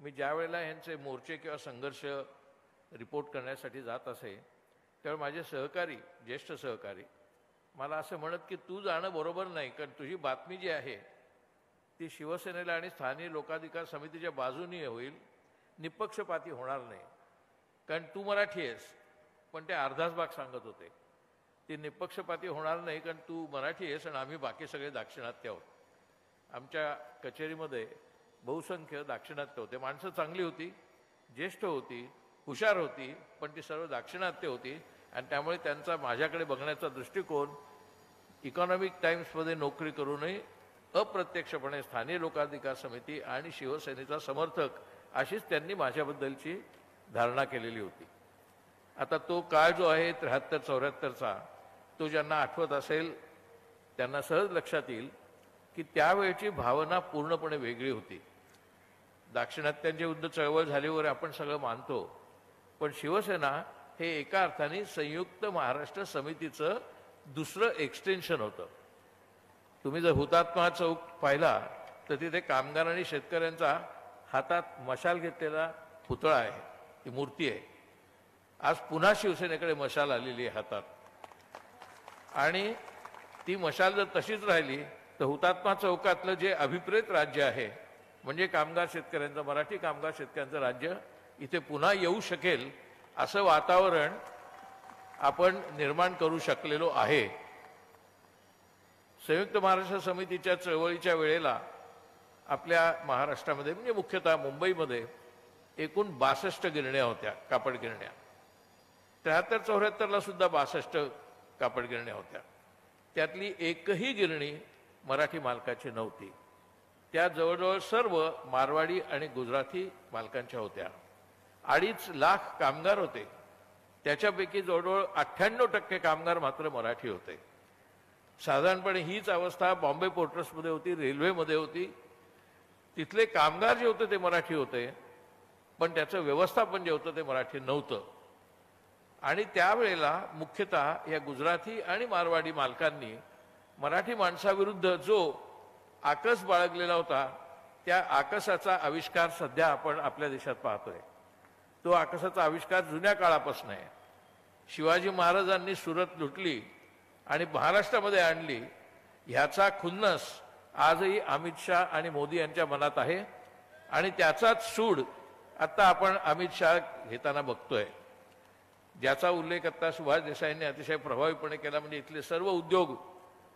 मी ज्या वेळेला यांचे मोर्चे किंवा संघर्ष रिपोर्ट करण्यासाठी जात असे त्यावेळी माझे सहकारी, ज्येष्ठ सहकारी मला असं म्हणत की तू जाणं बरोबर नाही, कारण तुझी बातमी जी आहे ती शिवसेनेला आणि स्थानिक लोकाधिकार समितीच्या बाजूनी होईल, निपक्षपाती होणार नाही. कारण तू मराठी आहेस, पण ते अर्धाच भाग सांगत होते. ती निपक्षपाती होणार नाही कारण तू मराठी आहेस आणि आम्ही बाकी सगळे दाक्षिणात्य आहोत. आमच्या कचेरीमध्ये बहुसंख्य दाक्षिणात्य होते. माणसं चांगली होती, ज्येष्ठ होती, हुशार होती, पण ती सर्व दाक्षिणात्य होती आणि त्यामुळे त्यांचा माझ्याकडे बघण्याचा दृष्टिकोन इकॉनॉमिक टाइम्समध्ये नोकरी करूनही अप्रत्यक्षपणे स्थानिक लोकाधिकार समिती आणि शिवसेनेचा समर्थक अशीच त्यांनी माझ्याबद्दलची धारणा केलेली होती. आता तो काळ जो आहे 73-74चा, तो ज्यांना आठवत असेल त्यांना सहज लक्षात येईल की त्यावेळची भावना पूर्णपणे वेगळी होती. दाक्षिणात्यांच्या विरुद्ध चळवळ झाल्यावर आपण सगळं मानतो, पण शिवसेना हे एका अर्थाने संयुक्त महाराष्ट्र समितीचं दुसरं एक्सटेन्शन होतं. तुम्ही जर हुतात्मा चौक पाहिला तर तिथे कामगार आणि शेतकऱ्यांचा हातात मशाल घेतलेला पुतळा आहे, ती मूर्ती आहे. आज पुन्हा शिवसेनेकडे मशाल आलेली आहे हातात, आणि ती मशाल जर तशीच राहिली तर हुतात्मा चौकातलं जे अभिप्रेत राज्य आहे, म्हणजे कामगार शेतकऱ्यांचं, मराठी कामगार शेतकऱ्यांचं राज्य इथे पुन्हा येऊ शकेल असं वातावरण आपण निर्माण करू शकलेलो आहे. संयुक्त महाराष्ट्र समितीच्या चळवळीच्या वेळेला आपल्या महाराष्ट्रामध्ये म्हणजे मुख्यतः मुंबईमध्ये एकूण 62 गिरण्या होत्या, कापड गिरण्या. 73-74ला सुद्धा 62 कापड गिरण्या होत्या. त्यातली एकही गिरणी मराठी मालकाची नव्हती. त्या जवळजवळ सर्व मारवाडी आणि गुजराती मालकांच्या होत्या. 2.5 लाख कामगार होते, त्याच्यापैकी जवळजवळ 98% कामगार मात्र मराठी होते. साधारणपणे हीच अवस्था बॉम्बे पोर्ट्समध्ये होती, रेल्वेमध्ये होती. तिथले कामगार जे होते ते मराठी होते, पण त्याचं व्यवस्थापन जे होतं ते मराठी नव्हतं. आणि त्यावेळेला मुख्यतः या गुजराती आणि मारवाडी मालकांनी मराठी माणसाविरुद्ध जो आकस बाळगलेला होता, त्या आकसाचा आविष्कार सध्या आपण आपल्या देशात पाहतोय. तो आकसाचा आविष्कार जुन्या काळापासून आहे. शिवाजी महाराजांनी सुरत लुटली आणि महाराष्ट्रामध्ये आणली, ह्याचा खुन्नस आजही अमित शाह आणि मोदी यांच्या मनात आहे. आणि त्याचाच सूड आता आपण अमित शाह घेताना बघतोय, ज्याचा उल्लेख आता सुभाष देसाईंनी अतिशय प्रभावीपणे केला. म्हणजे इथले सर्व उद्योग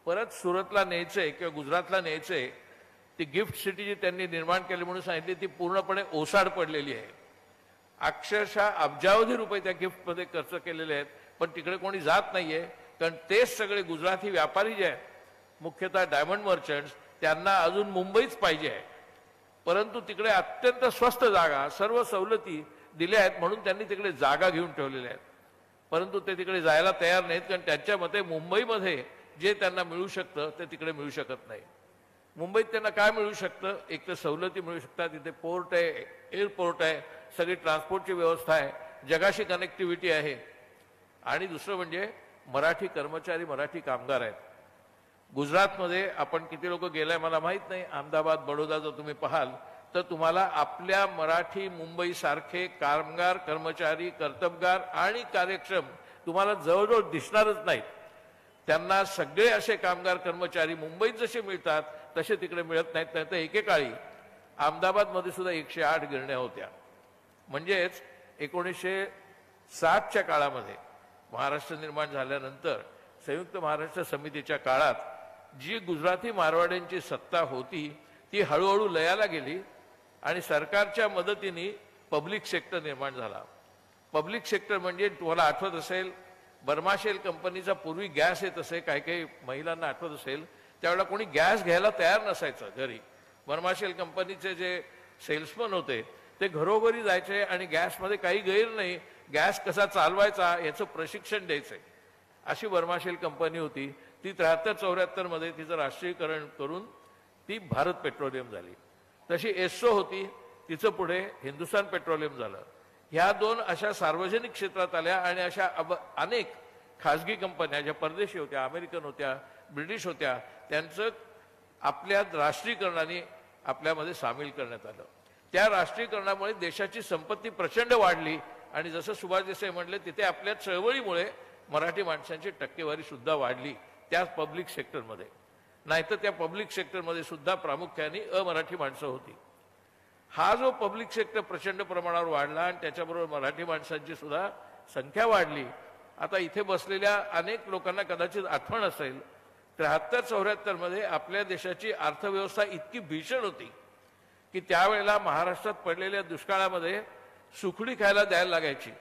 परत सुरतला न्यायचे किंवा गुजरातला न्यायचे. ती गिफ्ट सिटी जी त्यांनी निर्माण केली म्हणून सांगितली, ती पूर्णपणे ओसाड पडलेली आहे. अक्षरशः अब्जावधी रुपये त्या गिफ्टमध्ये खर्च केलेले आहेत, पण तिकडे कोणी जात नाहीये. कारण तेच सगळे गुजराती व्यापारी जे आहेत, मुख्यतः डायमंड मर्चंट्स, त्यांना अजून मुंबईच पाहिजे आहे. परंतु तिकडे अत्यंत स्वस्त जागा, सर्व सवलती दिल्या आहेत म्हणून त्यांनी तिकडे जागा घेऊन ठेवलेल्या आहेत. परंतु ते तिकडे जायला तयार नाहीत, कारण त्यांच्या मते मुंबईमध्ये जे त्यांना मिळू शकतं ते तिकडे मिळू शकत नाही. मुंबईत त्यांना काय मिळू शकतं? एक तर सवलती मिळू शकतात, तिथे पोर्ट आहे, एअरपोर्ट आहे, सगळी ट्रान्सपोर्टची व्यवस्था आहे, जगाशी कनेक्टिव्हिटी आहे. आणि दुसरं म्हणजे मराठी कर्मचारी, मराठी कामगार आहेत. गुजरातमध्ये आपण किती लोक गेलाय मला माहीत नाही, अहमदाबाद, बडोदा जर तुम्ही पाहाल तर तुम्हाला आपल्या मराठी मुंबईसारखे कामगार, कर्मचारी, कर्तबगार आणि कार्यक्षम तुम्हाला जवळजवळ दिसणारच नाहीत. त्यांना सगळे असे कामगार कर्मचारी मुंबईत जसे मिळतात तसे तिकडे मिळत नाहीत. तर एकेकाळी अहमदाबादमध्ये सुद्धा 108 गिरण्या होत्या. म्हणजेच 1960च्या काळामध्ये महाराष्ट्र निर्माण झाल्यानंतर संयुक्त महाराष्ट्र समितीच्या काळात जी गुजराती मारवाड्यांची सत्ता होती ती हळूहळू लयाला गेली आणि सरकारच्या मदतीने पब्लिक सेक्टर निर्माण झाला. पब्लिक सेक्टर म्हणजे तुम्हाला आठवत असेल, बर्माशेल कंपनीचा पूर्वी गॅस येत असे, काही काही महिलांना आठवत असेल, त्यावेळेला कोणी गॅस घ्यायला तयार नसायचं घरी. बर्माशेल कंपनीचे जे सेल्समन होते ते घरोघरी जायचे आणि गॅसमध्ये काही गैर नाही, गॅस कसा चालवायचा याचं प्रशिक्षण द्यायचे. अशी बर्माशेल कंपनी होती. ती 73-74 मध्ये तिचं राष्ट्रीयकरण करून ती भारत पेट्रोलियम झाली. तशी एस्सो होती, तिचं पुढे हिंदुस्थान पेट्रोलियम झालं. ह्या दोन अशा सार्वजनिक क्षेत्रात आल्या आणि अशा अनेक खाजगी कंपन्या ज्या परदेशी होत्या, अमेरिकन होत्या, ब्रिटिश होत्या, त्यांचं आपल्या राष्ट्रीयकरणाने आपल्यामध्ये सामील करण्यात आलं. त्या राष्ट्रीयकरणामुळे देशाची संपत्ती प्रचंड वाढली आणि जसं सुभाष देसाई म्हणले तिथे आपल्या चळवळीमुळे मराठी माणसांची टक्केवारी सुद्धा वाढली त्या पब्लिक सेक्टरमध्ये. नाहीतर त्या पब्लिक सेक्टरमध्ये सुद्धा प्रामुख्याने अमराठी माणसं होती. हा जो पब्लिक सेक्टर प्रचंड प्रमाणावर वाढला आणि त्याच्याबरोबर मराठी माणसांची सुद्धा संख्या वाढली. आता इथे बसलेल्या अनेक लोकांना कदाचित आठवण असेल 73-74 मध्ये आपल्या देशाची अर्थव्यवस्था इतकी भीषण होती की त्यावेळेला महाराष्ट्रात पडलेल्या दुष्काळामध्ये सुकडी खायला द्यायला लागायची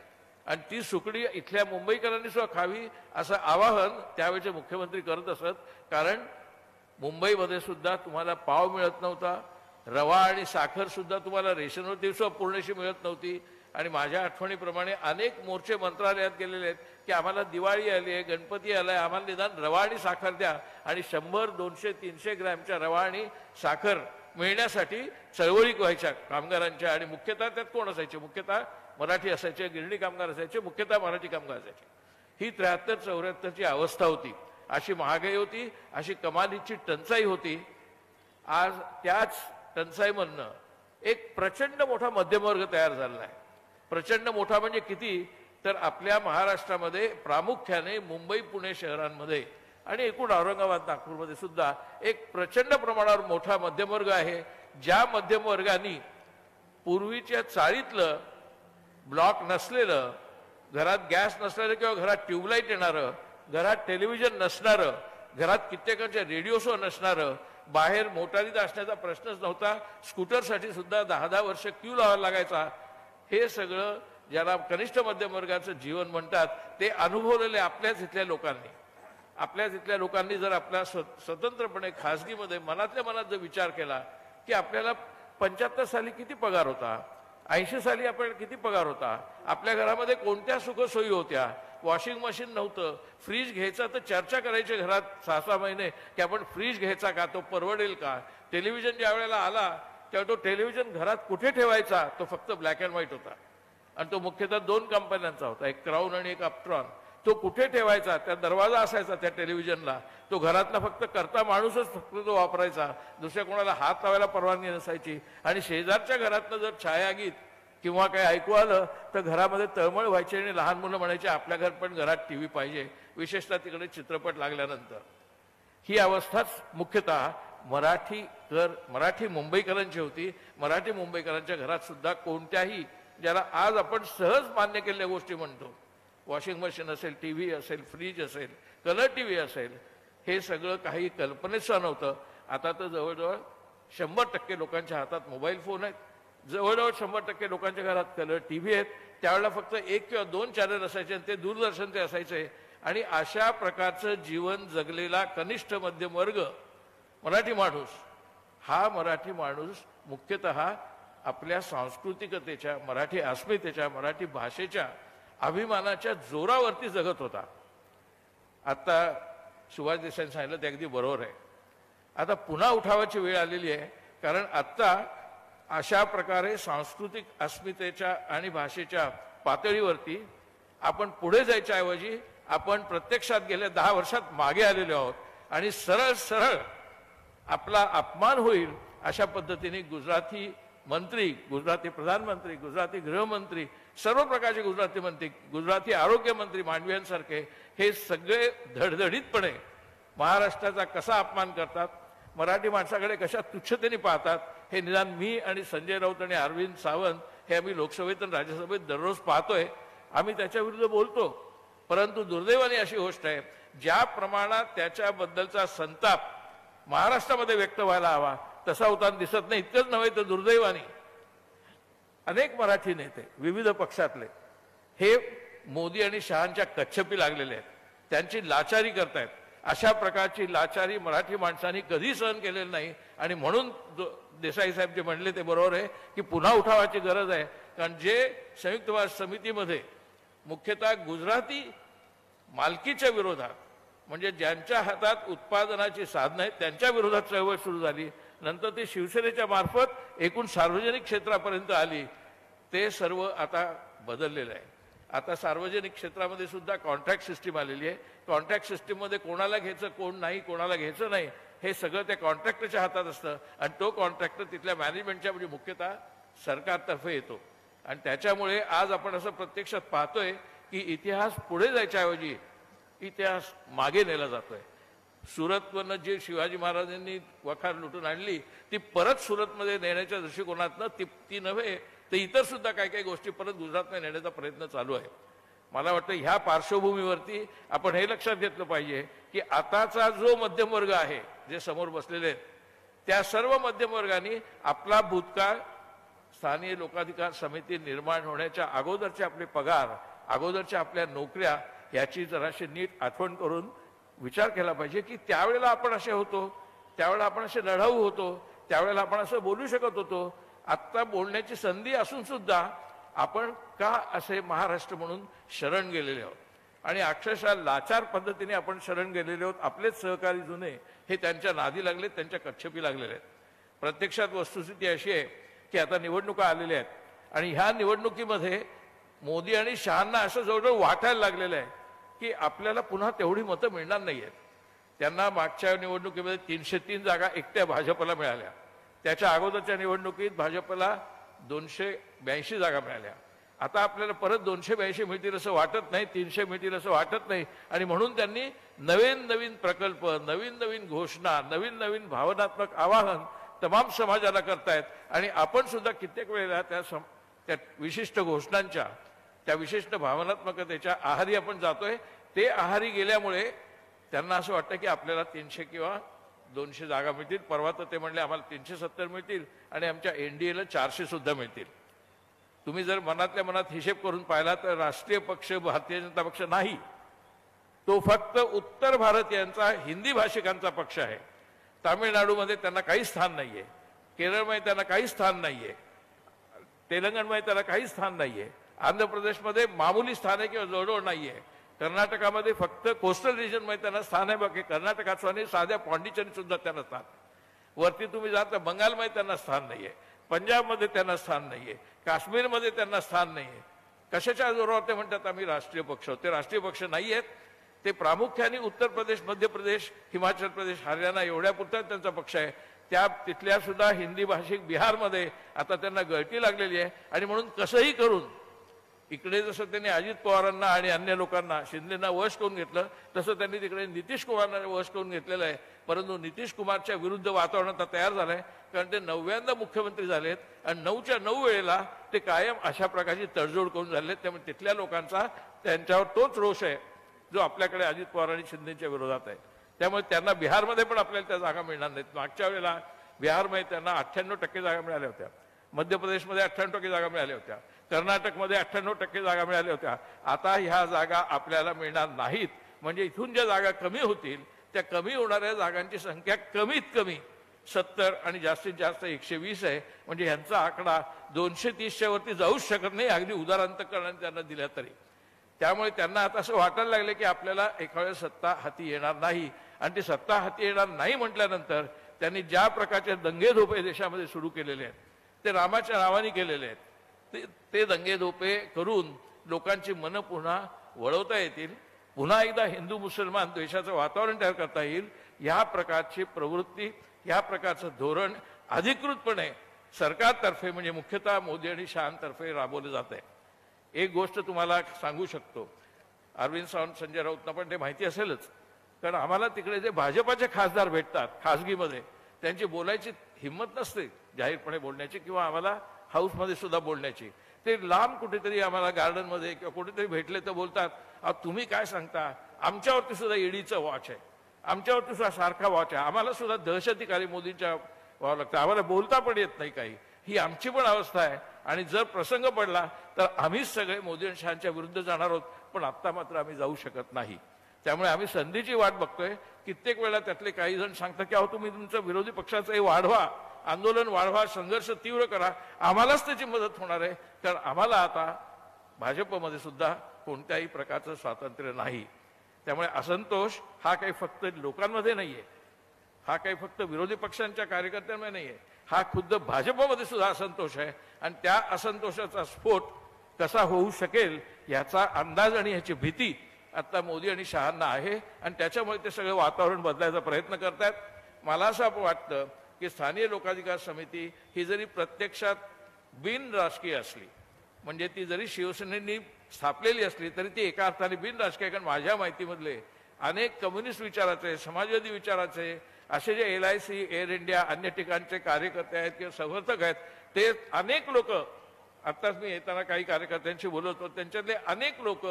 आणि ती सुकडी इथल्या मुंबईकरांनी सुद्धा खावी असं आवाहन त्यावेळेचे मुख्यमंत्री करत असत. कारण मुंबईमध्ये सुद्धा तुम्हाला पाव मिळत नव्हता, रवा आणि साखर सुद्धा तुम्हाला रेशनवरती सुद्धा पूर्णशी मिळत नव्हती. आणि माझ्या आठवणीप्रमाणे अनेक मोर्चे मंत्रालयात गेलेले आहेत की आम्हाला दिवाळी आली आहे, गणपती आलाय, आम्हाला निदान रवा आणि साखर द्या. आणि 100, 200, 300 ग्रॅमच्या रवा आणि साखर मिळण्यासाठी चळवळी व्हायच्या कामगारांच्या. आणि मुख्यतः त्यात कोण असायचे? मुख्यतः मराठी असायचे, गिरणी कामगार असायचे, मुख्यतः मराठी कामगार असायचे. ही 73-74ची अवस्था होती. अशी महागाई होती, अशी कमालीची टंचाई होती. आज त्याच टंचाईमधनं एक प्रचंड मोठा मध्यमवर्ग तयार झालेला आहे. प्रचंड मोठा म्हणजे किती? तर आपल्या महाराष्ट्रामध्ये प्रामुख्याने मुंबई पुणे शहरांमध्ये आणि एकूण औरंगाबाद नागपूरमध्ये सुद्धा एक प्रचंड प्रमाणावर मोठा मध्यमवर्ग आहे. ज्या मध्यमवर्गाने पूर्वीच्या चाळीतलं ब्लॉक नसलेलं, घरात गॅस नसलेलं किंवा घरात ट्यूबलाईट येणारं, घरात टेलिव्हिजन नसणारं, घरात कित्येकांच्या रेडिओ शो नसणारं, बाहेर मोटारीत असण्याचा प्रश्नच नव्हता, स्कूटरसाठी सुद्धा 10-10 वर्ष क्यू लावायला लागायचा. हे सगळं ज्याला कनिष्ठ मध्यमवर्गाचं जीवन म्हणतात ते अनुभवलेले आपल्याच इथल्या लोकांनी. आपल्याच इथल्या लोकांनी जर आपल्या स्वतंत्रपणे खासगीमध्ये मनातल्या मनात जर विचार केला की आपल्याला 75 साली किती पगार होता, 80 साली आपल्याला किती पगार होता, आपल्या घरामध्ये कोणत्या सुखसोयी होत्या, वॉशिंग मशीन नव्हतं, फ्रीज घ्यायचा तर चर्चा करायची घरात 6-6 महिने की आपण फ्रीज घ्यायचा का, तो परवडेल का. टेलिव्हिजन ज्या वेळेला आला तेव्हा तो टेलिव्हिजन घरात कुठे ठेवायचा, तो फक्त ब्लॅक अँड व्हाईट होता आणि तो मुख्यतः 2 कंपन्यांचा होता, एक क्राऊन आणि एक अपट्रॉन. तो कुठे ठेवायचा, त्या दरवाजा असायचा त्या टेलिव्हिजनला, तो घरातला फक्त करता माणूसच फक्त तो वापरायचा, दुसऱ्या कोणाला हात लावायला परवानगी नसायची. आणि शेजारच्या घरातनं जर छायागीत किंवा काही ऐकू आलं तर घरामध्ये तळमळ व्हायची आणि लहान मुलं म्हणायचे आपल्या घरात टीव्ही पाहिजे, विशेषतः तिकडे चित्रपट लागल्यानंतर. ही अवस्थाच मुख्यतः मराठी मुंबईकरांची होती. मराठी मुंबईकरांच्या घरात सुद्धा कोणत्याही ज्याला आज आपण सहज मान्य केलेल्या गोष्टी म्हणतो, वॉशिंग मशीन असेल, टीव्ही असेल, फ्रीज असेल, कलर टीव्ही असेल, हे सगळं काही कल्पनेचं नव्हतं. आता तर जवळजवळ 100% लोकांच्या हातात मोबाईल फोन आहेत, जवळजवळ 100% लोकांच्या घरात कलर टीव्ही आहेत. त्यावेळेला फक्त 1 किंवा 2 चॅनल असायचे आणि ते दूरदर्शन ते असायचे. आणि अशा प्रकारचं जीवन जगलेला कनिष्ठ मध्यम वर्ग मराठी माणूस, हा मराठी माणूस मुख्यतः आपल्या सांस्कृतिकतेच्या, मराठी अस्मितेच्या, मराठी भाषेच्या अभिमानाच्या जोरावरती जगत होता. आता सुभाष देसाईंनी सांगितलं ते अगदी बरोबर आहे. आता पुन्हा उठावाची वेळ आलेली आहे. कारण आता अशा प्रकारे सांस्कृतिक अस्मितेच्या आणि भाषेच्या पातळीवरती आपण पुढे जायच्या ऐवजी आपण प्रत्यक्षात गेल्या 10 वर्षात मागे आलेलो आहोत. आणि सरळ सरळ आपला अपमान होईल अशा पद्धतीने गुजराती मंत्री, गुजराती प्रधानमंत्री, गुजराती गृहमंत्री, सर्व प्रकारचे गुजराती मंत्री, गुजराती आरोग्य मंत्री मांडवियांसारखे हे सगळे धडधडीतपणे महाराष्ट्राचा कसा अपमान करतात, मराठी माणसाकडे कशा तुच्छतेने पाहतात, हे निदान मी आणि संजय राऊत आणि अरविंद सावंत हे आम्ही लोकसभेत आणि राज्यसभेत दररोज पाहतोय. आम्ही त्याच्या विरुद्ध बोलतो. परंतु दुर्दैवाने अशी गोष्ट आहे, ज्या प्रमाणात त्याच्याबद्दलचा संताप महाराष्ट्रामध्ये व्यक्त व्हायला हवा तसा होताना दिसत नाही. इतकंच नव्हे तर दुर्दैवाने अनेक मराठी नेते विविध पक्षातले हे मोदी आणि शहांच्या कच्छपी लागलेले आहेत, त्यांची लाचारी करतायत. अशा प्रकारची लाचारी मराठी माणसांनी कधी सहन केलेली नाही. आणि म्हणून देसाई साहेब जे म्हणले ते बरोबर आहे की पुन्हा उठावाची गरज आहे. कारण जे संयुक्त राष्ट्र समितीमध्ये मुख्यतः गुजराती मालकीच्या विरोधात, म्हणजे ज्यांच्या हातात उत्पादनाची साधनं आहेत त्यांच्या विरोधात चळवळ सुरू झाली, नंतर ती शिवसेनेच्या मार्फत एकूण सार्वजनिक क्षेत्रापर्यंत आली. ते सर्व आता बदललेलं आहे. आता सार्वजनिक क्षेत्रामध्ये सुद्धा कॉन्ट्रॅक्ट सिस्टीम आलेली आहे. कॉन्ट्रॅक्ट सिस्टीममध्ये कोणाला घ्यायचं, कोण नाही, कोणाला घ्यायचं नाही, हे सगळं त्या कॉन्ट्रॅक्टरच्या हातात असतं. आणि तो कॉन्ट्रॅक्टर तिथल्या मॅनेजमेंटच्या, म्हणजे मुख्यतः सरकारतर्फे येतो आणि त्याच्यामुळे आज आपण असं प्रत्यक्षात पाहतोय की इतिहास पुढे जायच्याऐवजी इतिहास मागे नेला जातोय. सुरतवरनं जे शिवाजी महाराजांनी वखार लुटून आणली ती परत सुरतमध्ये नेण्याच्या दृष्टिकोनातनं ती नव्हे तर इतर सुद्धा काही काही गोष्टी परत गुजरातमध्ये नेण्याचा प्रयत्न चालू आहे. मला वाटतं ह्या पार्श्वभूमीवरती आपण हे लक्षात घेतलं पाहिजे की आताचा जो मध्यम वर्ग आहे जे समोर बसलेले आहेत त्या सर्व मध्यम वर्गाने आपला भूतकाळ स्थानिक लोकाधिकार समिती निर्माण होण्याच्या अगोदरचे आपले पगार अगोदरच्या आपल्या नोकऱ्या याची जराशी नीट आठवण करून विचार केला पाहिजे की त्यावेळेला आपण असे होतो, त्यावेळेला आपण असे लढाऊ होतो, त्यावेळेला आपण असं बोलू शकत होतो. आत्ता बोलण्याची संधी असून सुद्धा आपण का असे महाराष्ट्र म्हणून शरण गेलेले आहोत आणि अक्षरशः लाचार पद्धतीने आपण शरण गेलेले आहोत. आपलेच सहकारी जुने हे त्यांच्या नादी लागलेत, त्यांच्या कच्छपी लागलेले आहेत. प्रत्यक्षात वस्तुस्थिती अशी आहे की आता निवडणुका आलेल्या आहेत आणि ह्या निवडणुकीमध्ये मोदी आणि शहांना असं जवळजवळ वाटायला लागलेलं आहे की आपल्याला पुन्हा तेवढी मतं मिळणार नाही आहेत. त्यांना मागच्या निवडणुकीमध्ये 303 जागा एकट्या भाजपला मिळाल्या. त्याच्या अगोदरच्या निवडणुकीत भाजपला 282 जागा मिळाल्या. आता आपल्याला परत 282 मिळतील असं वाटत नाही, 300 मिळतील असं वाटत नाही आणि म्हणून त्यांनी नवीन नवीन प्रकल्प, नवीन नवीन घोषणा, नवीन नवीन भावनात्मक आवाहन तमाम समाजाला करतायत आणि आपण सुद्धा कित्येक वेळेला त्या विशिष्ट घोषणांच्या त्या विशिष्ट भावनात्मकतेच्या आहारी आपण जातोय. ते आहारी गेल्यामुळे त्यांना असं वाटतं की आपल्याला 300 किंवा 200 जागा मिळतील. परवा तर ते म्हणले आम्हाला 370 मिळतील आणि आमच्या एनडीएला 400 सुद्धा मिळतील. तुम्ही जर मनातल्या मनात हिशेब करून पाहिला तर राष्ट्रीय पक्ष भारतीय जनता पक्ष नाही, तो फक्त उत्तर भारतीयांचा हिंदी भाषिकांचा पक्ष आहे. तामिळनाडूमध्ये त्यांना काही स्थान नाहीये, केरळमध्ये त्यांना काही स्थान नाहीये, तेलंगणमध्ये त्याला काही स्थान नाहीये, आंध्र प्रदेशमध्ये मामूली स्थान आहे किंवा जवळजवळ नाहीये, कर्नाटकामध्ये फक्त कोस्टल रिजनमध्ये त्यांना स्थान आहे. बाकी कर्नाटकात साध्या पॉंडिचेरी सुद्धा त्यांना स्थान. वरती तुम्ही जात तर बंगालमध्ये त्यांना स्थान नाहीये, पंजाबमध्ये त्यांना स्थान नाहीये, काश्मीरमध्ये त्यांना स्थान नाहीये. कशाच्या जोरावर ते म्हणतात आम्ही राष्ट्रीय पक्ष. ते राष्ट्रीय पक्ष नाही आहेत, ते प्रामुख्याने उत्तर प्रदेश, मध्य प्रदेश, हिमाचल प्रदेश, हरियाणा एवढ्यापुरता त्यांचा पक्ष आहे. त्या तिथल्या सुद्धा हिंदी भाषिक बिहारमध्ये आता त्यांना गळती लागलेली आहे आणि म्हणून कसंही करून इकडे जसं त्यांनी अजित पवारांना आणि अन्य लोकांना शिंदेना वश करून घेतलं तसं त्यांनी तिकडे नितीश कुमारना वश करून घेतलेलं आहे. परंतु नितीश कुमारच्या विरुद्ध वातावरण आता तयार झालंय कारण ते 9व्यांदा मुख्यमंत्री झालेत आणि 9च्या 9 वेळेला ते कायम अशा प्रकारची तडजोड करून झालेत. त्यामुळे तिथल्या लोकांचा त्यांच्यावर तोच रोष आहे जो आपल्याकडे अजित पवार आणि शिंदेच्या विरोधात आहे. त्यामुळे त्यांना बिहारमध्ये पण आपल्याला त्या जागा मिळणार नाहीत. मागच्या वेळेला बिहारमध्ये त्यांना 98% जागा मिळाल्या होत्या, मध्य प्रदेशमध्ये 98% जागा मिळाल्या होत्या, कर्नाटकमध्ये 98% जागा मिळाल्या होत्या. आता ह्या जागा आपल्याला मिळणार नाहीत. म्हणजे इथून ज्या जागा कमी होतील त्या कमी होणाऱ्या जागांची संख्या कमीत कमी 70 आणि जास्तीत जास्त 120 आहे. म्हणजे ह्यांचा आकडा 230च्या वरती जाऊच शकत नाही, अगदी उदारांतकरणाने त्यांना दिल्या तरी. त्यामुळे त्यांना आता असं वाटायला लागलं की आपल्याला एका वेळेस सत्ता हाती येणार नाही आणि ती सत्ता हाती येणार नाही म्हटल्यानंतर त्यांनी ज्या प्रकारचे दंगेधोपे देशामध्ये सुरू केलेले आहेत ते रामाच्या नावाने केलेले आहेत. ते दंगेधोपे करून लोकांची मनं पुन्हा वळवता येतील, पुन्हा एकदा हिंदू मुसलमान द्वेषाचं वातावरण तयार करता येईल. ह्या प्रकारची प्रवृत्ती, ह्या प्रकारचं धोरण अधिकृतपणे सरकारतर्फे म्हणजे मुख्यतः मोदी आणि शहांतर्फे राबवलं जात आहे. एक गोष्ट तुम्हाला सांगू शकतो, अरविंद सावंत, संजय राऊतना पण ते माहिती असेलच, कारण आम्हाला तिकडे जे भाजपाचे खासदार भेटतात खासगीमध्ये त्यांची बोलायची हिंमत नसते जाहीरपणे बोलण्याची किंवा आम्हाला हाऊसमध्ये सुद्धा बोलण्याची. ते लांब कुठेतरी आम्हाला गार्डनमध्ये किंवा कुठेतरी भेटले तर बोलतात तुम्ही काय सांगता, आमच्यावरती सुद्धा ईडीचं वॉच आहे, आमच्यावरती सुद्धा सारखा वॉच आहे, आम्हाला सुद्धा दहशतिकारी मोदींच्या व्हावं लागतं, आम्हाला बोलता पण येत नाही काही. ही आमची पण अवस्था आहे आणि जर प्रसंग पडला तर आम्हीच सगळे मोदी आणि शहांच्या विरुद्ध जाणार आहोत. पण आत्ता मात्र आम्ही जाऊ शकत नाही. त्यामुळे आम्ही संधीची वाट बघतोय. कित्येक वेळा त्यातले काही जण सांगतात की तुम्ही तुमचं विरोधी पक्षाचं वाढवा, आंदोलन वाढवा, संघर्ष तीव्र करा, आम्हालाच त्याची मदत होणार आहे. कारण आम्हाला आता भाजपमध्ये सुद्धा कोणत्याही प्रकारचं स्वातंत्र्य नाही. त्यामुळे असंतोष हा काही फक्त लोकांमध्ये नाहीये, हा काही फक्त विरोधी पक्षांच्या कार्यकर्त्यांमध्ये नाहीये, हा खुद्द भाजपमध्ये सुद्धा असंतोष आहे. आणि त्या असंतोषाचा स्फोट कसा होऊ शकेल याचा अंदाज आणि याची भीती आता मोदी आणि शहांना आहे आणि त्याच्यामुळे ते सगळं वातावरण बदलायचा प्रयत्न करतात. मला असं वाटतं की स्थानिक लोकाधिकार समिती ही जरी प्रत्यक्षात बिनराजकीय असली, म्हणजे ती जरी शिवसेनेनी स्थापलेली असली तरी ती एका अर्थाने बिनराजकीय. कारण माझ्या माहितीमधले अनेक कम्युनिस्ट विचाराचे, समाजवादी विचाराचे असे जे LIC, एअर इंडिया, अन्य ठिकाणचे कार्यकर्ते आहेत किंवा समर्थक आहेत, ते अनेक लोक, आत्ताच मी येताना काही कार्यकर्त्यांशी बोलत होतो, त्यांच्यातले अनेक लोक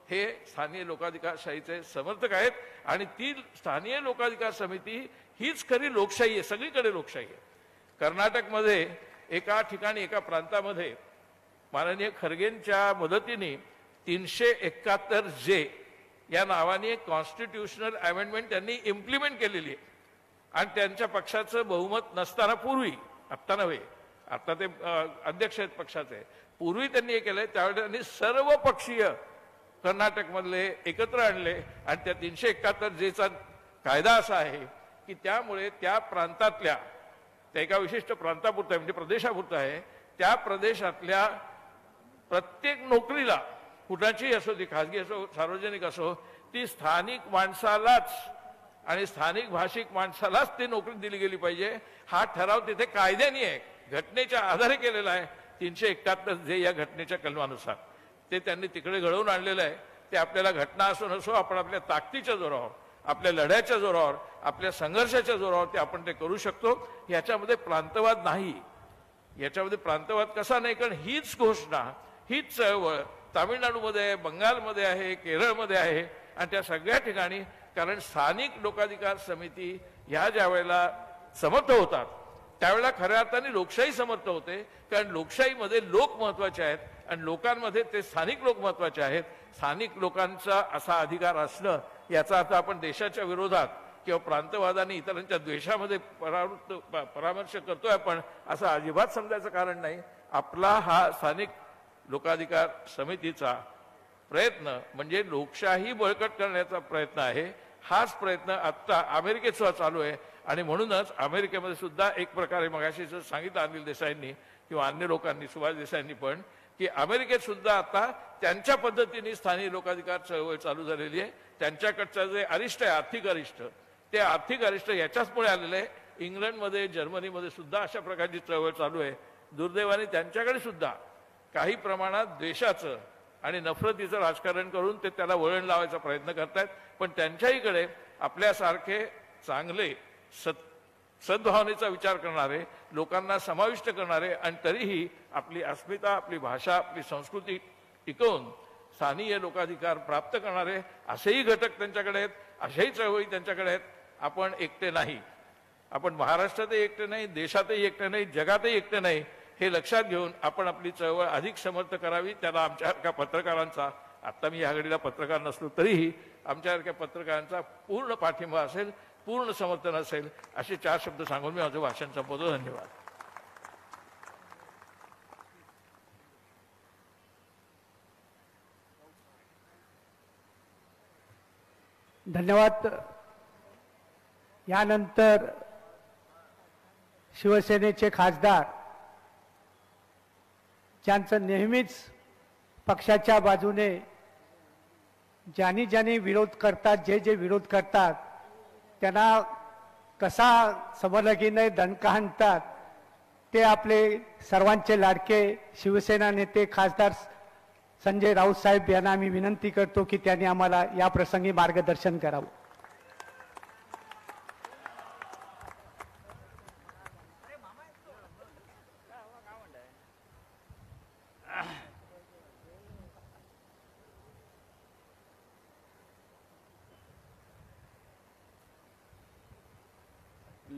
हे स्थानिक लोकाधिकारशाहीचे समर्थक आहेत. आणि ती स्थानिक लोकाधिकार समिती हीच खरी लोकशाही आहे, सगळीकडे लोकशाही आहे. कर्नाटकमध्ये एका ठिकाणी, एका प्रांतामध्ये माननीय खरगेंच्या मदतीने 371J या नावाने कॉन्स्टिट्यूशनल अमेंडमेंट त्यांनी इम्प्लिमेंट केलेली आहे. आणि त्यांच्या पक्षाचं बहुमत नसताना पूर्वी, आत्ता नव्हे, आता ते अध्यक्ष आहेत पक्षाचे, पूर्वी त्यांनी हे केलंय. त्यावेळी त्यांनी सर्व पक्षीय कर्नाटकमधले एकत्र आणले. आणि त्या 371Jचा कायदा असा आहे की त्यामुळे त्या प्रांतातल्या, त्या एका विशिष्ट प्रांतापुरता म्हणजे प्रदेशापुरता आहे, त्या प्रदेशातल्या प्रत्येक नोकरीला, कुणाचीही असो, ती खाजगी असो सार्वजनिक असो, ती स्थानिक माणसालाच आणि स्थानिक भाषिक माणसालाच ती नोकरी दिली गेली पाहिजे. हा ठराव तिथे कायद्याने आहे, घटनेच्या आधारे केलेला आहे. 371J या घटनेच्या कलमानुसार ते त्यांनी तिकडे घडवून आणलेलं आहे. ते आपल्याला घटना असो नसो, आपण आपल्या ताकदीच्या जोरावर, आपल्या लढ्याच्या जोरावर, आपल्या संघर्षाच्या जोरावर ते आपण ते करू शकतो. याच्यामध्ये प्रांतवाद नाही. याच्यामध्ये प्रांतवाद कसा नाही, कारण हीच घोषणा, हीच चळवळ तामिळनाडूमध्ये आहे, बंगालमध्ये आहे, केरळमध्ये आहे. आणि त्या सगळ्या ठिकाणी, कारण स्थानिक लोकाधिकार समिती ह्या ज्या वेळेला समर्थ होतात त्यावेळेला खऱ्या अर्थाने लोकशाही समर्थ होते. कारण लोकशाहीमध्ये लोक महत्वाचे आहेत आणि लोकांमध्ये ते स्थानिक लोक महत्वाचे आहेत. स्थानिक लोकांचा असा अधिकार असणं, याचा अर्थ आपण देशाच्या विरोधात किंवा प्रांतवादाने इतरांच्या द्वेषामध्ये परामर्श करतोय आपण, असं अजिबात समजायचं कारण नाही. आपला हा स्थानिक लोकाधिकार समितीचा प्रयत्न म्हणजे लोकशाही बळकट करण्याचा प्रयत्न आहे. हाच प्रयत्न आत्ता अमेरिकेत सुद्धा चालू आहे. आणि म्हणूनच अमेरिकेमध्ये सुद्धा एक प्रकारे मगाशी सांगितलं अनिल देसाईंनी किंवा अन्य लोकांनी, सुभाष देसाईंनी पण, की अमेरिकेत सुद्धा आता त्यांच्या पद्धतीने स्थानिक लोकाधिकार चळवळ चालू झालेली आहे. त्यांच्याकडचं जे अरिष्ट आहे, आर्थिक अरिष्ट, ते आर्थिक अरिष्ट याच्याचमुळे आलेलं आहे. इंग्लंडमध्ये, जर्मनीमध्ये सुद्धा अशा प्रकारची चळवळ चालू आहे. दुर्दैवाने त्यांच्याकडे सुद्धा काही प्रमाणात द्वेषाचं आणि नफरतीचं राजकारण करून ते त्याला वळण लावायचा प्रयत्न करतायत. पण त्यांच्याहीकडे आपल्यासारखे चांगले सद्भावनेचा विचार करणारे, लोकांना समाविष्ट करणारे आणि तरीही आपली अस्मिता, आपली भाषा, आपली संस्कृती टिकवून स्थानीय लोकाधिकार प्राप्त करणारे असेही घटक त्यांच्याकडे आहेत, अशाही चळवळी त्यांच्याकडे आहेत. आपण एकटे नाही, आपण महाराष्ट्रातही एकटे नाही, देशातही एकटे नाही, जगातही एकटे नाही. हे लक्षात घेऊन आपण आपली चळवळ अधिक समर्थ करावी. त्याला आमच्यासारख्या पत्रकारांचा, आता मी या घडीला पत्रकार नसलो तरीही आमच्यासारख्या पत्रकारांचा पूर्ण पाठिंबा असेल, पूर्ण समर्थन असेल. असे 4 शब्द सांगून मी माझं भाषण संपवतो. धन्यवाद. धन्यवाद. यानंतर शिवसेनेचे खासदार, ज्यांचं नेहमीच पक्षाच्या बाजूने ज्यांनी विरोध करतात, जे विरोध करतात त्यांना कसा समलगीने दणका हाणतात, ते आपले सर्वांचे लाडके शिवसेना नेते खासदार संजय राऊत साहेब यांना मी विनंती करतो की त्यांनी आम्हाला या प्रसंगी मार्गदर्शन करावं.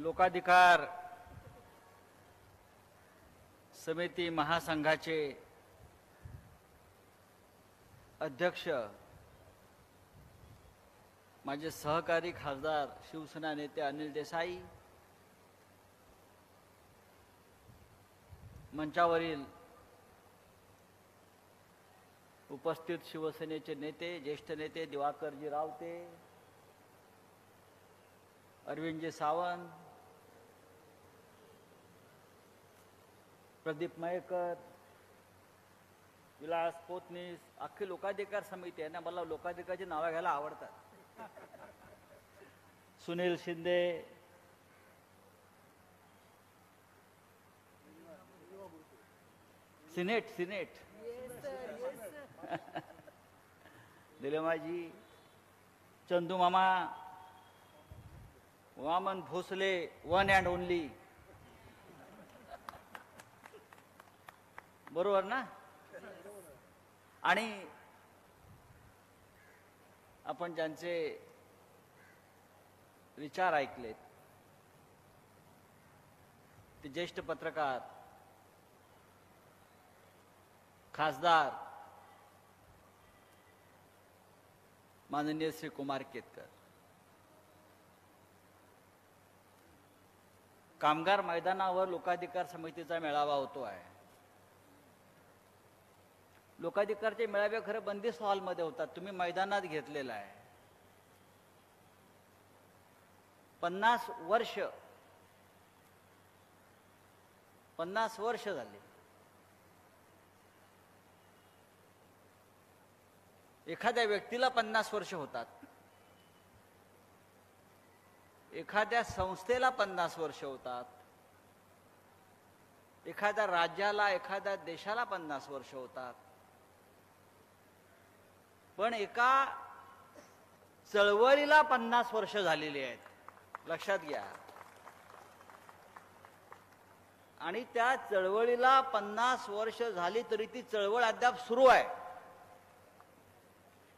लोकाधिकार समिती महासंघाचे अध्यक्ष, माझे सहकारी खासदार शिवसेना नेते अनिल देसाई, मंचावरील उपस्थित शिवसेनेचे नेते, ज्येष्ठ नेते दिवाकरजी रावते, अरविंदजी सावंत, प्रदीप मयेकर, विलास पोतनीस, अख्खी लोकाधिकार समिती आहे ना. मला लोकाधिकारची नावं घ्यायला आवडतात. सुनील शिंदे, सिनेट सिनेट दिलेमाजी, चंदू मामा, Waman Bhosale, one and only, बरोबर ना? आणि आपण ज्यांचे विचार ऐकलेत ते ज्येष्ठ पत्रकार, खासदार माननीय श्री कुमार केतकर, कामगार मैदानावर लोकाधिकार समितीचा मेळावा होतो आहे. लोकाधिकारचे मेळावे खरं बंदिस्त हॉलमध्ये होतात, तुम्ही मैदानात घेतलेला आहे. 50 वर्ष झाली. एखाद्या व्यक्तीला 50 वर्ष होतात, एखाद्या संस्थेला 50 वर्ष होतात, एखाद्या राज्याला, एखाद्या देशाला 50 वर्ष होतात. पण एका चळवळीला 50 वर्ष झालेली आहेत, लक्षात घ्या. आणि त्या चळवळीला 50 वर्ष झाली तरी ती चळवळ अद्याप सुरू आहे.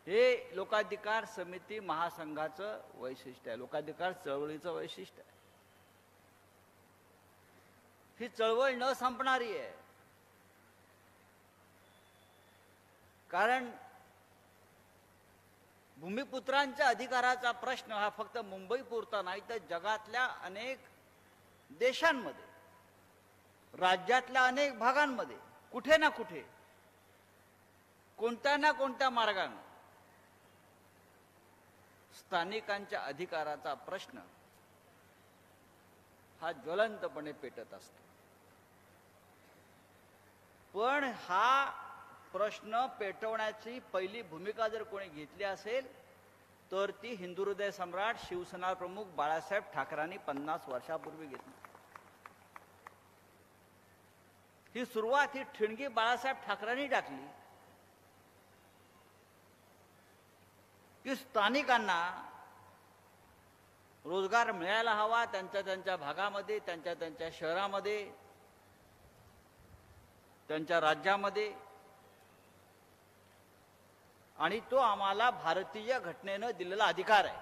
हे लोकाधिकार समिती महासंघाचं वैशिष्ट्य आहे, लोकाधिकार चळवळीचं वैशिष्ट्य आहे. ही चळवळ न संपणारी आहे. कारण भूमिपुत्रांच्या अधिकाराचा प्रश्न हा फक्त मुंबई पुरता नाही तर जगातल्या अनेक देशांमध्ये, राज्यातल्या अनेक भागांमध्ये कुठे ना कुठे, कोणत्या ना कोणत्या मार्गाने स्थानिकांच्या अधिकाराचा प्रश्न हा ज्वलंतपणे पेटत असतो. पण हा प्रश्न पेटवण्याची पहिली भूमिका जर कोणी घेतली असेल तर ती हिंदू हृदय सम्राट शिवसेना प्रमुख बाळासाहेब ठाकरेंनी 50 वर्षापूर्वी घेतली. ही सुरुवात, ही ठिणगी बाळासाहेब ठाकरेंनी टाकली की स्थानिकांना रोजगार मिळायला हवा त्यांच्या त्यांच्या भागामध्ये, त्यांच्या त्यांच्या शहरामध्ये, त्यांच्या राज्यामध्ये. आणि तो आम्हाला भारतीय घटनेनं दिलेला अधिकार आहे.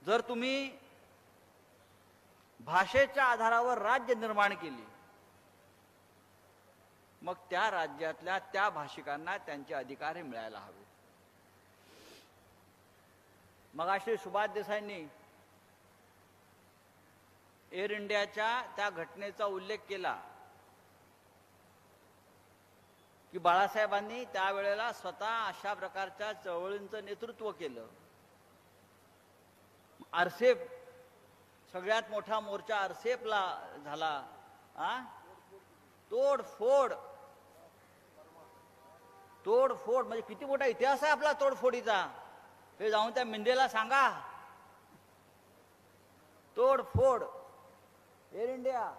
जर तुम्ही भाषेच्या आधारावर राज्य निर्माण केली मग त्या राज्यातल्या त्या भाषिकांना त्यांचे अधिकार हे मिळायला हवे. मगाशी सुभाष देसाईंनी एअर इंडियाच्या त्या घटनेचा उल्लेख केला की बाळासाहेबांनी त्यावेळेला स्वतः अशा प्रकारच्या चळवळींचं नेतृत्व केलं. आरसेप, सगळ्यात मोठा मोर्चा आरसेपला झाला. तोडफोड म्हणजे किती मोठा इतिहास आहे आपला तोडफोडीचा, हे जाऊन त्या मिंदेला सांगा. तोडफोड एअर इंडिया.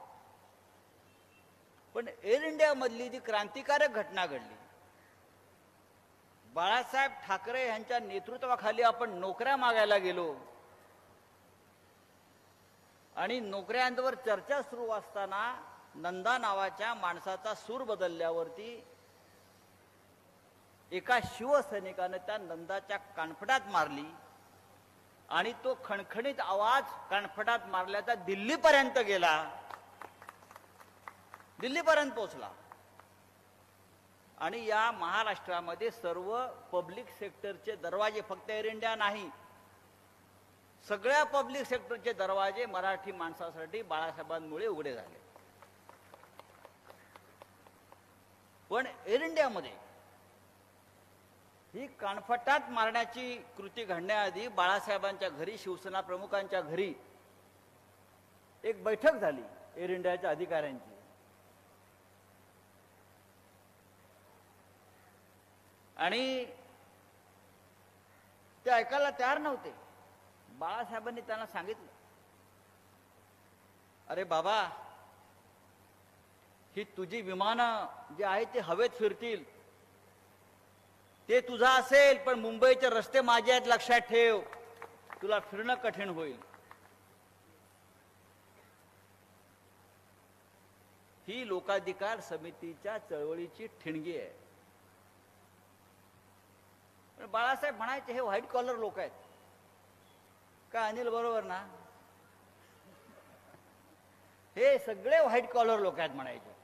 पण एअर इंडिया मधली जी क्रांतिकारक घटना घडली, बाळासाहेब ठाकरे यांच्या नेतृत्वाखाली आपण नोकऱ्या मागायला गेलो आणि नोकऱ्यांवर चर्चा सुरू असताना नंदा नावाच्या माणसाचा सूर बदलल्यावरती एका शिवसैनिकाने त्या नंदाच्या कानफटात मारली आणि तो खणखणीत आवाज कानफटात मारल्याचा दिल्लीपर्यंत गेला, दिल्लीपर्यंत पोहोचला. आणि या महाराष्ट्रामध्ये सर्व पब्लिक सेक्टरचे दरवाजे, फक्त एअर इंडिया नाही, सगळ्या पब्लिक सेक्टरचे दरवाजे मराठी माणसासाठी बाळासाहेबांमुळे उघडे झाले. पण एअर इंडियामध्ये ही कानफटात मारण्याची कृती घडण्याआधी बाळासाहेबांच्या घरी, शिवसेना प्रमुखांच्या घरी एक बैठक झाली एअर इंडियाच्या अधिकाऱ्यांची. आणि ते ऐकायला तयार नव्हते. बाळासाहेबांनी त्यांना सांगितलं, अरे बाबा, ही तुझी विमानं जे आहेत ते हवेत फिरतील, ते तुझा असेल, पण मुंबईचे रस्ते माझे आहेत लक्षात ठेव, तुला फिरणं कठीण होईल. ही लोकाधिकार समितीच्या चळवळीची ठिणगी आहे. पण बाळासाहेब म्हणायचे हे व्हाईट कॉलर लोक आहेत का? अनिल बरोबर ना? हे सगळे व्हाईट कॉलर लोक आहेत म्हणायचे.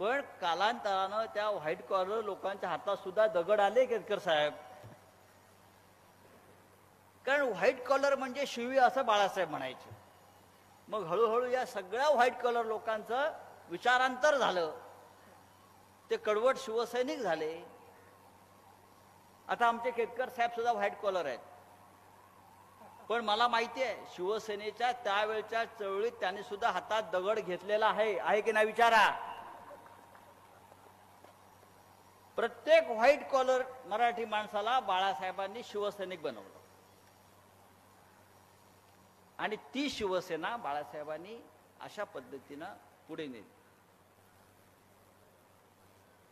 पण कालांतरानं त्या व्हाईट कॉलर लोकांच्या हातात सुद्धा दगड आले केतकर साहेब. कारण व्हाईट कॉलर म्हणजे शिवी असं बाळासाहेब म्हणायचे. मग हळूहळू या सगळ्या व्हाईट कॉलर लोकांचं विचारांतर झालं, ते कडवट शिवसैनिक झाले. आता आमचे केतकर साहेब सुद्धा व्हाईट कॉलर आहेत. पण मला माहिती आहे शिवसेनेच्या त्यावेळच्या चळवळीत त्यांनी सुद्धा हातात दगड घेतलेला आहे की नाही विचारा. प्रत्येक व्हाईट कॉलर मराठी माणसाला बाळासाहेबांनी शिवसैनिक बनवलं आणि ती शिवसेना बाळासाहेबांनी अशा पद्धतीनं पुढे नेली.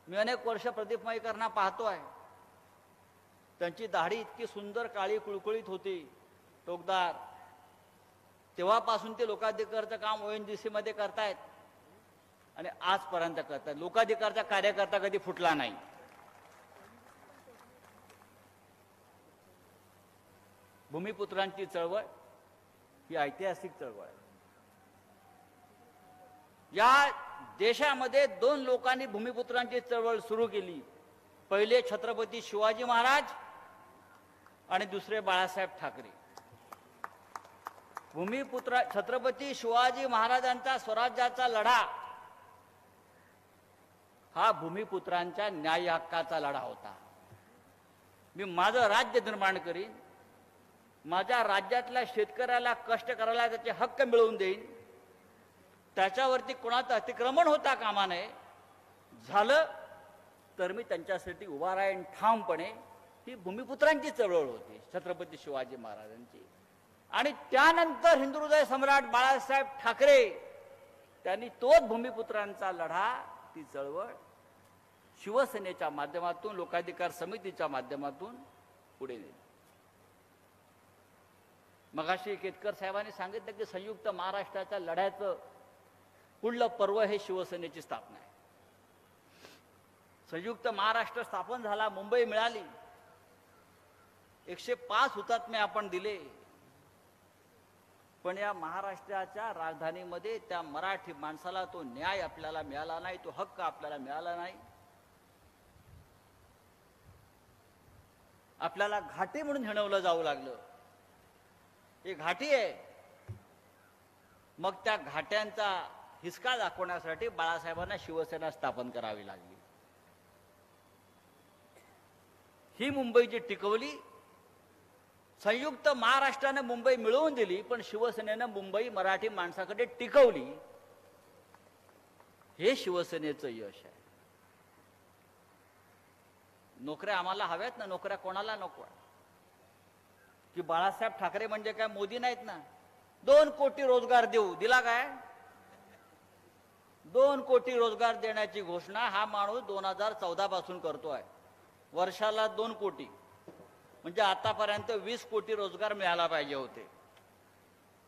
मी अनेक वर्ष प्रदीप मयेकरांना पाहतोय. त्यांची दाढी इतकी सुंदर काळी कुळकुळीत होती, टोकदार. तेव्हापासून ते लोकाधिकारचं काम ONGC मध्ये करतायत आणि आजपर्यंत करतायत. लोकाधिकारचा कार्यकर्ता कधी फुटला नाही. भूमिपुत्रांची चळवळ ही ऐतिहासिक चळवळ आहे. या देशामध्ये 2 लोकांनी भूमिपुत्रांची चळवळ सुरू केली. पहिले छत्रपती शिवाजी महाराज आणि दुसरे बाळासाहेब ठाकरे. छत्रपती शिवाजी महाराजांचा स्वराज्याचा लढा हा भूमिपुत्रांच्या न्याय हक्काचा लढा होता. मी माझं राज्य निर्माण करीन, माझ्या राज्यातल्या शेतकऱ्याला कष्ट करायला त्याचे हक्क मिळवून देईन, त्याच्यावरती कोणाचं अतिक्रमण होता कामा नये. झालं तर मी त्यांच्यासाठी उभा राहीन ठामपणे. ही भूमिपुत्रांची चळवळ होती छत्रपती शिवाजी महाराजांची. आणि त्यानंतर हिंदुहृदय सम्राट बाळासाहेब ठाकरे त्यांनी तोच भूमिपुत्रांचा लढा, ती चळवळ शिवसेनेच्या माध्यमातून, लोकाधिकार समितीच्या माध्यमातून पुढे नेली. मगाशी केतकर साहेबांनी सांगितलं की संयुक्त महाराष्ट्राच्या लढ्याचं पुढलं पर्व हे शिवसेनेची स्थापना आहे. संयुक्त महाराष्ट्र स्थापन झाला, मुंबई मिळाली, 105 हुतात्मे आपण दिले. पण या महाराष्ट्राच्या राजधानीमध्ये त्या मराठी माणसाला तो न्याय आपल्याला मिळाला नाही, तो हक्क आपल्याला मिळाला नाही. आपल्याला घाटी म्हणून हिणवलं जाऊ लागलं. हे घाटी आहे. मग त्या घाट्यांचा हिसका दाखवण्यासाठी बाळासाहेबांना शिवसेना स्थापन करावी लागली. ही मुंबई जी टिकवली, संयुक्त महाराष्ट्राने मुंबई मिळवून दिली, पण शिवसेनेनं मुंबई मराठी माणसाकडे टिकवली. हे शिवसेनेचं यश आहे. नोकऱ्या आम्हाला हव्यात ना, नोकऱ्या कोणाला नको आहे? की बाळासाहेब ठाकरे म्हणजे काय मोदी नाहीत ना? 2 कोटी रोजगार देऊ, दिला काय? 2 कोटी रोजगार देण्याची घोषणा हा माणूस 2014 पासून करतोय. वर्षाला 2 कोटी म्हणजे आतापर्यंत 20 कोटी रोजगार मिळाला पाहिजे होते.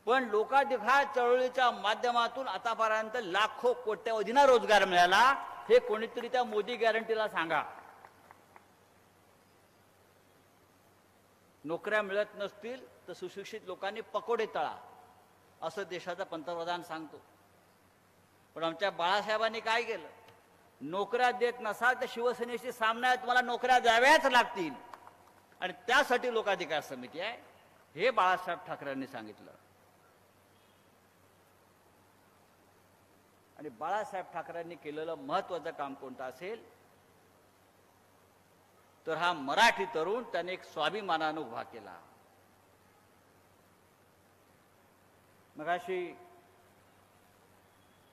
पण लोकाधिकार चळवळीच्या माध्यमातून आतापर्यंत लाखो कोट्यवधींना रोजगार मिळाला. हे कोणीतरी त्या मोदी गॅरंटीला सांगा. नोकऱ्या मिळत नसतील तर सुशिक्षित लोकांनी पकोडे तळा, असं देशाचा पंतप्रधान सांगतो. पण आमच्या बाळासाहेबांनी काय केलं? नोकऱ्या देत नसाल तर शिवसेनेशी सामना आहे, तुम्हाला नोकऱ्या द्याव्याच लागतील. आणि त्यासाठी लोकाधिकार समिती आहे, हे बाळासाहेब ठाकरेंनी सांगितलं. आणि बाळासाहेब ठाकरेंनी केलेलं महत्वाचं काम कोणतं असेल तर हा मराठी तरुण त्याने एक स्वाभिमानानं उभा केला. मगाशी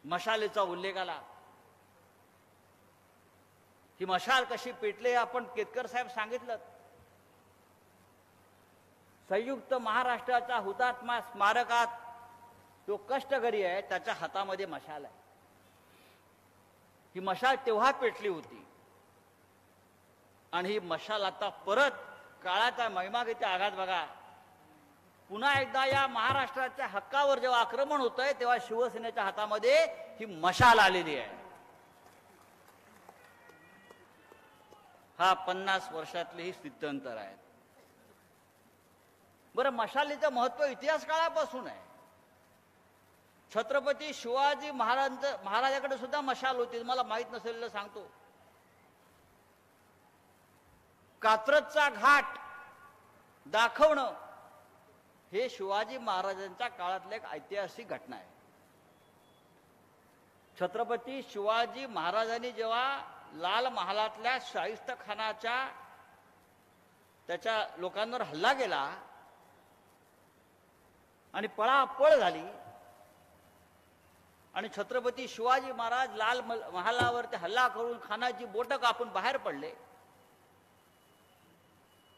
मशालीचा उल्लेख आला. ही मशाल कशी पेटले आपण केतकर साहेब सांगितलं. संयुक्त महाराष्ट्राच्या हुतात्मा स्मारकात जो कष्टकरी आहे त्याच्या हातामध्ये मशाल आहे. ही मशाल तेव्हा पेटली होती आणि ही मशाल आता परत काळाचा महिमा किती आघात बघा. पुन्हा एकदा या महाराष्ट्राच्या हक्कावर जेव्हा आक्रमण होत आहे तेव्हा शिवसेनेच्या हातामध्ये ही मशाल आलेली आहे. हा 50 वर्षातली ही स्थित्यंतर आहे. बरं, मशालीचं महत्व इतिहास काळापासून आहे. छत्रपती शिवाजी महाराजाकडे सुद्धा मशाल होती. मला माहित नसेल सांगतो. कात्रजचा घाट दाखवणं हे शिवाजी महाराजांच्या काळातली एक ऐतिहासिक घटना आहे. छत्रपती शिवाजी महाराजांनी जेव्हा लाल महालातल्या शाहिस्त खानाच्या त्याच्या लोकांवर हल्ला केला आणि पळापळ झाली आणि छत्रपती शिवाजी महाराज लाल महालावरती हल्ला करून खानाची बोटं कापून बाहेर पडले,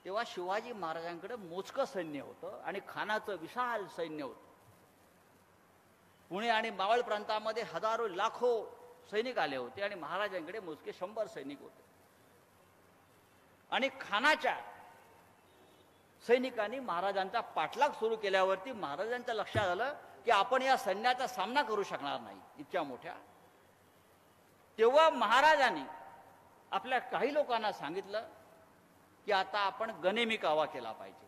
तेव्हा शिवाजी महाराजांकडे मोजकं सैन्य होतं आणि खानाचं विशाल सैन्य होतं. पुणे आणि मावळ प्रांतामध्ये हजारो लाखो सैनिक आले होते आणि महाराजांकडे मोजके 100 सैनिक होते. आणि खानाच्या सैनिकांनी महाराजांचा पाठलाग सुरू केल्यावरती महाराजांच्या लक्षात आलं की आपण या सैन्याचा सामना करू शकणार नाही इतक्या मोठ्या. तेव्हा महाराजांनी आपल्या काही लोकांना सांगितलं की आता आपण गनेमी कावा केला पाहिजे.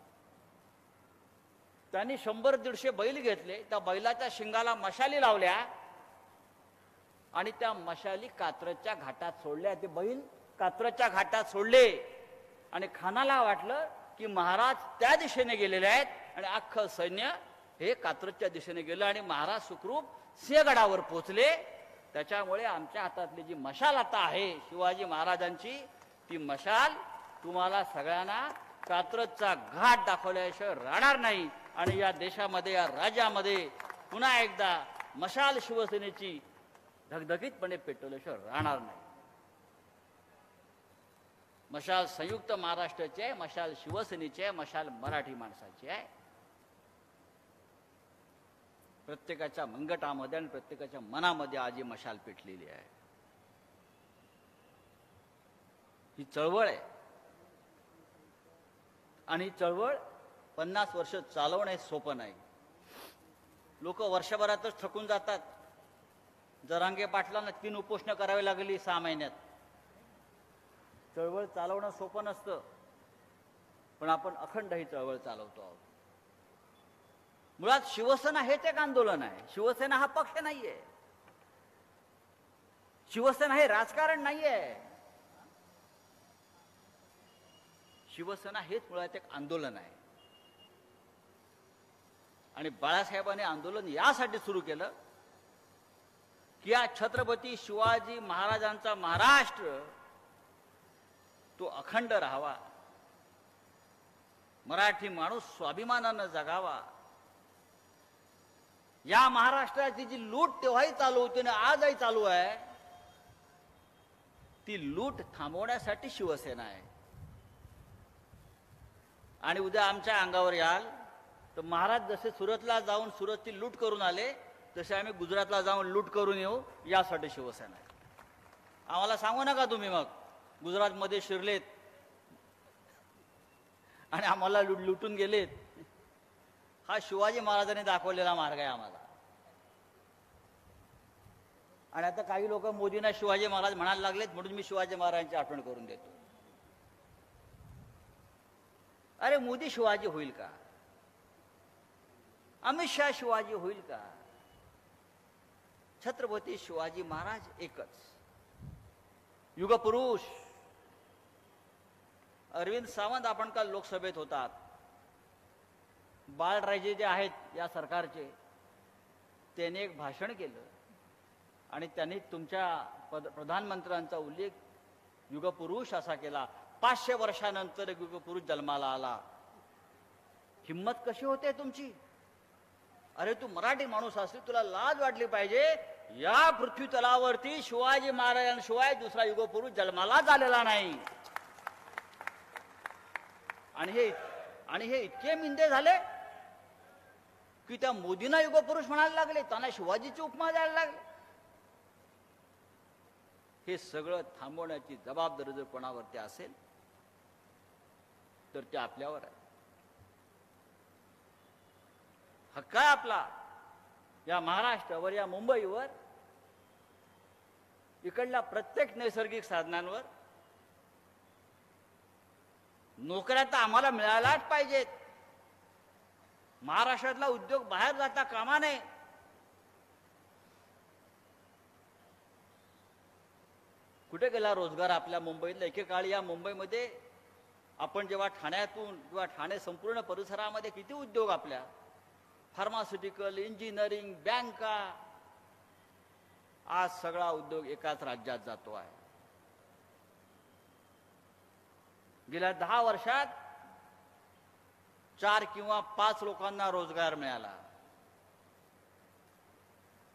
त्यांनी 100-150 बैल घेतले, त्या बैलाच्या शिंगाला मशाली लावल्या आणि त्या मशाली कात्रजच्या घाटात सोडल्या. ते बैल कात्रजच्या घाटात सोडले आणि खानाला वाटलं की महाराज त्या दिशेने गेलेले आहेत आणि अख्खं सैन्य हे कात्रजच्या दिशेने गेलं आणि महाराज सुखरूप सिंहगडावर पोचले. त्याच्यामुळे आमच्या हातातली जी मशाल आता आहे शिवाजी महाराजांची, ती मशाल तुम्हाला सगळ्यांना कात्रजचा घाट दाखवल्याशिवाय राहणार नाही. आणि या देशामध्ये, या राज्यामध्ये पुन्हा एकदा मशाल शिवसेनेची धगधगीतपणे पेटवल्याशिवाय राहणार नाही. मशाल संयुक्त महाराष्ट्राची आहे, मशाल शिवसेनेची आहे, मशाल मराठी माणसाची आहे. प्रत्येकाच्या मंगटामध्ये आणि प्रत्येकाच्या मनामध्ये आज ही मशाल पेटलेली आहे. ही चळवळ आहे आणि ही चळवळ 50 वर्ष चालवणं हे सोपं नाही. लोक वर्षभरातच थकून जातात. जरांगे पाटलांना 3 उपोषणं करावी लागली 6 महिन्यात. चळवळ चालवणं सोपं नसतं, पण आपण अखंड ही चळवळ चालवतो आहोत. मुळात शिवसेना हेच एक आंदोलन आहे. शिवसेना हा पक्ष नाहीये, शिवसेना हे राजकारण नाहीये. शिवसेना हेच मुळात एक आंदोलन आहे. आणि बाळासाहेबांनी आंदोलन यासाठी सुरू केलं की या छत्रपती शिवाजी महाराजांचा महाराष्ट्र तो अखंड राहावा, मराठी माणूस स्वाभिमानानं जगावा. या महाराष्ट्राची जी लूट तेव्हाही चालू होती आणि आजही चालू आहे, ती लूट थांबवण्यासाठी शिवसेना आहे. आणि उद्या आमच्या अंगावर याल तर महाराज जसे सुरतला जाऊन सुरतची लूट करून आले तसे आम्ही गुजरातला जाऊन लूट करून येऊ, यासाठी शिवसेना आहे. आम्हाला सांगू नका तुम्ही मग गुजरातमध्ये शिरलेत आणि आम्हाला लुटून गेलेत. हा शिवाजी महाराजांनी दाखवलेला मार्ग आहे आम्हाला. आणि आता काही लोक मोदींना शिवाजी महाराज म्हणायला लागलेत म्हणून मी शिवाजी महाराजांची आठवण करून देतो. अरे मोदी शिवाजी होईल का? अमित शहा शिवाजी होईल का? छत्रपती शिवाजी महाराज एकच युगपुरुष. अरविंद सावंत आपण काल लोकसभेत होतात. बाळराजे जे आहेत या सरकारचे, त्यांनी एक भाषण केलं आणि त्यांनी तुमच्या प्रधानमंत्र्यांचा उल्लेख युगपुरुष असा केला. 500 वर्षानंतर एक युगपुरुष जन्माला आला. हिम्मत कशी होते तुमची? अरे तू मराठी माणूस असली तुला लाज वाटली पाहिजे. या पृथ्वी तलावरती शिवाजी महाराजांशिवाय दुसरा युगपुरुष जन्मालाच आलेला नाही. आणि हे इतके मिंदे झाले की त्या मोदींना युगपुरुष म्हणायला लागले, त्यांना शिवाजीची उपमा द्यायला लागले. हे सगळं थांबवण्याची जबाबदारी जर कोणावरती असेल तर ते आपल्यावर आहे. हक्क आहे आपला या महाराष्ट्रावर, या मुंबईवर, इकडल्या प्रत्येक नैसर्गिक साधनांवर. नोकऱ्या तर आम्हाला मिळायलाच पाहिजेत. महाराष्ट्रातला उद्योग बाहेर जाता कामा नये. कुठे गेला रोजगार आपल्या मुंबईतला? एकेकाळी या मुंबईमध्ये आपण जेव्हा ठाण्यातून किंवा ठाणे संपूर्ण परिसरामध्ये किती उद्योग, आपल्या फार्मास्युटिकल, इंजिनिअरिंग, बँका, आज सगळा उद्योग एकाच राज्यात जातो आहे. गेल्या 10 वर्षात 4 किंवा 5 लोकांना रोजगार मिळाला.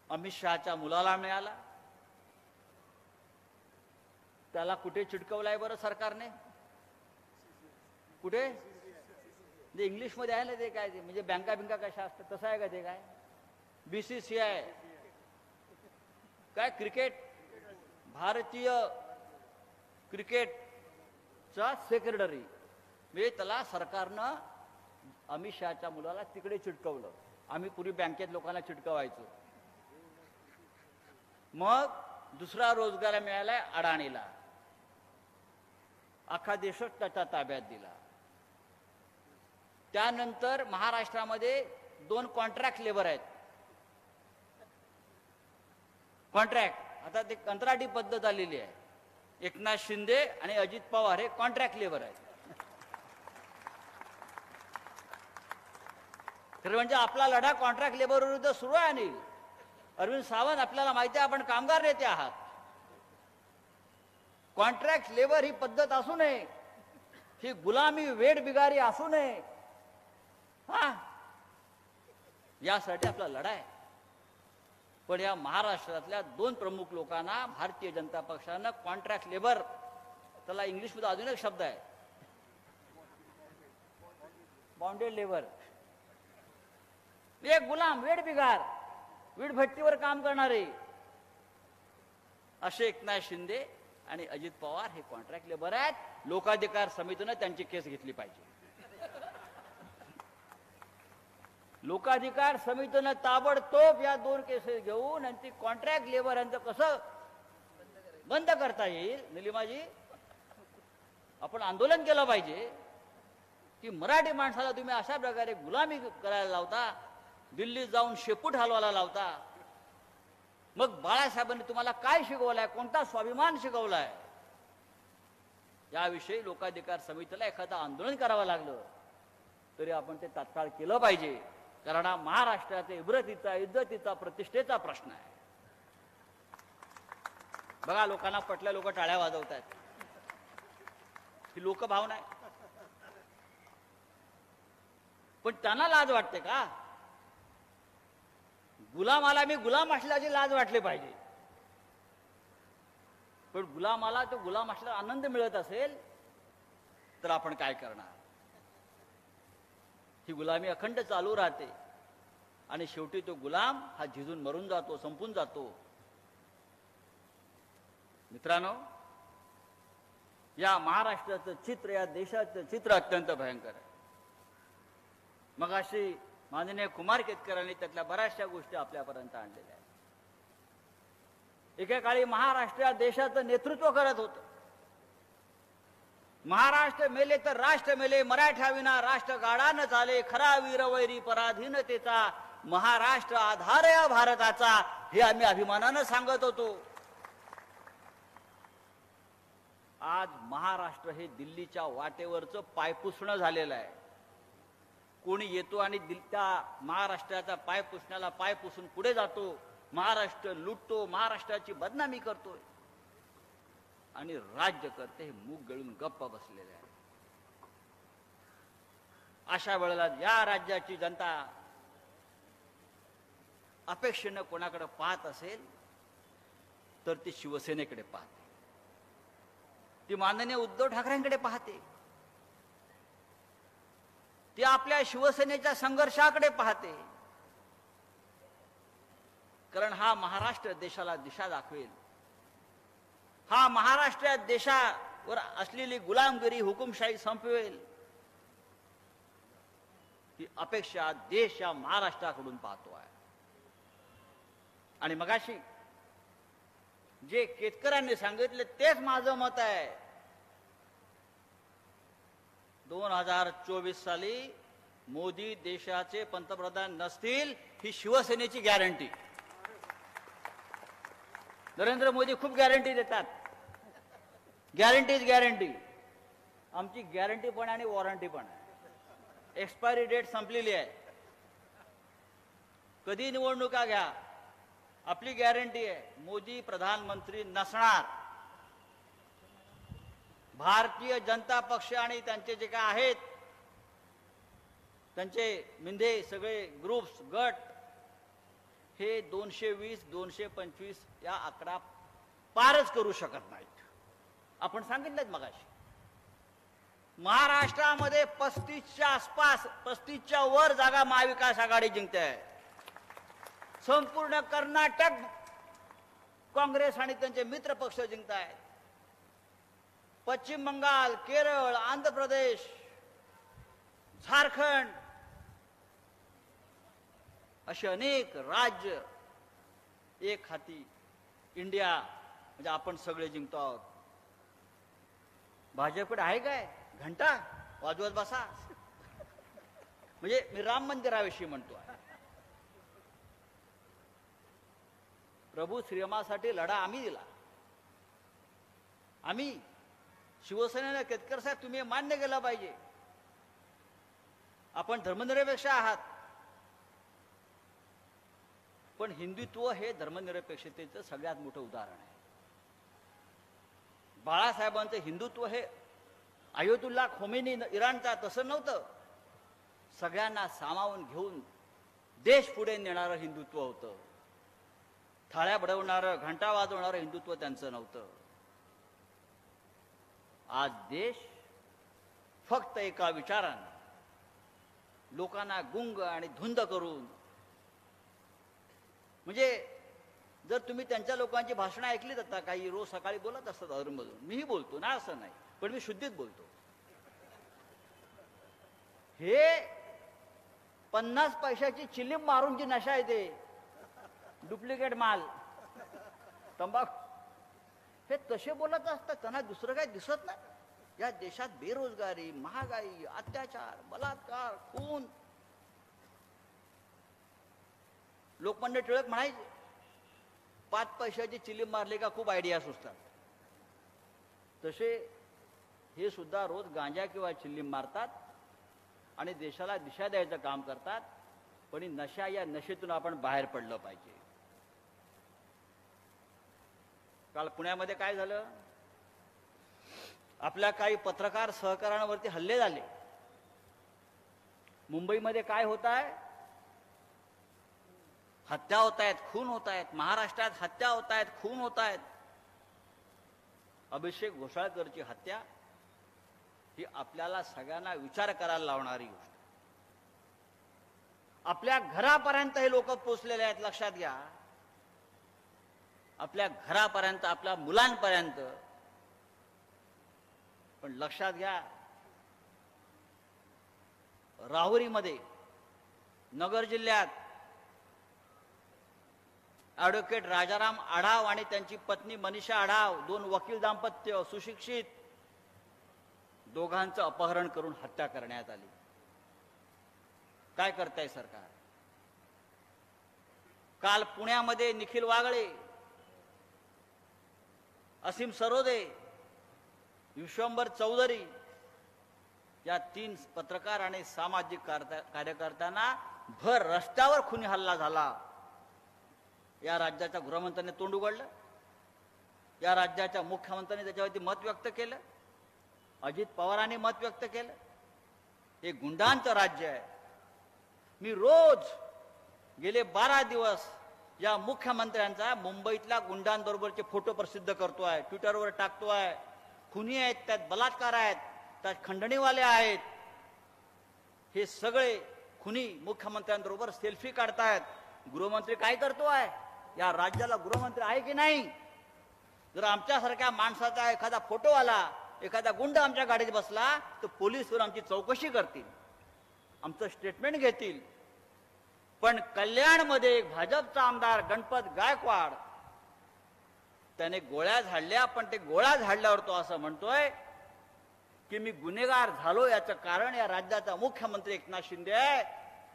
अमित शहाच्या मुलाला मिळाला. त्याला कुठे चिटकवलाय बरं सरकारने? कुठे? जे इंग्लिशमध्ये आहे ना ते काय, ते म्हणजे बँका बिंका कशा असतात तसं आहे का ते? काय BCCI काय क्रिकेट, भारतीय क्रिकेटचा सेक्रेटरी, म्हणजे त्याला सरकारनं अमित शहाच्या मुलाला तिकडे चिटकवलं. आम्ही पूर्वी बँकेत लोकांना चिटकवायचो. मग दुसरा रोजगार मिळालाय अडाणीला. अख्खा देशच त्याच्या ताब्यात दिला. त्यानंतर महाराष्ट्रामध्ये 2 कॉन्ट्रॅक्ट लेबर आहेत. कॉन्ट्रॅक्ट आता ते कंत्राटी पद्धत आलेली आहे. एकनाथ शिंदे आणि अजित पवार हे कॉन्ट्रॅक्ट लेबर आहेत. खरं म्हणजे आपला लढा कॉन्ट्रॅक्ट लेबर विरुद्ध सुरू आहे. अनिल अरविंद सावंत, आपल्याला माहिती आहे आपण कामगार नेते आहात. कॉन्ट्रॅक्ट लेबर ही पद्धत असू नये, ही गुलामी, वेठबिगारी असू नये. यासाठी आपला लढा आहे. पण या महाराष्ट्रातल्या 2 प्रमुख लोकांना भारतीय जनता पक्षानं कॉन्ट्रॅक्ट लेबर, त्याला इंग्लिशमध्ये अजून एक शब्द आहे, बॉन्डेड लेबर, एक गुलाम, वेठबिगार, वीटभट्टीवर काम करणारे असे एकनाथ शिंदे आणि अजित पवार हे कॉन्ट्रॅक्ट लेबर आहेत. लोकाधिकार समितीनं त्यांची केस घेतली पाहिजे. लोकाधिकार समितीनं ताबडतोब या 2 केसेस घेऊन आणि ती कॉन्ट्रॅक्ट लेबर यांचं कसं बंद करता येईल. निलिमाजी, आपण आंदोलन केलं पाहिजे की मराठी माणसाला तुम्ही अशा प्रकारे गुलामी करायला लावता, दिल्लीत जाऊन शेपूट हलवायला लावता. मग बाळासाहेबांनी तुम्हाला काय शिकवलाय, कोणता स्वाभिमान शिकवलाय? याविषयी लोकाधिकार समितीला एखादं आंदोलन करावं लागलं तरी आपण ते तात्काळ केलं पाहिजे. कारण हा महाराष्ट्राचा इब्रतीचा, इज्जतीचा, प्रतिष्ठेचा प्रश्न आहे. बघा, लोकांना पटल्या, लोक टाळ्या वाजवत आहेत. ही लोकभावना आहे. पण त्यांना लाज वाटते का? गुलामाला मी गुलाम असल्याची लाज वाटली पाहिजे. पण गुलामाला तो गुलाम असल्याचा आनंद मिळत असेल तर आपण काय करणार? ही गुलामी अखंड चालू राहते आणि शेवटी तो गुलाम हा झिजून मरून जातो, संपून जातो. मित्रांनो, या महाराष्ट्राचं चित्र, या देशाचं चित्र अत्यंत भयंकर आहे. मगाशी माननीय कुमार केतकरांनी त्यातल्या बऱ्याचशा गोष्टी आपल्यापर्यंत आणलेल्या आहेत. एकेकाळी महाराष्ट्र या देशाचं नेतृत्व करत होतं. महाराष्ट्र मेले तर राष्ट्र मेले, मराठा विना राष्ट्र गाडा न चाले, खरा वीरवैरी पराधीनतेचा, महाराष्ट्र आधार या भारताचा, हे आम्ही अभिमानानं सांगत होतो. आज महाराष्ट्र हे दिल्लीच्या वाटेवरचं पायपुसणं झालेलं आहे. कोणी येतो आणि त्या महाराष्ट्राचा पाय पुसण्याला पाय पुसून पुढे जातो. महाराष्ट्र लुटतो, महाराष्ट्राची बदनामी करतोय आणि राज्यकर्ते हे मूग गळून गप्प बसलेले आहेत. अशा वेळेला या राज्याची जनता अपेक्षेनं कोणाकडे पाहत असेल तर ती शिवसेनेकडे पाहते, ती माननीय उद्धव ठाकरेंकडे पाहते, ती आपल्या शिवसेनेच्या संघर्षाकडे पाहते. कारण हा महाराष्ट्र देशाला दिशा दाखवेल. हा महाराष्ट्र देशावर असलेली गुलामगिरी हुकुमशाही संपवेल ही अपेक्षा देश या महाराष्ट्राकडून पाहतो आहे. आणि मगाशी जे केतकरांनी सांगितले तेच माझं मत आहे. 2024 साली मोदी देशाचे पंतप्रधान नसतील ही शिवसेनेची गॅरंटी. नरेंद्र मोदी खूप गॅरंटी देतात, गॅरंटी. आमची गॅरंटी पण आणि वॉरंटी पण आहे. एक्सपायरी डेट संपलेली आहे. कधी निवडणुका घ्या, आपली गॅरंटी आहे, मोदी प्रधानमंत्री नसणार. भारतीय जनता पक्ष आणि त्यांचे जे काय आहेत त्यांचे मिंधे सगळे ग्रुप्स गट हे 220 225 या आकडा पारच करू शकत नाहीत. आपण सांगितलं मगाशी महाराष्ट्रामध्ये 35च्या आसपास 35च्या वर जागा महाविकास आघाडी जिंकते आहे. संपूर्ण कर्नाटक काँग्रेस आणि त्यांचे मित्र पक्ष जिंकत आहेत. पश्चिम बंगाल, केरळ, आंध्र प्रदेश, झारखंड असे अनेक राज्य एक हाती इंडिया म्हणजे आपण सगळे जिंकतो आहोत. भाजपकडे आहे काय घंटा वाजवत बसा. म्हणजे मी राम मंदिराविषयी म्हणतो आहे. प्रभू श्रीरामासाठी लढा आम्ही दिला. आम्ही शिवसेनेला केतकर साहेब तुम्ही मान्य केलं पाहिजे. आपण धर्मनिरपेक्ष आहात, पण हिंदुत्व हे धर्मनिरपेक्षतेचं सगळ्यात मोठं उदाहरण आहे. बाळासाहेबांचं हिंदुत्व हे अयोतुल्ला खोमेनी इराणचा तसं नव्हतं. सगळ्यांना सामावून घेऊन देश पुढे नेणारं हिंदुत्व होतं. थाळ्या बडवणारं, घंटा वाजवणारं हिंदुत्व त्यांचं नव्हतं. आज देश फक्त एका विचारानं लोकांना गुंग आणि धुंद करून, म्हणजे जर तुम्ही त्यांच्या लोकांची भाषणं ऐकलीत आता काही रोज सकाळी बोलत असतात अधूनमधून, मीही बोलतो ना असं नाही, पण मी शुद्धीत बोलतो. हे 50 पैशाची चिलीम मारून जी नशा येते, डुप्लिकेट माल, तंबाखू, हे तसे बोलत असतात. त्यांना दुसरं काही दिसत नाही. या देशात बेरोजगारी, महागाई, अत्याचार, बलात्कार, खून. लोकमान्य टिळक म्हणायचे 5 पैशाची चिलीम मारली का खूप आयडिया सुचतात. तसे हे सुद्धा रोज गांजा किंवा चिलीम मारतात आणि देशाला दिशा द्यायचं काम करतात. पण नशा, या नशेतून आपण बाहेर पडलं पाहिजे. काल पुण्यामध्ये काय झालं, आपल्या काही पत्रकार सहकाऱ्यांवरती हल्ले झाले. मुंबईमध्ये काय होत आहे, हत्या होत आहेत, खून होत आहेत. महाराष्ट्रात हत्या होत आहेत, खून होत आहेत. अभिषेक घोसाळकरची हत्या ही आपल्याला सगळ्यांना विचार करायला लावणारी गोष्ट. आपल्या घरापर्यंत हे लोक पोचलेले आहेत, लक्षात घ्या. आपल्या घरापर्यंत, आपल्या मुलांपर्यंत. पण लक्षात घ्या, राहुरीमध्ये, नगर जिल्ह्यात ॲडव्होकेट राजाराम आढाव आणि त्यांची पत्नी मनीषा आढाव, 2 वकील दाम्पत्य, सुशिक्षित, दोघांचं अपहरण करून हत्या करण्यात आली. काय करताय सरकार? काल पुण्यामध्ये निखिल वागळे, असीम सरोदे, विश्वंभर चौधरी या 3 पत्रकार आणि सामाजिक कार्यकर्त्यांना भर रस्त्यावर खुनी हल्ला झाला. या राज्याच्या गृहमंत्र्यांनी तोंड उघडलं. या राज्याच्या मुख्यमंत्र्यांनी त्याच्यावरती मत व्यक्त केलं. अजित पवारांनी मत व्यक्त केलं. हे गुंडांचं राज्य आहे. मी रोज गेले 12 दिवस या मुख्यमंत्र्यांचा मुंबईतल्या गुंडांबरोबरचे फोटो प्रसिद्ध करतोय, ट्विटरवर टाकतोय. खुनी आहेत, त्यात बलात्कार आहेत, त्यात खंडणीवाले आहेत. हे सगळे खुनी मुख्यमंत्र्यांबरोबर सेल्फी काढतायत. गृहमंत्री काय करतोय? या राज्याला गृहमंत्री आहे की नाही? जर आमच्यासारख्या माणसाचा एखादा फोटो आला, एखादा गुंड आमच्या गाडीत बसला, तर पोलीस येऊन आमची चौकशी करतील, आमचं स्टेटमेंट घेतील. पण कल्याणमध्ये एक भाजपचा आमदार गणपत गायकवाड त्याने गोळ्या झाडल्या, पण ते गोळ्या झाडल्यावर तो असं म्हणतोय की मी गुन्हेगार झालो, याचं कारण या राज्याचा मुख्यमंत्री एकनाथ शिंदे आहे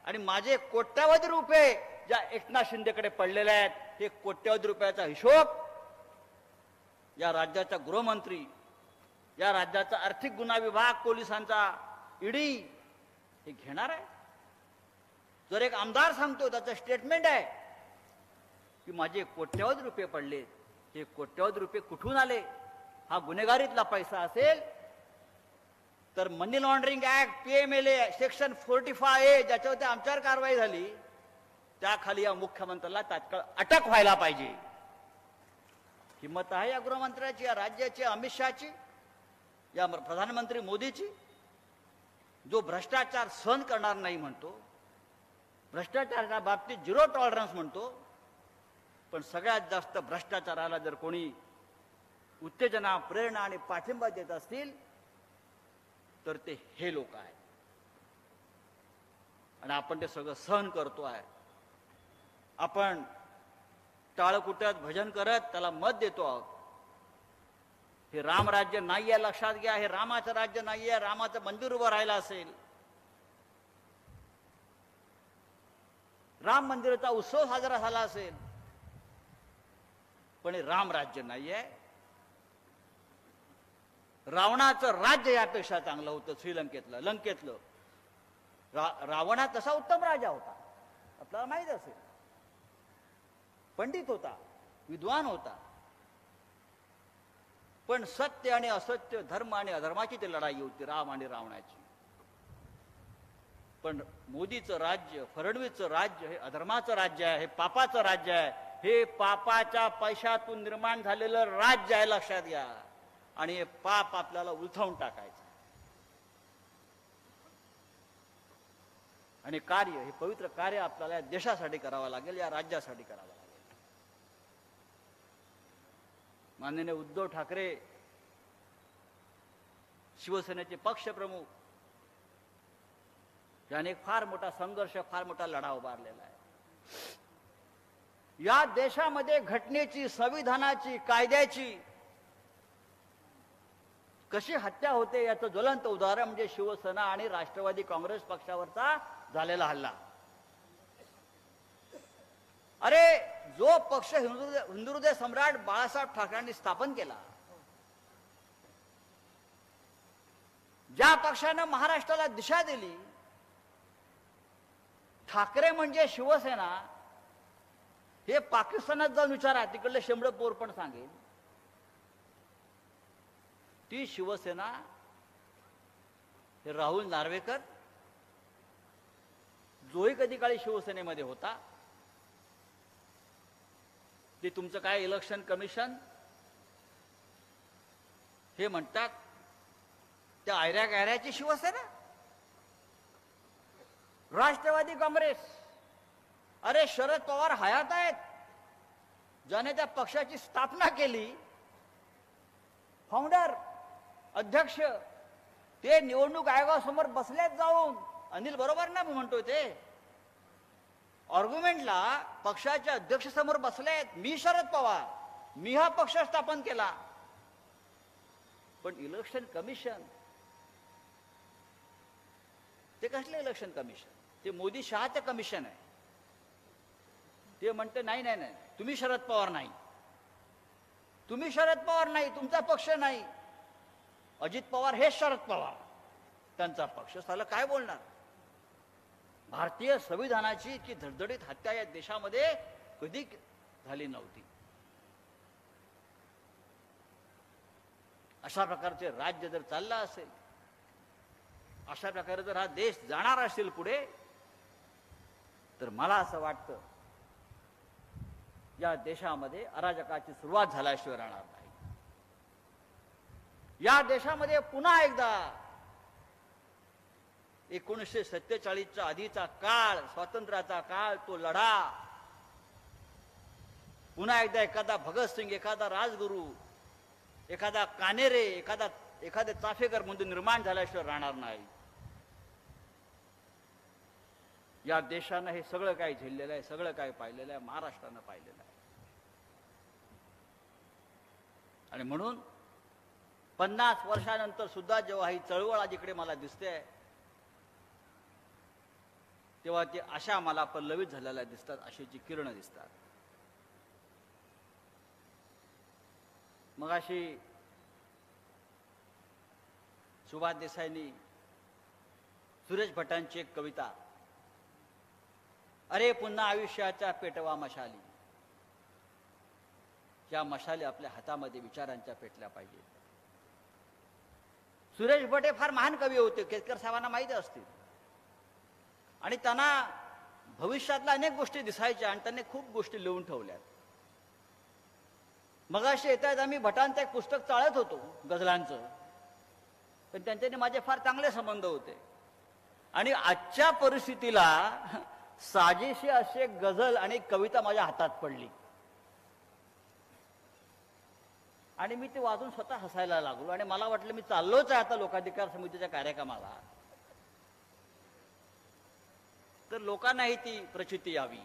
आणि माझे कोट्यावधी रुपये ज्या एकनाथ शिंदेकडे पडलेले आहेत, हे कोट्यावधी रुपयाचा हिशोब या राज्याचा गृहमंत्री, या राज्याचा आर्थिक गुन्हा विभाग, पोलिसांचा ईडी हे घेणार आहे. जर एक आमदार सांगतो, त्याचं स्टेटमेंट आहे की माझे कोट्यावधी रुपये पडले, हे कोट्यावधी रुपये कुठून आले, हा गुन्हेगारीतला पैसा असेल तर money laundering act, PMLA section 45A ज्याच्यावरती आमच्यावर कारवाई झाली, त्याखाली या मुख्यमंत्र्याला तात्काळ अटक व्हायला पाहिजे. हिंमत आहे या गृहमंत्र्याची, या राज्याची, अमित शहाची, या प्रधानमंत्री मोदीची, जो भ्रष्टाचार सहन करणार नाही म्हणतो, भ्रष्टाचाराच्या बाबतीत 0 टॉलरन्स म्हणतो, पण सगळ्यात जास्त भ्रष्टाचाराला जर कोणी उत्तेजना, प्रेरणा आणि पाठिंबा देत असतील तर ते हे लोक आहेत. आणि आपण ते सगळं सहन करतो आहे. आपण टाळकुट्यात भजन करत त्याला मत देतो आहोत. हे रामराज्य नाहीये, लक्षात घ्या. हे रामाचं राज्य नाहीये. रामाचं मंदिर उभं राहिलं असेल, राम मंदिराचा उत्सव साजरा झाला असेल, पण हे रामराज्य नाहीये. रावणाचं राज्य यापेक्षा चांगलं होतं श्रीलंकेतलं, लंकेतलं. रावणा तसा उत्तम राजा होता, आपल्याला माहित असेल. पंडित होता, विद्वान होता, पण सत्य आणि असत्य, धर्म आणि अधर्माची ती लढाई होती, राम आणि रावणाची. पण मोदीचं राज्य, फडणवीसचं राज्य हे अधर्माचं राज्य आहे, हे पापाचं राज्य आहे. हे पापाच्या पैशातून निर्माण झालेलं राज्य आहे, लक्षात घ्या. आणि हे पाप आपल्याला उलथवून टाकायचं. आणि कार्य, हे पवित्र कार्य आपल्याला या देशासाठी करावं लागेल, या राज्यासाठी करावं लागेल. माननीय उद्धव ठाकरे शिवसेनेचे पक्षप्रमुख याने फार मोठा संघर्ष, फार मोठा लढा उभारलेला आहे. या देशामध्ये घटनेची, संविधानाची, कायद्याची कशी हत्या होते याचं ज्वलंत उदाहरण म्हणजे शिवसेना आणि राष्ट्रवादी काँग्रेस पक्षावरचा झालेला हल्ला. अरे, जो पक्ष हिंदुहृदय सम्राट बाळासाहेब ठाकरेंनी स्थापन केला, ज्या पक्षानं महाराष्ट्राला दिशा दिली, ठाकरे म्हणजे शिवसेना, हे पाकिस्तानात जाऊन विचारा, तिकडले शेंबड पोर पण सांगेल. ती शिवसेना, हे राहुल नार्वेकर, जोही कधी काळी शिवसेनेमध्ये होता, ते तुमचं काय इलेक्शन कमिशन हे म्हणतात, त्या आयऱ्या गायऱ्याची शिवसेना, राष्ट्रवादी काँग्रेस. अरे, शरद पवार हयात आहेत, ज्याने त्या पक्षाची स्थापना केली, फाउंडर, अध्यक्ष, ते निवडणूक आयोगासमोर बसलेत जाऊन. अनिल बरोबर ना मी म्हणतोय ते, आर्ग्युमेंटला पक्षाच्या अध्यक्षसमोर बसलेत. मी शरद पवार, मी हा पक्ष स्थापन केला. पण इलेक्शन कमिशन, ते कसलं इलेक्शन कमिशन? ते मोदी शहाचं कमिशन आहे. ते म्हणते नाही नाही नाही, तुम्ही शरद पवार नाही, तुम्ही शरद पवार नाही, तुमचा पक्ष नाही. अजित पवार हे शरद पवार, त्यांचा पक्ष. साला काय बोलणार? भारतीय संविधानाची इतकी धडधडीत हत्या या देशामध्ये कधी झाली नव्हती. अशा प्रकारचे राज्य जर चाललं असेल, अशा प्रकारे जर हा देश जाणार असेल पुढे, तर मला असं वाटतं या देशामध्ये अराजकाची सुरुवात झाल्याशिवाय राहणार नाही. या देशामध्ये पुन्हा एकदा 1947च्या आधीचा काळ, स्वातंत्र्याचा काळ, तो लढा पुन्हा एकदा एखादा भगतसिंग, एखादा राजगुरू, एखादा कानेरे, एखादे चाफेकर म्हणून निर्माण झाल्याशिवाय राहणार नाही. या देशानं हे सगळं काही झेललेलं आहे, सगळं काही पाहिलेलं आहे, महाराष्ट्रानं पाहिलेलं आहे. आणि म्हणून 50 वर्षानंतर सुद्धा जेव्हा ही चळवळ जिकडे मला दिसते, तेव्हा ती आशा मला पल्लवित झालेल्या दिसतात, आशेची किरणं दिसतात. मग अशी सुभाष देसाईंनी सुरेश भटांची एक कविता, अरे पुन्हा आयुष्याच्या पेटवा मशाली, या मशाली आपल्या हातामध्ये विचारांच्या पेटल्या पाहिजे. सुरेश भट हे फार महान कवी होते, केतकर साहेबांना माहिती असतील. आणि त्यांना भविष्यातल्या अनेक गोष्टी दिसायच्या आणि त्यांनी खूप गोष्टी लिहून ठेवल्यात. मगाशी येतात आम्ही भटांचं एक पुस्तक चाळत होतो गझलांचं, पण त्यांच्याने माझे फार चांगले संबंध होते. आणि आजच्या परिस्थितीला साजेशी असे गझल आणि कविता माझ्या हातात पडली आणि मी ते वाचून स्वतः हसायला लागलो. आणि मला वाटलं मी चाललोच आहे आता लोकाधिकार समितीच्या कार्यक्रमाला, तर लोकांनाही ती प्रचिती यावी.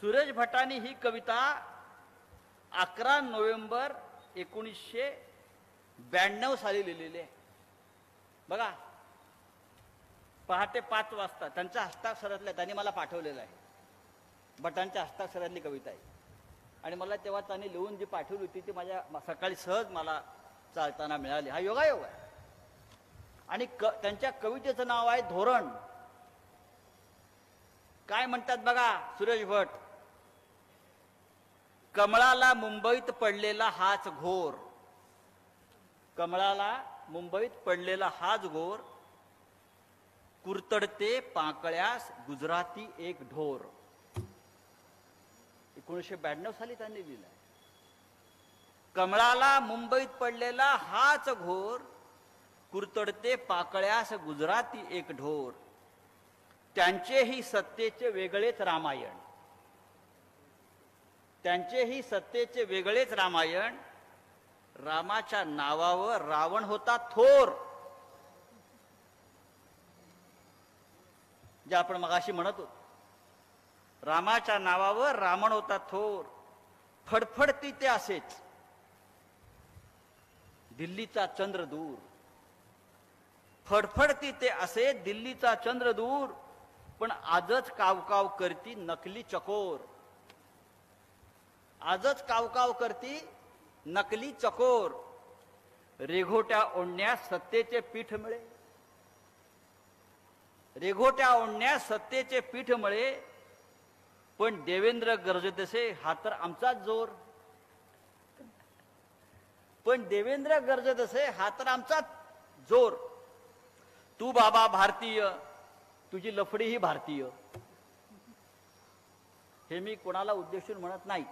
सुरेश भटांनी ही कविता 11 नोव्हेंबर 1992 साली लिहिलेली आहे. बघा, पहाटे 5 वाजता त्यांच्या हस्ताक्षरातल्या, त्यांनी मला पाठवलेलं आहे, भटांच्या हस्ताक्षरातली कविता आहे. आणि मला तेव्हा त्यांनी लिहून जी पाठवली होती ती माझ्या सकाळी सहज मला चालताना मिळाली. हा योगायोग आहे. आणि त्यांच्या कवितेचं नाव आहे धोरण. काय म्हणतात बघा सुरेश भट, कमळाला मुंबईत पडलेला हाच घोर, कमळाला मुंबईत पडलेला हाच घोर, कुरतडते पाकळ्यास गुजराती एक ढोर. 1992 साली त्यांनी लिहिलं. कमळाला मुंबईत पडलेला हाच घोर, कुरतडते पाकळ्यास गुजराती एक ढोर. त्यांचेही सत्तेचे वेगळेच रामायण, त्यांचेही सत्तेचे वेगळेच रामायण. रामाच्या नावावर रावण होता थोर. जे आपण मगाशी म्हणत होतो, रामाच्या नावावर रावण होता थोर. फडफडती ते असेच दिल्लीचा चंद्र दूर, फडफडती ते असे दिल्लीचा चंद्र दूर. पण आजच कावकाव करती नकली चकोर, आजच कावकाव करती नकली चकोर. रेघोट्या ओढण्यास सत्तेचे पीठ मिळे, रेघोट्या ओढण्यास सत्तेचे पीठ मिळे. पण देवेंद्र गरजतसे हा तर आमचाच जोर, पण देवेंद्र गरजतसे हा तर आमचाच जोर. तू बाबा भारतीय, तुझी लफडी ही भारतीय. हे मी कोणाला उद्देशून म्हणत नाही,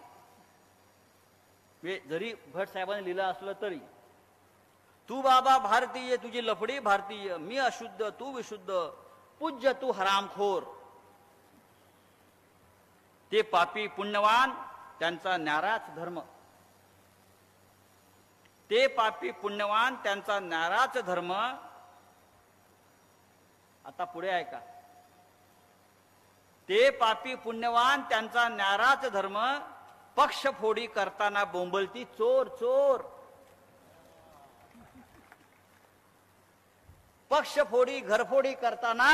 जरी भट साहेबांनी लिहिलं असलं तरी. तू बाबा भारतीय, तुझी लफडी भारतीय. मी अशुद्ध तू विशुद्ध, पूज्य तू हरामखोर. ते पापी पुण्यवान त्यांचा न्याराच धर्म, ते पापी पुण्यवान त्यांचा न्याराच धर्म. आता पुढे ऐका, ते पापी पुण्यवान त्यांचा न्याराच धर्म. पक्षफोडी करताना बोंबलती चोर चोर, पक्षफोडी घरफोडी करताना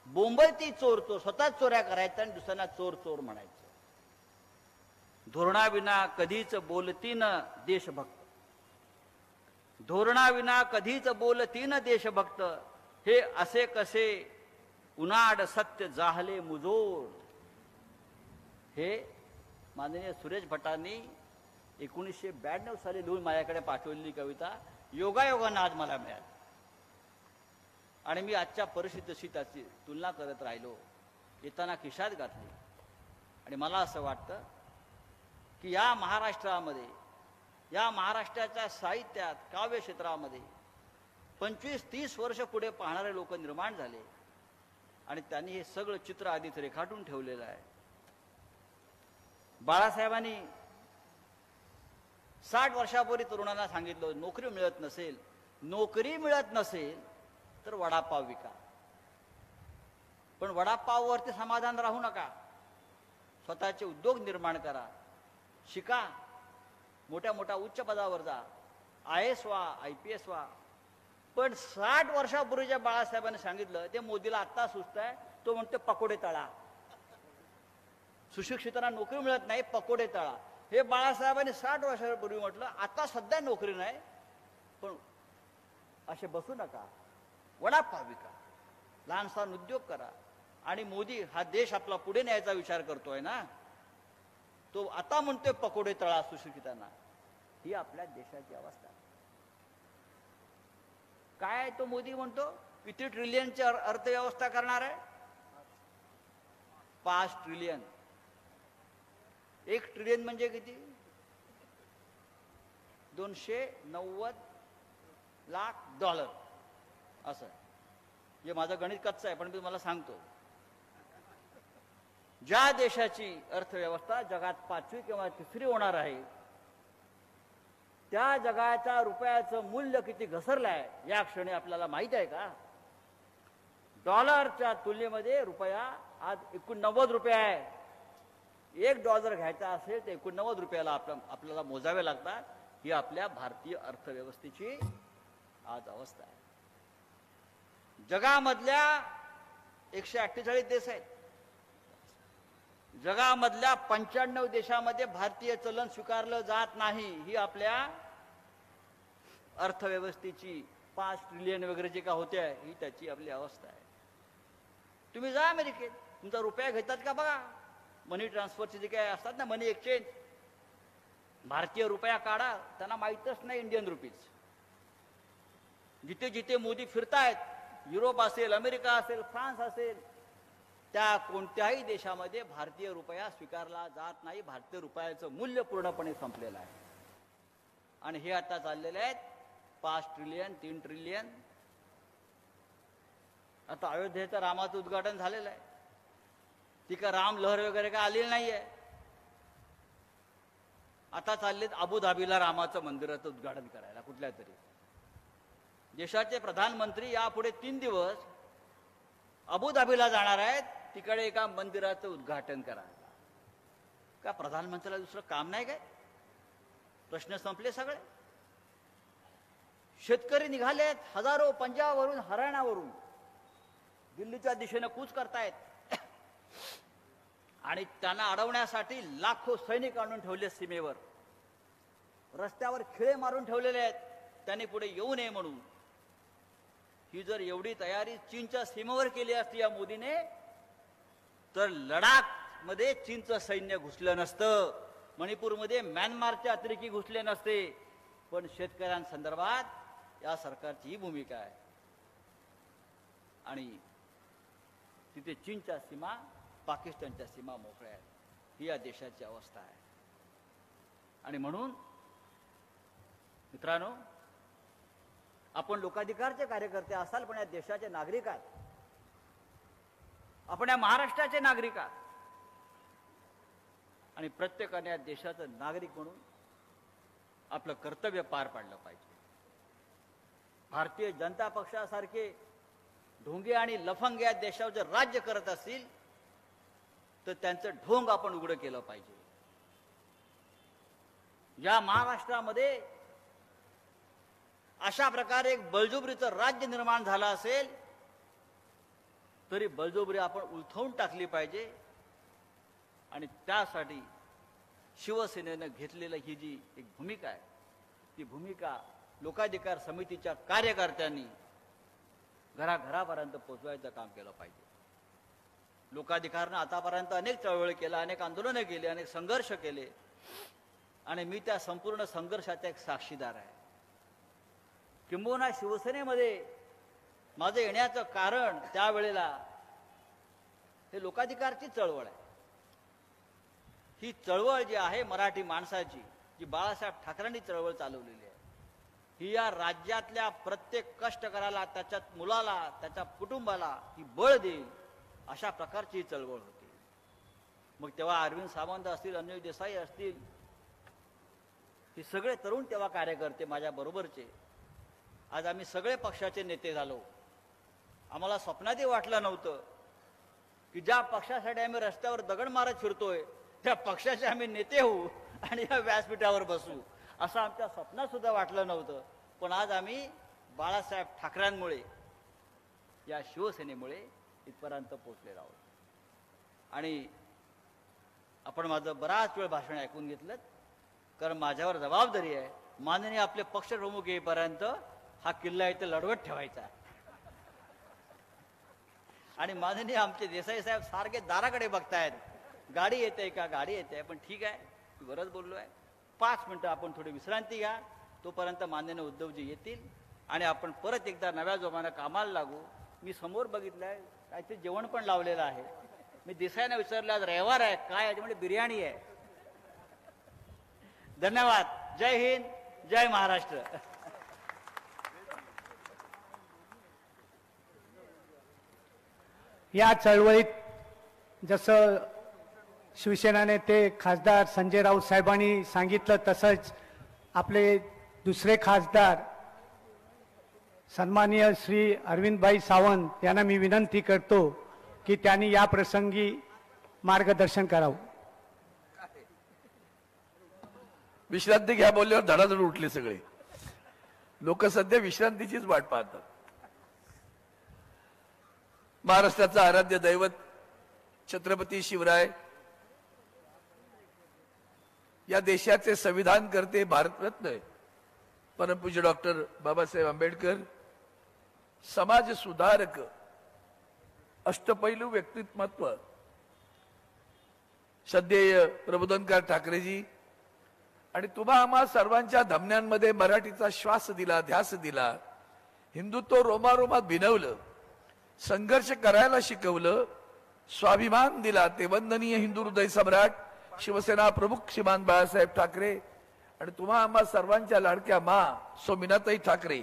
बोंबलती चोर चोर. स्वतःच चोऱ्या करायच्या आणि दुसऱ्यांना चोर चोर म्हणायचं. धोरणाविना कधीच बोलतीन देशभक्त, धोरणाविना कधीच बोलतीन देशभक्त. हे असे कसे उनाड सत्य जाहले मुजोर. हे माननीय सुरेश भटांनी 1992 साली लिहून माझ्याकडे पाठवलेली कविता योगायोगानं आज मला मिळाली. आणि मी आजच्या परिस्थितीशी त्याची तुलना करत राहिलो, येताना खिशात घातली. आणि मला असं वाटतं की या महाराष्ट्रामध्ये, या महाराष्ट्राच्या साहित्यात, काव्य क्षेत्रामध्ये 25-30 वर्ष पुढे पाहणारे लोक निर्माण झाले आणि त्यांनी हे सगळं चित्र आधीच रेखाटून ठेवलेलं आहे. बाळासाहेबांनी 60 वर्षापूर्वी तरुणांना सांगितलं नोकरी मिळत नसेल तर वडापाव विका. पण वडापाववरती समाधान राहू नका, स्वतःचे उद्योग निर्माण करा, शिका, मोठ्या मोठ्या उच्च पदावर जा, IAS व्हा, IPS व्हा. पण 60 वर्षापूर्वीच्या बाळासाहेबांनी सांगितलं ते मोदीला आत्ता सुचत आहे. तो म्हणतो पकोडे तळा, सुशिक्षितांना नोकरी मिळत नाही, पकोडे तळा. हे बाळासाहेबांनी 60 वर्षापूर्वी म्हटलं. आता सध्या नोकरी नाही, पण असे बसू नका, वडापाव विका, लहान सहान उद्योग करा. आणि मोदी हा देश आपला पुढे न्यायचा विचार करतोय ना, तो आता म्हणतोय पकोडे तळा सुशिक्षितांना. ही आपल्या देशाची अवस्था. काय तो मोदी म्हणतो किती ट्रिलियनची अर्थव्यवस्था करणार आहे? 5 ट्रिलियन. 1 ट्रिलियन म्हणजे किती? 290 लाख डॉलर. असं हे माझं गणित कच्चं आहे, पण मी तुम्हाला सांगतो. ज्या देशाची अर्थव्यवस्था जगात 5वी किंवा 3री होणार आहे, त्या जगाच्या रुपयाचं मूल्य किती घसरलंय या क्षणी आपल्याला माहित आहे का? डॉलरच्या तुलनेमध्ये रुपया आज 89 रुपये आहे. $1 घ्यायचा असेल तर 89 रुपयाला आपल्याला मोजावे लागतात. ही आपल्या भारतीय अर्थव्यवस्थेची आज अवस्था आहे. जगामधल्या 148 देश आहेत. जगामधल्या 95 देशामध्ये भारतीय चलन स्वीकारलं जात नाही. ही आपल्या अर्थव्यवस्थेची 5 ट्रिलियन वगैरे जे का होते आहे, ही त्याची आपली अवस्था आहे. तुम्ही जा अमेरिकेत, तुमचा रुपया घेतात का बघा. मनी ट्रान्सफरचे जे काय असतात ना, मनी एक्सचेंज, भारतीय रुपया काढा, त्यांना माहीतच नाही इंडियन रुपीज. जिथे जिथे मोदी फिरतायत, युरोप असेल, अमेरिका असेल, फ्रान्स असेल, त्या कोणत्याही देशामध्ये भारतीय रुपया स्वीकारला जात नाही. भारतीय रुपयाचं मूल्य पूर्णपणे संपलेलं आहे. आणि हे आता चाललेले आहेत 5 ट्रिलियन, 3 ट्रिलियन. आता अयोध्येचं रामाचं उद्घाटन झालेलं आहे. ती का राम लहर वगैरे काय आलेली नाहीये. आता चाललेत अबुधाबीला रामाचं मंदिराचं उद्घाटन करायला कुठल्या तरी. देशाचे प्रधानमंत्री यापुढे 3 दिवस अबुधाबीला जाणार आहेत, तिकडे एका मंदिराचं उद्घाटन करायला. का प्रधानमंत्र्याला दुसरं काम नाही काय? प्रश्न संपले सगळे. शेतकरी निघालेत हजारो, पंजाबवरून, हरियाणावरून दिल्लीच्या दिशेने कूच करतायत. आणि त्यांना अडवण्यासाठी लाखो सैनिक आणून ठेवले सीमेवर. रस्त्यावर खिळे मारून ठेवलेले आहेत त्यांनी पुढे येऊ नये म्हणून. ही जर एवढी तयारी चीनच्या सीमेवर केली असती या मोदीने, तर लडाख मध्ये चीनचं सैन्य घुसलं नसतं, मणिपूरमध्ये म्यानमारचे अतिरेकी घुसले नसते. पण शेतकऱ्यांसंदर्भात या सरकारची ही भूमिका आहे. आणि तिथे चीनच्या सीमा, पाकिस्तानच्या सीमा मोकळ्या आहेत. ही या देशाची अवस्था आहे. आणि म्हणून मित्रांनो, आपण लोकाधिकारचे कार्यकर्ते असाल, पण या देशाचे नागरिक आहात. आपण या महाराष्ट्राचे नागरिक आहात. आणि प्रत्येकाने या देशाचं नागरिक म्हणून आपलं कर्तव्य पार पाडलं पाहिजे. भारतीय जनता पक्षासारखे ढोंगे आणि लफंग या देशावर जर राज्य करत असतील, तर त्यांचं ढोंग आपण उघडं केलं पाहिजे. या महाराष्ट्रामध्ये अशा प्रकारे एक बळजुबरीचं राज्य निर्माण झालं असेल, तरी बळजुबरी आपण उलथवून टाकली पाहिजे. आणि त्यासाठी शिवसेनेनं घेतलेली ही जी एक भूमिका आहे, ती भूमिका लोकाधिकार समितीच्या कार्यकर्त्यांनी घराघरापर्यंत पोहोचवायचं काम केलं पाहिजे. लोकाधिकारनं आतापर्यंत अनेक चळवळी केल्या, अनेक आंदोलनं केली, अनेक संघर्ष केले. आणि मी त्या संपूर्ण संघर्षाचा एक साक्षीदार आहे. किंबहुना शिवसेनेमध्ये माझं येण्याचं कारण त्यावेळेला हे लोकाधिकारची चळवळ आहे. ही चळवळ जी आहे मराठी माणसाची, जी बाळासाहेब ठाकरेंनी चळवळ चालवलेली आहे, ही या राज्यातल्या प्रत्येक कष्टकऱ्याला, त्याच्या मुलाला, त्याच्या कुटुंबाला ही बळ देईल अशा प्रकारची चळवळ होती. मग तेव्हा अरविंद सावंत असतील, अनिल देसाई असतील, हे सगळे तरुण तेव्हा कार्यकर्ते माझ्या बरोबरचे, आज आम्ही सगळे पक्षाचे नेते झालो. आम्हाला स्वप्नातही वाटलं नव्हतं की ज्या पक्षासाठी आम्ही रस्त्यावर दगड मारत फिरतोय त्या पक्षाचे आम्ही नेते होऊ आणि या व्यासपीठावर बसू, असं आमच्या स्वप्नात सुद्धा वाटलं नव्हतं. पण आज आम्ही बाळासाहेब ठाकरेंमुळे, या शिवसेनेमुळे इथपर्यंत पोहोचलेलो आहोत. आणि आपण माझं बराच वेळ भाषण ऐकून घेतलं, कारण माझ्यावर जबाबदारी आहे. माननीय आपले पक्षप्रमुख येईपर्यंत हा किल्ला इथे लढवत ठेवायचा. आणि माननीय आमचे देसाई साहेब सारखे दाराकडे बघतायत, गाडी येते का, गाडी येते. पण ठीक आहे, बरंच बोललोय. 5 मिनिटं आपण थोडी विश्रांती घ्या, तोपर्यंत माननीय उद्धवजी येतील आणि आपण परत एकदा नव्या जोमानं कामाला लागू. मी समोर बघितलंय काहीतरी जेवण पण लावलेलं आहे. मी देसाईंना विचारलं आज रविवार आहे काय आहे, म्हणजे बिर्याणी आहे. धन्यवाद. जय हिंद, जय महाराष्ट्र. या चळवळीत जसं शिवसेना नेते खासदार संजय राऊत साहेबांनी सांगितलं, तसंच आपले दुसरे खासदार सन्माननीय श्री अरविंदभाई सावंत यांना मी विनंती करतो की त्यांनी या प्रसंगी मार्गदर्शन करावं. विश्रांती घ्या बोलल्यावर धडाधड उठले सगळे लोक. सध्या विश्रांतीचीच वाट पाहतात. महाराष्ट्राचा आराध्य दैवत छत्रपती शिवराय, या देशाचे संविधान करते, भारतरत्न परमपूज्य डॉक्टर बाबासाहेब आंबेडकर, समाज सुधारक, अष्टपैलू व्यक्तिमत्व श्रद्धेय प्रबोधनकार ठाकरेजी, आणि तुम्हा आम्हा सर्वांच्या धमन्यांमध्ये मराठीचा श्वास दिला, ध्यास दिला, हिंदुत्व रोमारोमात भिनवलं, संघर्ष करायला शिकवलं, स्वाभिमान दिला, ते वंदनीय हिंदू हृदय सम्राट शिवसेना प्रमुख श्रीमान बाळासाहेब ठाकरे आणि तुम्हा आम्हा सर्वांच्या लाडक्या मा सौमिनाताई ठाकरे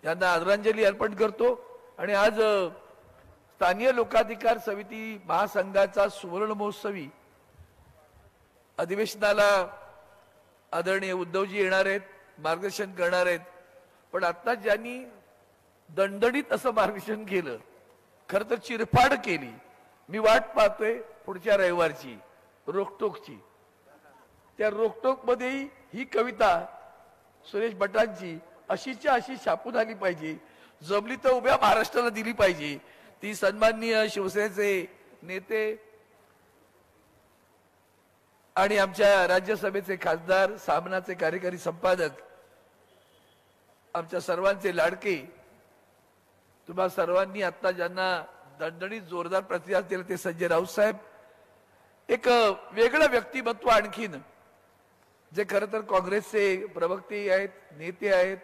यांना आदरांजली अर्पण करतो. आणि आज स्थानीय लोकाधिकार समिती महासंघाचा सुवर्ण महोत्सवी अधिवेशनाला आदरणीय उद्धवजी येणार आहेत, मार्गदर्शन करणार आहेत. पण आता ज्यांनी दणदणीत असं मार्गदर्शन केलं, खरं तर चिरफाड केली, मी वाट पाहतोय पुढच्या रविवारची रोकटोकची. त्या रोकटोक मध्ये ही कविता सुरेश भटांची अशीच्या अशी छापून आली पाहिजे, जमली तर उभ्या महाराष्ट्राला दिली पाहिजे. ती सन्माननीय शिवसेनेचे नेते आणि आमच्या राज्यसभेचे खासदार, सामनाचे कार्यकारी संपादक, आमच्या सर्वांचे लाडके, तुम्हा सर्वांनी आता ज्यांना दणदणीत जोरदार प्रतिसाद दिला ते संजय राऊत साहेब, एक वेगळं व्यक्तिमत्व आणखीन, जे खरं तर काँग्रेसचे प्रवक्ते आहेत, नेते आहेत,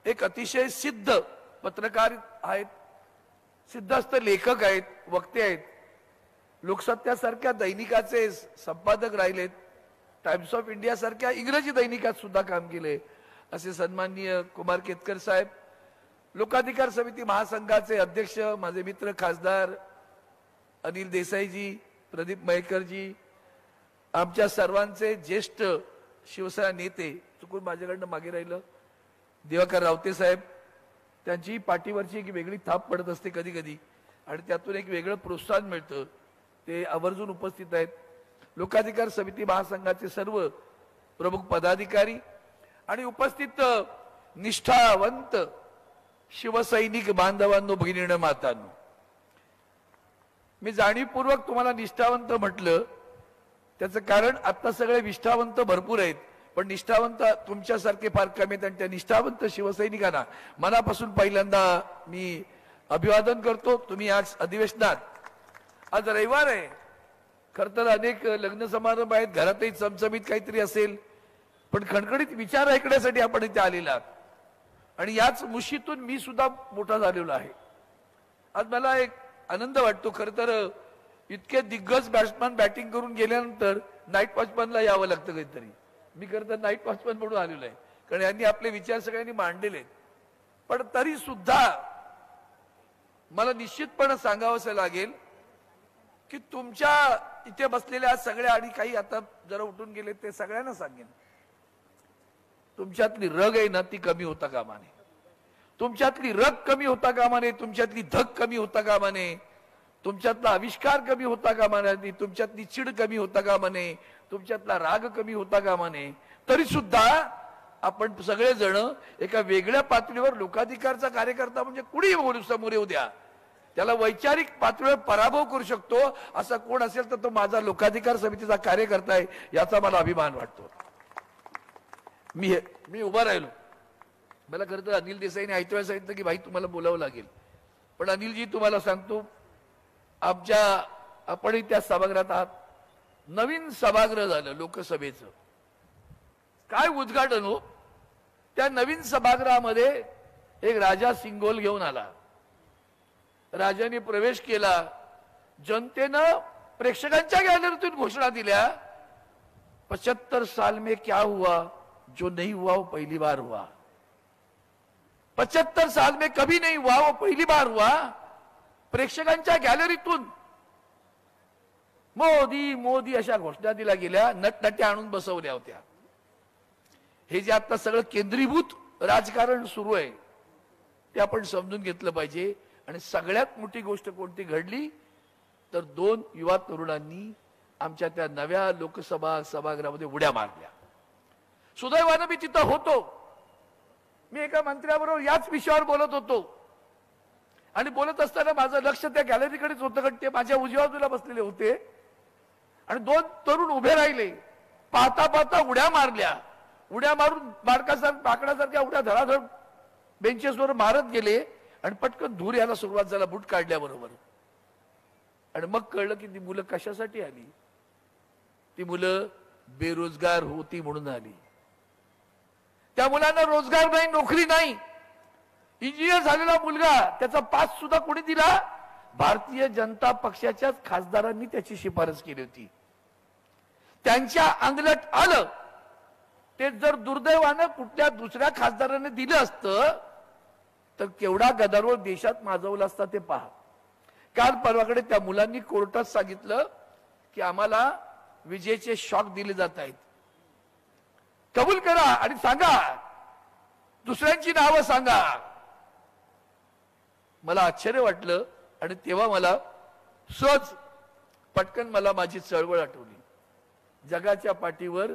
एक अतिशय सिद्ध पत्रकार आहेत, सिद्धस्त लेखक आहेत, वक्ते आहेत, लोकसत्यासारख्या दैनिकाचे संपादक राहिलेत, टाइम्स ऑफ इंडिया सारख्या इंग्रजी दैनिकात सुद्धा काम केले असे सन्माननीय कुमार केतकर साहेब, लोकाधिकार समिती महासंघाचे अध्यक्ष माझे मित्र खासदार अनिल देसाईजी, प्रदीप मयेकरजी, आमच्या सर्वांचे ज्येष्ठ शिवसेना नेते, चुकून माझ्याकडनं मागे राहिलं, दिवाकर रावते साहेब, त्यांची पाठीवरची एक वेगळी थाप पडत असते कधी कधी आणि त्यातून एक वेगळं प्रोत्साहन मिळतं, ते आवर्जून उपस्थित आहेत. लोकाधिकार समिती महासंघाचे सर्व प्रमुख पदाधिकारी आणि उपस्थित निष्ठावंत शिवसैनिक बांधवांनो, भगिनींनो, मातांनो, मी जाणीवपूर्वक तुम्हाला निष्ठावंत म्हटलं, त्याचं कारण आता सगळे निष्ठावंत भरपूर आहेत, पण निष्ठावंत तुमच्यासारखे फार कमी आहेत. आणि त्या निष्ठावंत शिवसैनिकांना मनापासून पहिल्यांदा मी अभिवादन करतो. तुम्ही आज अधिवेशनात, आज रविवार आहे, खर तर अनेक लग्न समारंभ आहेत, घरातही चमचमीत काहीतरी असेल, पण खणखणीत विचार ऐकण्यासाठी आपण इथे आलेला आहात. आणि याच मुशीतून मी सुद्धा मोठा झालेलो आहे. आज मला एक आनंद वाटतो. खर तर इतके दिग्गज बॅट्समॅन बॅटिंग करून गेल्यानंतर नाईट वॉचमॅनला यावं लागतं कधीतरी. मी खरं तर नाईट वॉचमॅन म्हणून आलेलो आहे, कारण यांनी आपले विचार सगळ्यांनी मांडलेले आहेत. पण तरी सुद्धा मला निश्चितपणे सांगावंसं लागेल की तुमच्या इथे बसलेल्या सगळ्या, आणि काही आता जरा उठून गेले ते सगळ्यांना सांगेन, तुमच्यातली रग आहे ना ती कमी होता कामा नये. तुमच्यातली रग कमी होता कामा नये, तुमच्यातली धग कमी होता कामा नये, तुमच्यातला आविष्कार कमी होता कामा नये, तुमच्यातली चिड कमी होता कामा नये, तुमच्यातला राग कमी होता कामा नये. तरी सुद्धा आपण सगळेजण एका वेगळ्या पातळीवर लोकाधिकारचा कार्यकर्ता म्हणजे कुणीही बोलू समोर येऊ द्या, त्याला वैचारिक पातळीवर पराभव करू शकतो असा कोण असेल तर तो माझा लोकाधिकार समितीचा कार्यकर्ता आहे, याचा मला अभिमान वाटतो. मी उभा राहिलो. मला खरं तर अनिल देसाईने ऐकवायला सांगितलं की भाई तुम्हाला बोलावं लागेल, पण अनिलजी तुम्हाला सांगतो आपणही त्या सभागृहात आहात. नवीन सभागृह झालं लोकसभेचं, काय उद्घाटन हो. त्या नवीन सभागृहामध्ये एक राजा सिंगोल घेऊन आला. राजाने प्रवेश केला. जनतेनं प्रेक्षकांच्या गॅलरीतून घोषणा दिल्या, 75 साल में क्या हुआ जो नहीं हुआ वो पहली बार हुआ. 75 साल में कभी नहीं हुआ वो पहली बार हुआ. प्रेक्षकांच्या गॅलरीतून मोदी मोदी अशा घोषणा दिल्या गेल्या, नटनट्या आणून बसवल्या होत्या. हे जे आता सगळं केंद्रीभूत राजकारण सुरू आहे ते आपण समजून घेतलं पाहिजे. आणि सगळ्यात मोठी गोष्ट कोणती घडली तर 2 युवा तरुणांनी आमच्या त्या नव्या लोकसभा सभागृहामध्ये उड्या मारल्या. सुदैवानं मी तिथं होतो. मी एका मंत्र्याबरोबर याच विषयावर बोलत होतो आणि बोलत असताना माझं लक्ष त्या गॅलरीकडेच होतं, कारण ते माझ्या उजव्या बाजूला बसलेले होते आणि 2 तरुण उभे राहिले. पाहता पाहता उड्या मारल्या. उड्या मारून बाकडासारख्या उड्या धडाधड बेंचेसवर मारत गेले आणि पटकन धूर यायला सुरुवात झाला बूट काढल्याबरोबर. आणि मग कळलं की ती मुलं कशासाठी आली. ती मुलं बेरोजगार होती म्हणून आली. त्या मुलांना रोजगार नाही, नोकरी नाही. इंजिनियर झालेला मुलगा, त्याचा पास सुद्धा कोणी दिला, भारतीय जनता पक्षाच्याच खासदारांनी त्याची शिफारस केली होती. त्यांच्या अंगलट आलं. ते जर दुर्दैवानं कुठल्या दुसऱ्या खासदाराने दिलं असतं तर केवढा गदारोळ देशात माजवला असता ते पहा. काल परवाकडे त्या मुलांनी कोर्टात सांगितलं की आम्हाला विजेचे शॉक दिले जात आहेत. कबूल करा आणि सांगा, दुसऱ्यांची नावं सांगा. मला आश्चर्य वाटलं आणि तेव्हा मला सहज पटकन मला माझी चळवळ आठवली. जगाच्या पाठीवर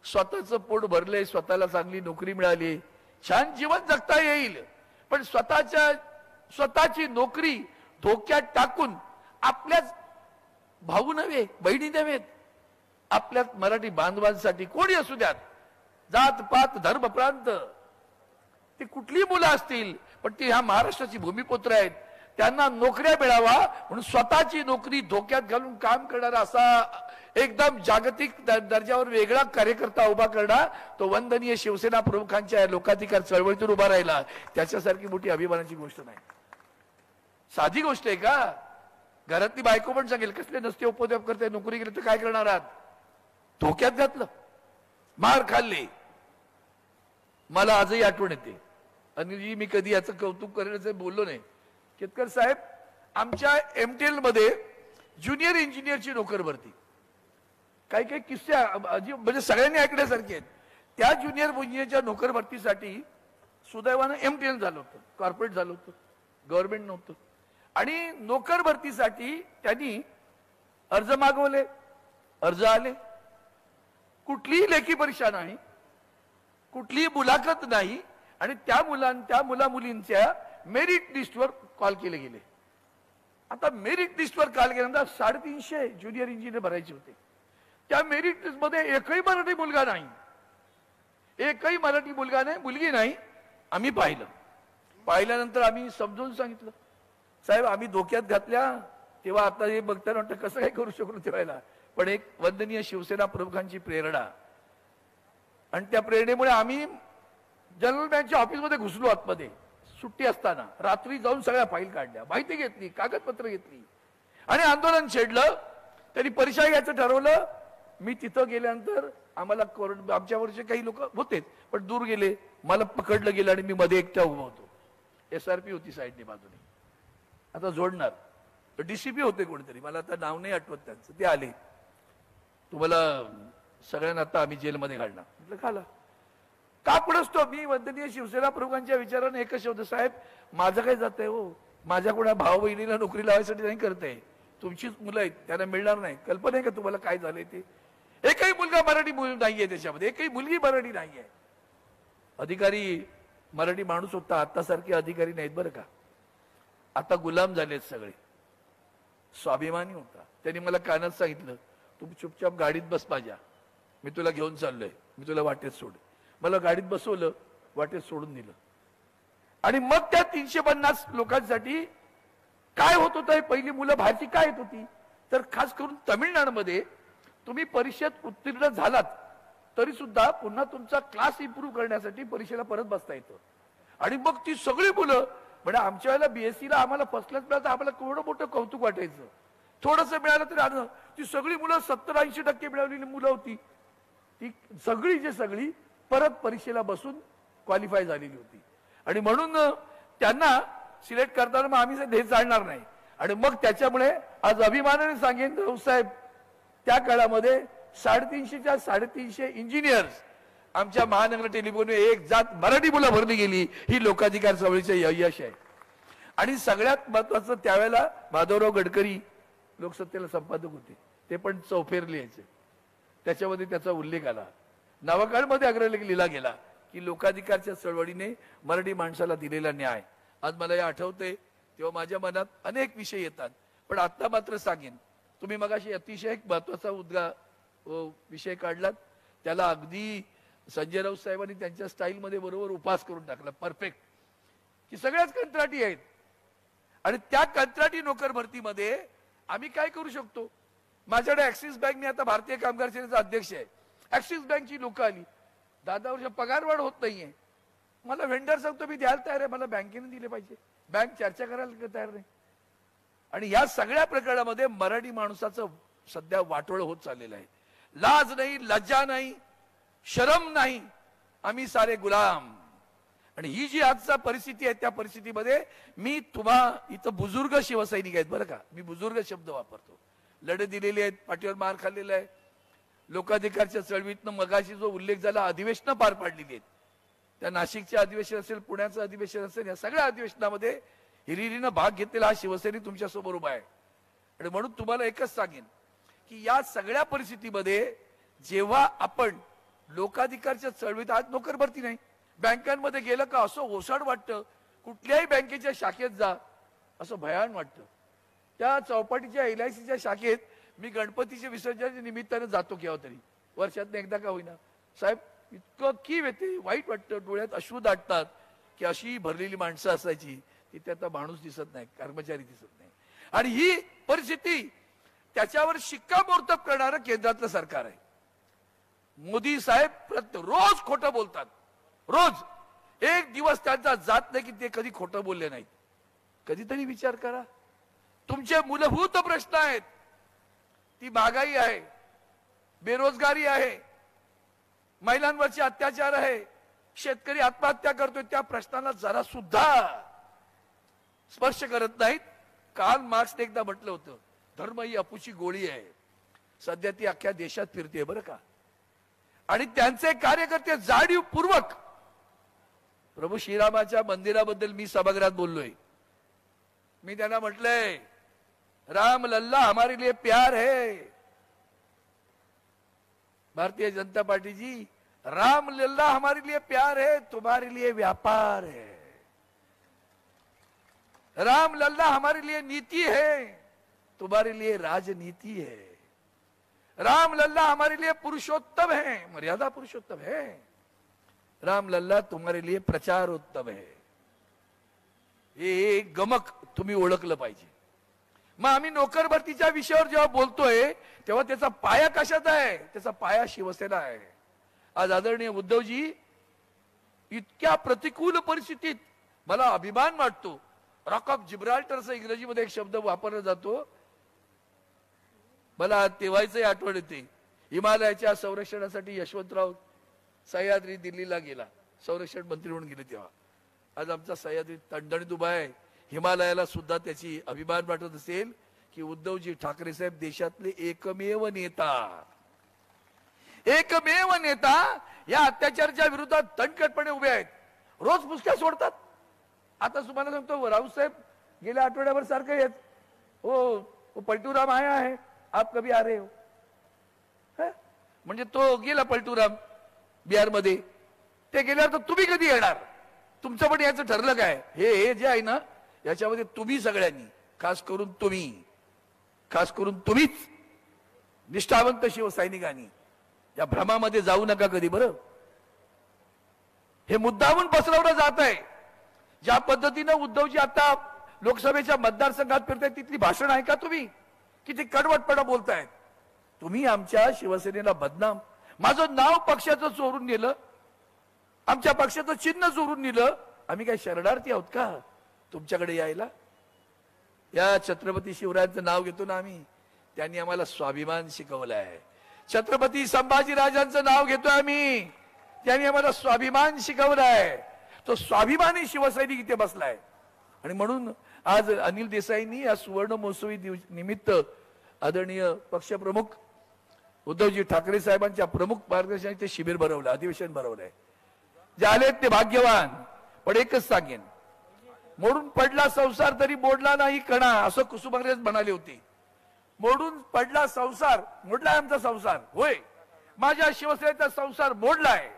स्वतःचं पोट भरलंय, स्वतःला चांगली नोकरी मिळाली, छान जीवन जगता येईल, पण स्वतःची नोकरी धोक्यात टाकून आपल्याच भाऊ नव्हे, बहिणी नव्हेत, आपल्याच मराठी बांधवांसाठी कोणी असू द्यात, जात पात धर्म प्रांत, ती कुठली मुलं असतील पण ती ह्या महाराष्ट्राची भूमिपुत्र आहेत, त्यांना नोकऱ्या मिळावा म्हणून स्वतःची नोकरी धोक्यात घालून काम करणारा असा एकदम जागतिक दर्जावर वेगळा कार्यकर्ता उभा करणार तो वंदनीय शिवसेना प्रमुखांच्या लोकाधिकार चळवळीतून उभा राहिला. त्याच्यासारखी मोठी अभिमानाची गोष्ट नाही. साधी गोष्ट आहे का. घरातली बायको पण सांगेल कसले नसते उपद्व्याप करते, नोकरी गेली तर काय करणार आहात. धोक्यात घातलं, मार खाल्ले. मला आजही आठवण येते. अनिलजी मी कधी याचं कौतुक करण्याचं बोललो नाही. केतकर साहेब, आमच्या एमटीएल मध्ये ज्युनियर इंजिनियरची नोकर भरती, काही काही किस्से म्हणजे सगळ्यांनी ऐकण्यासारखे आहेत. त्या ज्युनियर इंजिनियरच्या नोकर भरतीसाठी सुदैवानं एमटीएल झालं होतं, कॉर्पोरेट झालं होतं, गव्हर्नमेंट नव्हतं. आणि नोकर भरतीसाठी त्यांनी अर्ज मागवले, अर्ज आले, कुठलीही लेखी परीक्षा नाही, कुठलीही मुलाखत नाही, आणि त्या मुला मुलींच्या मेरिट लिस्टवर कॉल केले गेले. आता मेरिट लिस्टवर कॉल केल्यानंतर 350 ज्युनियर इंजिनियर भरायचे होते. त्या मेरिट लिस्ट मध्ये एकही मराठी मुलगा नाही, एकही मराठी मुलगा नाही, मुलगी नाही. आम्ही पाहिल्यानंतर आम्ही समजून सांगितलं, साहेब आम्ही धोक्यात घातल्या. तेव्हा आता हे बघताना वाटतं कसं काय करू शकलो तेव्हा, पण एक वंदनीय शिवसेना प्रमुखांची प्रेरणा आणि त्या प्रेरणेमुळे आम्ही जनरल बँकच्या ऑफिसमध्ये घुसलो. आतमध्ये सुट्टी असताना रात्री जाऊन सगळ्या फाईल काढल्या, माहिती घेतली, कागदपत्र घेतली आणि आंदोलन छेडलं. त्यांनी परीक्षा घ्यायचं ठरवलं. मी तिथं गेल्यानंतर आम्हाला आमच्यावरचे काही लोक होते पण दूर गेले. मला पकडलं गेलं आणि मी मध्ये एकटा उभा होतो. SRP होती साईडने बाजूने. आता जोडणार DCP होते कोणीतरी, मला आता नाव नाही आठवत त्यांचं. ते आले, तुम्हाला सगळ्यांना आता आम्ही जेलमध्ये घालणार. म्हटलं घाला. का पुढे मी वंदनीय शिवसेना प्रमुखांच्या विचाराने एकच शब्द, साहेब माझं काय जात आहे हो, माझ्या कोणा भाऊ बहिणीला नोकरी लावायसाठी नाही करते, तुमचीच मुलं आहेत त्यांना मिळणार नाही. कल्पना आहे का तुम्हाला काय झालंय ते? एकही मुलगा मराठी नाहीये त्याच्यामध्ये, एकही मुलगी मराठी नाहीये. अधिकारी मराठी माणूस होता, आतासारखे अधिकारी नाहीत बरं का. आता गुलाम झालेत सगळे. स्वाभिमानी होता, त्यांनी मला कानात सांगितलं, तू चुपचाप गाडीत बस माझ्या, मी तुला घेऊन चाललोय, मी तुला वाटेत सोड. मला गाडीत बसवलं, वाटेत सोडून दिलं. आणि मग त्या 350 लोकांसाठी काय होत होतं, पहिली मुलं बाहेरची काय येत होती, तर खास करून तमिळनाडूमध्ये तुम्ही परीक्षेत उत्तीर्ण झालात तरी सुद्धा पुन्हा तुमचा क्लास इम्प्रूव्ह करण्यासाठी परीक्षेला परत बसता येतं. आणि मग ती सगळी मुलं, म्हणजे आमच्या वेळेला बीएससीला आम्हाला फर्स्ट क्लास मिळालं, आम्हाला केवढं मोठं कौतुक वाटायचं. थोडंसं मिळालं तरी आलं. ती सगळी मुलं 70-80% मिळवलेली मुलं होती, ती सगळी परत परीक्षेला बसून क्वालिफाय झालेली होती. आणि म्हणून त्यांना सिलेक्ट करताना मग आम्ही हे चालणार नाही. आणि मग त्याच्यामुळे आज अभिमानाने सांगेन राऊत साहेब, त्या काळामध्ये 350च्या 350 इंजिनियर्स आमच्या महानगर टेलिफोन एक जात मराठी मुलं भरली गेली, ही लोकाधिकार चळवळीचं यश आहे. आणि सगळ्यात महत्वाचं, त्यावेळेला माधवराव गडकरी लोकसत्तेला संपादक होते, ते पण चौफेर लिहायचे, त्याच्यामध्ये त्याचा उल्लेख आला. नवाकाळमध्ये अग्रलेख लिहिला गेला की लोकाधिकारच्या चळवळीने मराठी माणसाला दिलेला न्याय. आज मला हे आठवते तेव्हा माझ्या मनात अनेक विषय येतात. पण आता मात्र सांगेन, तुम्ही मगाशी अतिशय एक महत्वाचा विषय काढलात, त्याला अगदी संजय राऊत साहेबांनी त्यांच्या स्टाईलमध्ये बरोबर उपास करून टाकला, परफेक्ट, की सगळ्याच कंत्राटी आहेत. आणि त्या कंत्राटी नोकर भरतीमध्ये आम्ही काय करू शकतो? माझ्याकडे ऍक्सिस बँक, मी आता भारतीय कामगार सेनेचा अध्यक्ष आहे, ऍक्सिस बँकची लोक आली, 10 वर्ष पगारवाढ होत नाहीये, मला व्हेंडर सांगतो मी द्यायला तयार आहे, मला बँकेने दिले पाहिजे, बँक चर्चा करायला तयार नाही. आणि या सगळ्या प्रकरणामध्ये मराठी माणसाचं सध्या वाटोळ होत चाललेलं आहे. लाज नाही, लज्जा नाही, शरम नाही, आम्ही सारे गुलाम. आणि ही जी आजचा परिस्थिती आहे, त्या परिस्थितीमध्ये मी इथं बुजुर्ग शिवसैनिक आहेत बरं का, मी बुजुर्ग शब्द वापरतो, लढे दिलेले आहेत, पाठीवर मार खाल्लेला आहे, लोकाधिकारच्या चळवळीतनं मगाशी जो उल्लेख झाला, अधिवेशनं पार पाडलेली आहेत. त्या नाशिकचे अधिवेशन असेल, पुण्याचं अधिवेशन असेल, या सगळ्या अधिवेशनामध्ये हिरिरीनं भाग घेतलेला हा शिवसैनिक तुमच्या समोर उभा आहे. आणि म्हणून तुम्हाला एकच सांगेन की या सगळ्या परिस्थितीमध्ये जेव्हा आपण लोकाधिकारच्या चळवळीत, आज नोकर भरती नाही, बँकांमध्ये गेलं का असं ओसाड वाटतं, कुठल्याही बँकेच्या शाखेत जा असं भयान वाटतं. त्या चौपाटीच्या LICच्या शाखेत मी गणपतीच्या विसर्जनाच्या निमित्तानं जातो केव्हा तरी, वर्षातनं एकदा का होईना, साहेब इतकं कीव येते, वाईट वाटतं, डोळ्यात अश्रू दाटतात की अशी भरलेली माणसं असायची, तिथे आता माणूस दिसत नाही, कर्मचारी दिसत नाही. आणि ही परिस्थिती, त्याच्यावर शिक्कामोर्तब करणारं केंद्रातलं सरकार आहे. मोदी साहेब रोज खोटं बोलतात, रोज. एक दिवस त्यांचा जात नाही की ते कधी खोटं बोलले नाहीत. कधीतरी विचार करा, तुमचे मूलभूत प्रश्न आहेत, ती महागाई आहे, बेरोजगारी आहे, महिलांवरचे अत्याचार आहे, शेतकरी आत्महत्या करतोय, त्या प्रश्नाला जरा सुद्धा स्पर्श करत नाहीत. काल मार्क्सने एकदा म्हटलं होतं, धर्म ही अपुची गोळी आहे, सध्या ती अख्ख्या देशात फिरते बरं का. आणि त्यांचे कार्यकर्ते जाणीवपूर्वक, प्रभू श्रीरामाच्या मंदिराबद्दल मी सभागृहात बोललोय, मी त्यांना म्हटलंय, राम लल्ला हमारे लिए प्यार है. भारतीय जनता पार्टी जी, राम लल्ला हमारे लिए प्यार है, तुम्हारे लिए व्यापार है. राम लल्ला हमारे लिए नीति है, तुम्हारे लिए राजनीति है. राम लल्ला हमारे लिए पुरुषोत्तम है, मर्यादा पुरुषोत्तम है. राम लल्ला तुम्हारे लिए प्रचारोत्तम है. हे गमक तुम्ही ओळखलं पाहिजे. मग आम्ही नोकर भरतीच्या विषयावर जेव्हा बोलतोय तेव्हा त्याचा पाया कशात आहे? त्याचा पाया शिवसेना आहे. आज आदरणीय उद्धवजी, इतक्या प्रतिकूल परिस्थितीत मला अभिमान वाटतो. रॉक ऑफ जिब्राल्टरचा इंग्रजीमध्ये एक शब्द वापरला जातो, मला तेव्हाची आठवण येते. हिमालयाच्या संरक्षणासाठी यशवंतराव सह्याद्री दिल्लीला गेला, संरक्षण मंत्री म्हणून गेले तेव्हा. आज आमचा सह्याद्री तणतणीत उभा आहे. हिमालयाला सुद्धा त्याची अभिमान वाटत असेल की उद्धवजी ठाकरे साहेब देशातले एकमेव नेता, एकमेव नेता या अत्याचाराच्या विरोधात दणकटपणे उभे आहेत. रोज मुसक्या सोडतात. आता तुम्हाला सांगतो, राऊसाहेब गेल्या आठवड्याभर सारखे येत, ओ पलटूराम आया है, आप कभी आ रहे हो? म्हणजे तो गेला पलटूराम बिहारमध्ये, ते गेल्यावर तर तुम्ही कधी येणार? तुमचं पण याचं ठरलं काय? हे जे आहे ना, याच्यामध्ये तुम्ही सगळ्यांनी, खास करून तुम्हीच निष्ठावंत शिवसैनिकांनी या भ्रमामध्ये जाऊ नका कधी. बरं, हे मुद्दामून पसरवलं जात आहे. ज्या पद्धतीनं उद्धवजी आता लोकसभेच्या मतदारसंघात फिरतायत, तिथली भाषण आहे का तुम्ही? किती कडवटपणा बोलतायत तुम्ही. आमच्या शिवसेनेला बदनाम, माझं नाव पक्षाचं चोरून नेलं, आमच्या पक्षाचं चिन्ह चोरून नेलं. आम्ही काय शरणार्थी आहोत का तुमच्याकडे यायला? या छत्रपती शिवरायांचं नाव घेतो ना आम्ही, त्यांनी आम्हाला स्वाभिमान शिकवलाय. छत्रपती संभाजीराजांचं नाव घेतो आम्ही, त्यांनी आम्हाला स्वाभिमान शिकवलाय. तो स्वाभिमानी शिवसैनिक इथे बसलाय. आणि म्हणून आज अनिल देसाईंनी या सुवर्ण महोत्सवी निमित्त आदरणीय पक्षप्रमुख उद्धवजी ठाकरे साहेबांच्या प्रमुख मार्गदर्शनाने ते शिबिर भरवलं, अधिवेशन भरवलंय. जे आलेत ते भाग्यवान. पण एकच सांगेन, मोडून पडला संसार तरी मोडला नाही कणा, असं कुसुमाग्रज म्हणाले होते. मोडून पडला संसार, मोडलाय आमचा संसार. होय, माझ्या शिवसेनेचा संसार मोडलाय,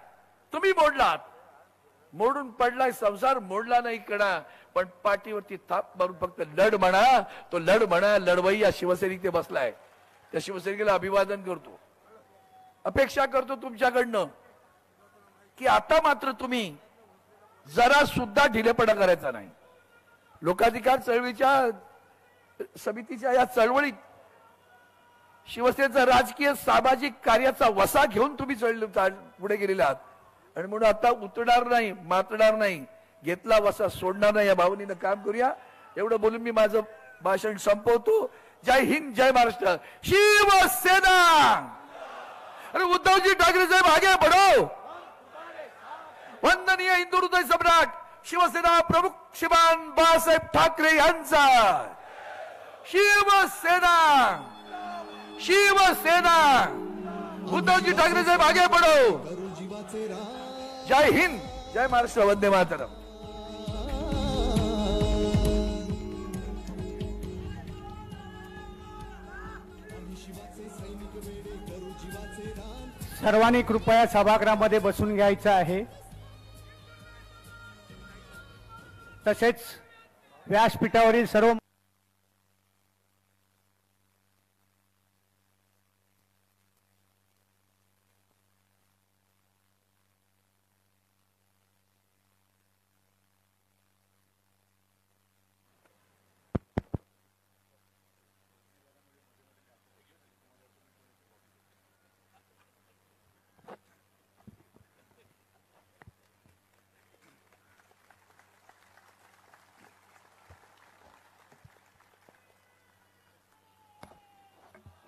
तुम्ही मोडलात. मोडून पडलाय संसार, मोडला नाही कणा. पण पाठीवरती थाप मारून फक्त लढ म्हणा, तो लढ म्हणा, लढवई या शिवसैनिक ते बसलाय. त्या शिवसैनिकाला अभिवादन करतो. अपेक्षा करतो तुमच्याकडनं की आता मात्र तुम्ही जरा सुद्धा ढिलेपणा करायचा नाही. लोकाधिकार चळवळीच्या समितीच्या या चळवळीत शिवसेनेचा राजकीय सामाजिक कार्याचा वसा घेऊन तुम्ही पुढे गेलेले आहात. आणि म्हणून आता उतरणार नाही, मातणार नाही, घेतला वसा सोडणार नाही, या भावनेनं काम करूया. एवढं बोलून मी माझं भाषण संपवतो. जय हिंद, जय महाराष्ट्र, शिवसेना. अरे उद्धवजी ठाकरे साहेब आगे बढ़ो. वंदनीय हिंदू हृदय सम्राट शिवसेना प्रमुख श्रीमान बाळासाहेब ठाकरे यांचा शिवसेना, शिवसेना. उद्धवजी ठाकरे साहेब आगे बढ़ो. जय हिंद, जय महाराष्ट्र, वंदे मातरम. सर्वांनी कृपया सभागृहामध्ये बसून घ्यायचं आहे. तसेच व्यासपीठावरील सर्व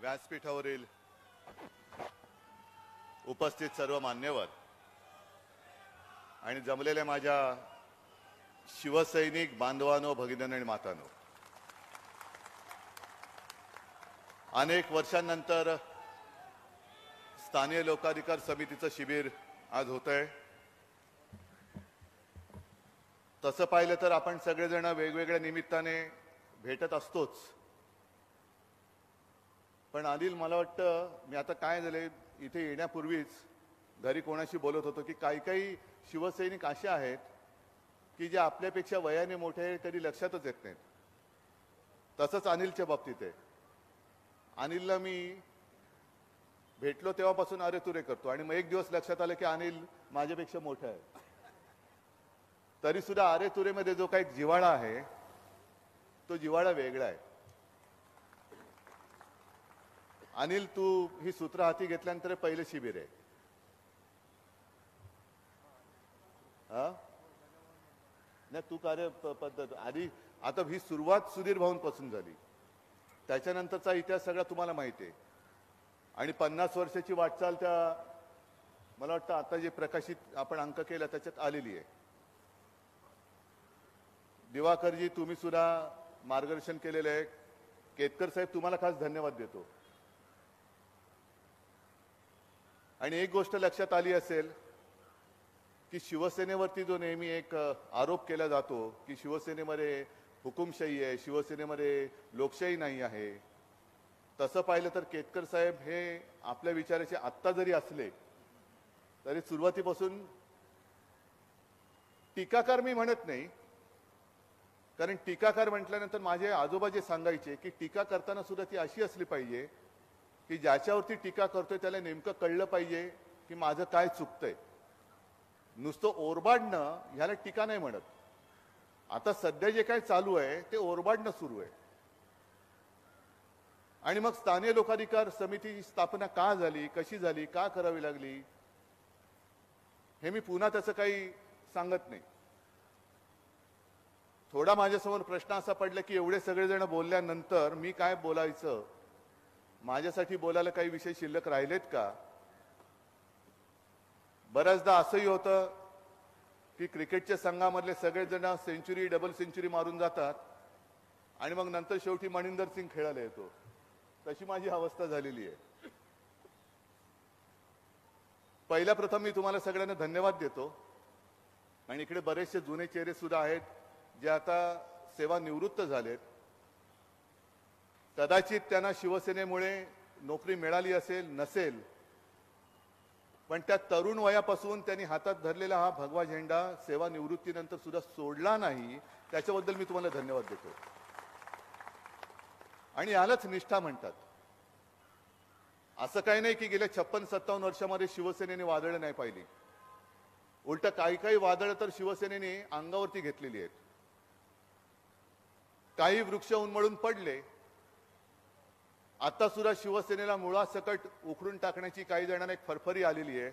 व्यासपीठावरील उपस्थित सर्व मान्यवर आणि जमलेल्या माझ्या शिवसैनिक बांधवांनो, भगिनींनो आणि मातांनो, अनेक वर्षांनंतर स्थानीय लोकाधिकार समितीचं शिबिर आज होतंय. तसं पाहिलं तर आपण सगळेजण वेगवेगळ्या निमित्ताने भेटत असतोच. पण अनिल, मला वाटतं मी आता काय झाले, इथे येण्यापूर्वीच घरी कोणाशी बोलत होतो की काही काही शिवसैनिक असे आहेत की जे आपल्यापेक्षा वयाने मोठे आहे, कधी लक्षातच येत नाहीत. तसंच अनिलच्या बाबतीत आहे. अनिलला मी भेटलो तेव्हापासून अरे तुरे करतो आणि मग एक दिवस लक्षात आलं की अनिल माझ्यापेक्षा मोठा आहे. तरी सुद्धा अरे तुरेमध्ये जो काही जिव्हाळा आहे तो जिव्हाळा वेगळा आहे. अनिल, तू ही सूत्र हाती घेतल्यानंतर पहिलं शिबिर आहे. नाही, तू कार्य पद्धत आधी, आता ही सुरुवात सुधीर भाऊंपासून झाली. त्याच्यानंतरचा इतिहास सगळा तुम्हाला माहिती आहे. आणि 50 वर्षाची वाटचाल त्या, मला वाटतं आता जे प्रकाशित आपण अंक केला त्याच्यात आलेली आहे. दिवाकरजी, तुम्ही सुद्धा मार्गदर्शन केलेलं आहे. केतकर साहेब, तुम्हाला खास धन्यवाद देतो. आणि एक गोष्ट लक्षात आली असेल की शिवसेनेवरती जो नेहमी एक आरोप केला जातो की शिवसेनेमध्ये हुकुमशाही आहे, शिवसेनेमध्ये लोकशाही नाही आहे, तसं पाहिलं तर केतकर साहेब हे आपल्या विचाराचे आत्ता जरी असले तरी सुरुवातीपासून टीकाकार मी म्हणत नाही, कारण टीकाकार म्हटल्यानंतर माझे आजोबा जे सांगायचे की टीका करताना सुद्धा ती अशी असली पाहिजे की ज्याच्यावरती टीका करतोय त्याला नेमकं कळलं पाहिजे की माझं काय चुकतंय. नुसतं ओरबाडणं ह्याला टीका नाही म्हणत. आता सध्या जे काय चालू आहे ते ओरबाडणं सुरू आहे. आणि मग स्थानिक लोकाधिकार समितीची स्थापना का झाली, कशी झाली, का करावी लागली, हे मी पुन्हा त्याचं काही सांगत नाही. थोडा माझ्यासमोर प्रश्न असा पडला की एवढे सगळेजण बोलल्यानंतर मी काय बोलायचं, माझ्यासाठी बोलायला काही विषय शिल्लक राहिलेत का. बऱ्याचदा असंही होतं की क्रिकेटच्या संघामधले सगळेजण सेंचुरी डबल सेंचुरी मारून जातात आणि मग नंतर शेवटी मनिंदर सिंग खेळायला येतो. तशी माझी अवस्था झालेली आहे. पहिल्या प्रथम मी तुम्हाला सगळ्यांना धन्यवाद देतो. आणि इकडे बरेचसे जुने चेहरे सुद्धा आहेत जे आता सेवानिवृत्त झालेत. कदाचित त्यांना शिवसेनेमुळे नोकरी मिळाली असेल नसेल, पण त्या तरुण वयापासून त्यांनी हातात धरलेला हा भगवा झेंडा सेवानिवृत्तीनंतर सुद्धा सोडला नाही. त्याच्याबद्दल मी तुम्हाला धन्यवाद देतो. आणि यालाच निष्ठा म्हणतात. असं काही नाही की गेल्या 56-57 वर्षामध्ये शिवसेनेने वादळं नाही पाहिली. उलट काही काही वादळं तर शिवसेनेने अंगावरती घेतलेली आहेत. काही वृक्ष उन्मळून पडले. आता सुद्धा शिवसेनेला मुळासकट उखडून टाकण्याची काही जणांना एक फरफरी आलेली आहे.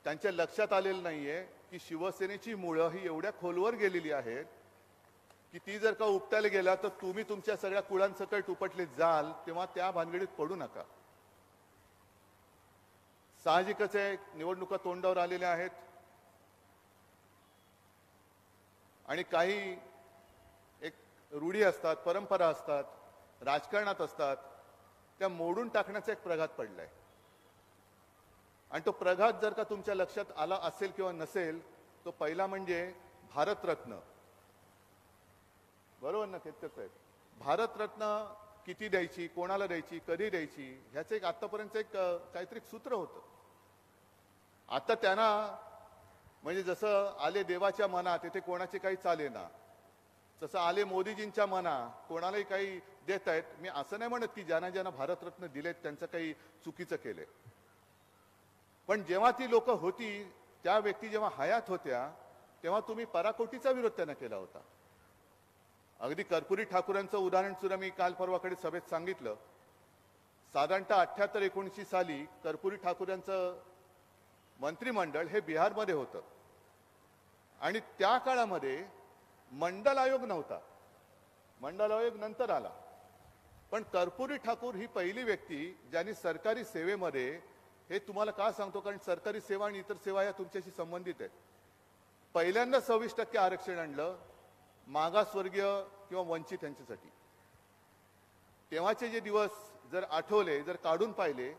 त्यांच्या लक्षात आलेलं नाहीये की शिवसेनेची मुळं ही एवढ्या खोलवर गेलेली आहेत की ती जर का उपटायला गेला तर तुम्ही तुमच्या सगळ्या कुळांसकट उपटले जाल, तेव्हा त्या भानगडीत पडू नका. साहजिकच आहे, निवडणुका तोंडावर आलेल्या आहेत आणि काही एक रूढी असतात, परंपरा असतात, राजकारणात असतात, त्या मोडून टाकण्याचा एक प्रघात पडलाय. आणि तो प्रघात जर का तुमच्या लक्षात आला असेल किंवा नसेल, तो पहिला म्हणजे भारतरत्न. बरोबर ना केतकर साहेब? भारतरत्न किती द्यायची, कोणाला द्यायची, कधी द्यायची, ह्याचं एक आतापर्यंत एक काहीतरी सूत्र होतं. आता त्यांना म्हणजे जसं आले देवाच्या मनात येथे कोणाचे काही चालेना, तसं आले मोदीजींच्या मना कोणालाही काही देत आहेत. मी असं नाही म्हणत की ज्यांना ज्यांना भारतरत्न दिलेत त्यांचं काही चुकीचं केलंय, पण जेव्हा ती लोक होती, त्या व्यक्ती जेव्हा हयात होत्या, तेव्हा तुम्ही पराकोटीचा विरोध त्यांना केला होता. अगदी कर्पुरी ठाकूरांचं उदाहरण सुद्धा मी काल परवाकडे सभेत सांगितलं. साधारणतः 78-79 साली कर्पुरी ठाकूरांचं मंत्रिमंडळ हे बिहारमध्ये होतं आणि त्या काळामध्ये मंडल आयोग नव्हता. मंडल आयोग नंतर आला. पण कर्पुरी ठाकूर ही पहिली व्यक्ती ज्यांनी सरकारी सेवेमध्ये, हे तुम्हाला का सांगतो कारण सरकारी सेवा आणि इतर सेवा या तुमच्याशी संबंधित आहेत, पहिल्यांदा 26% आरक्षण आणलं मागासवर्गीय किंवा वंचित यांच्यासाठी. तेव्हाचे जे दिवस जर आठवले, जर काढून पाहिले,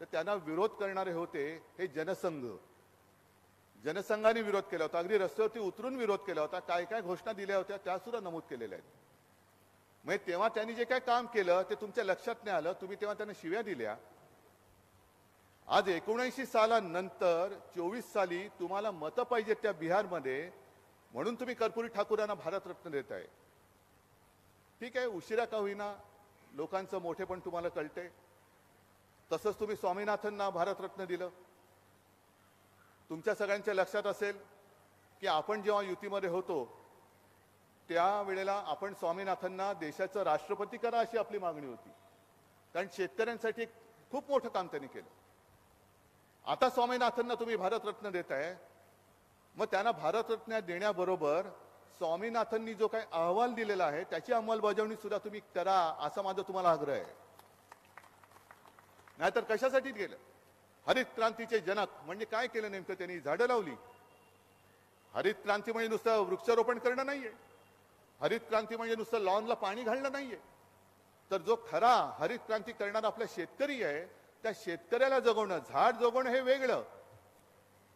तर त्यांना विरोध करणारे होते हे जनसंघ. जनसंघाने विरोध केला होता, अगदी रस्त्यावरती उतरून विरोध केला होता, काय काय घोषणा दिल्या होत्या त्या सुद्धा नमूद केलेल्या आहेत. म्हणजे तेव्हा त्यांनी जे काय काम केलं ते तुमच्या लक्षात नाही आलं, तुम्ही तेव्हा त्यांना शिव्या दिल्या. आज 79 सालानंतर 24 साली तुम्हाला मतं पाहिजेत त्या बिहारमध्ये, म्हणून तुम्ही कर्पुरी ठाकूरांना भारतरत्न देत आहे. ठीक आहे, उशिरा का होईना लोकांचं मोठेपण तुम्हाला कळते. तसंच तुम्ही स्वामीनाथनना भारतरत्न दिलं. तुमच्या सगळ्यांच्या लक्षात असेल की आपण जेव्हा युतीमध्ये होतो त्यावेळेला आपण स्वामीनाथनना देशाचं राष्ट्रपती करा अशी आपली मागणी होती, कारण शेतकऱ्यांसाठी खूप मोठं काम त्यांनी केलं. आता स्वामीनाथनना तुम्ही भारतरत्न देताय, मग त्यांना भारतरत्न देण्याबरोबर स्वामीनाथननी जो काही अहवाल दिलेला आहे त्याची अंमलबजावणी सुद्धा तुम्ही करा असा माझा तुम्हाला आग्रह आहे. नाहीतर कशासाठी केलं? हरित क्रांतीचे जनक म्हणजे काय केलं नेमकं? त्यांनी झाडं लावली. हरित क्रांती म्हणजे नुसतं वृक्षारोपण करणं नाहीये. हरित क्रांती म्हणजे नुसतं लॉनला पाणी घालणं नाहीये. तर जो खरा हरित क्रांती करणारा आपला शेतकरी आहे त्या शेतकऱ्याला जगवणं, झाड जगवणं हे वेगळं,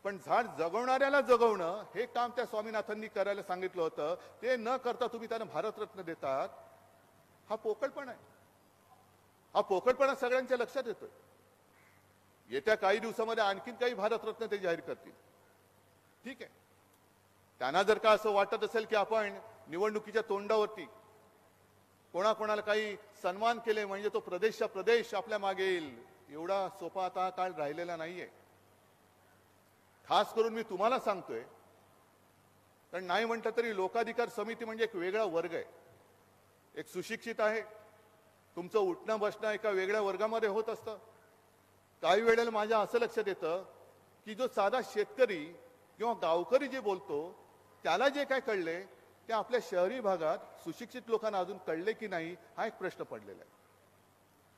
पण झाड जगवणाऱ्याला जगवणं हे काम त्या स्वामीनाथननी करायला सांगितलं होतं. ते न करता तुम्ही त्यांना भारतरत्न देतात, हा पोकळपणा आहे. हा पोकळपणा सगळ्यांच्या लक्षात येतोय. येत्या काही दिवसामध्ये आणखीन काही भारतरत्न ते जाहीर करतील. ठीक आहे, त्यांना जर का असं वाटत असेल की आपण निवडणुकीच्या तोंडावरती कोणाकोणाला काही सन्मान केले म्हणजे तो प्रदेशच्या प्रदेश आपल्या मागे येईल, एवढा सोपा आता काळ राहिलेला नाहीये. खास करून मी तुम्हाला सांगतोय, कारण नाही म्हटलं तरी लोकाधिकार समिती म्हणजे एक वेगळा वर्ग आहे. एक सुशिक्षित आहे, तुमचं उठणं बसणं एका वेगळ्या वर्गामध्ये होत असतं. काही वेळेला माझ्या असं लक्षात येतं की जो साधा शेतकरी किंवा गावकरी जे बोलतो त्याला जे काय कळले ते आपल्या शहरी भागात सुशिक्षित लोकांना अजून कळले की नाही, हा एक प्रश्न पडलेला आहे.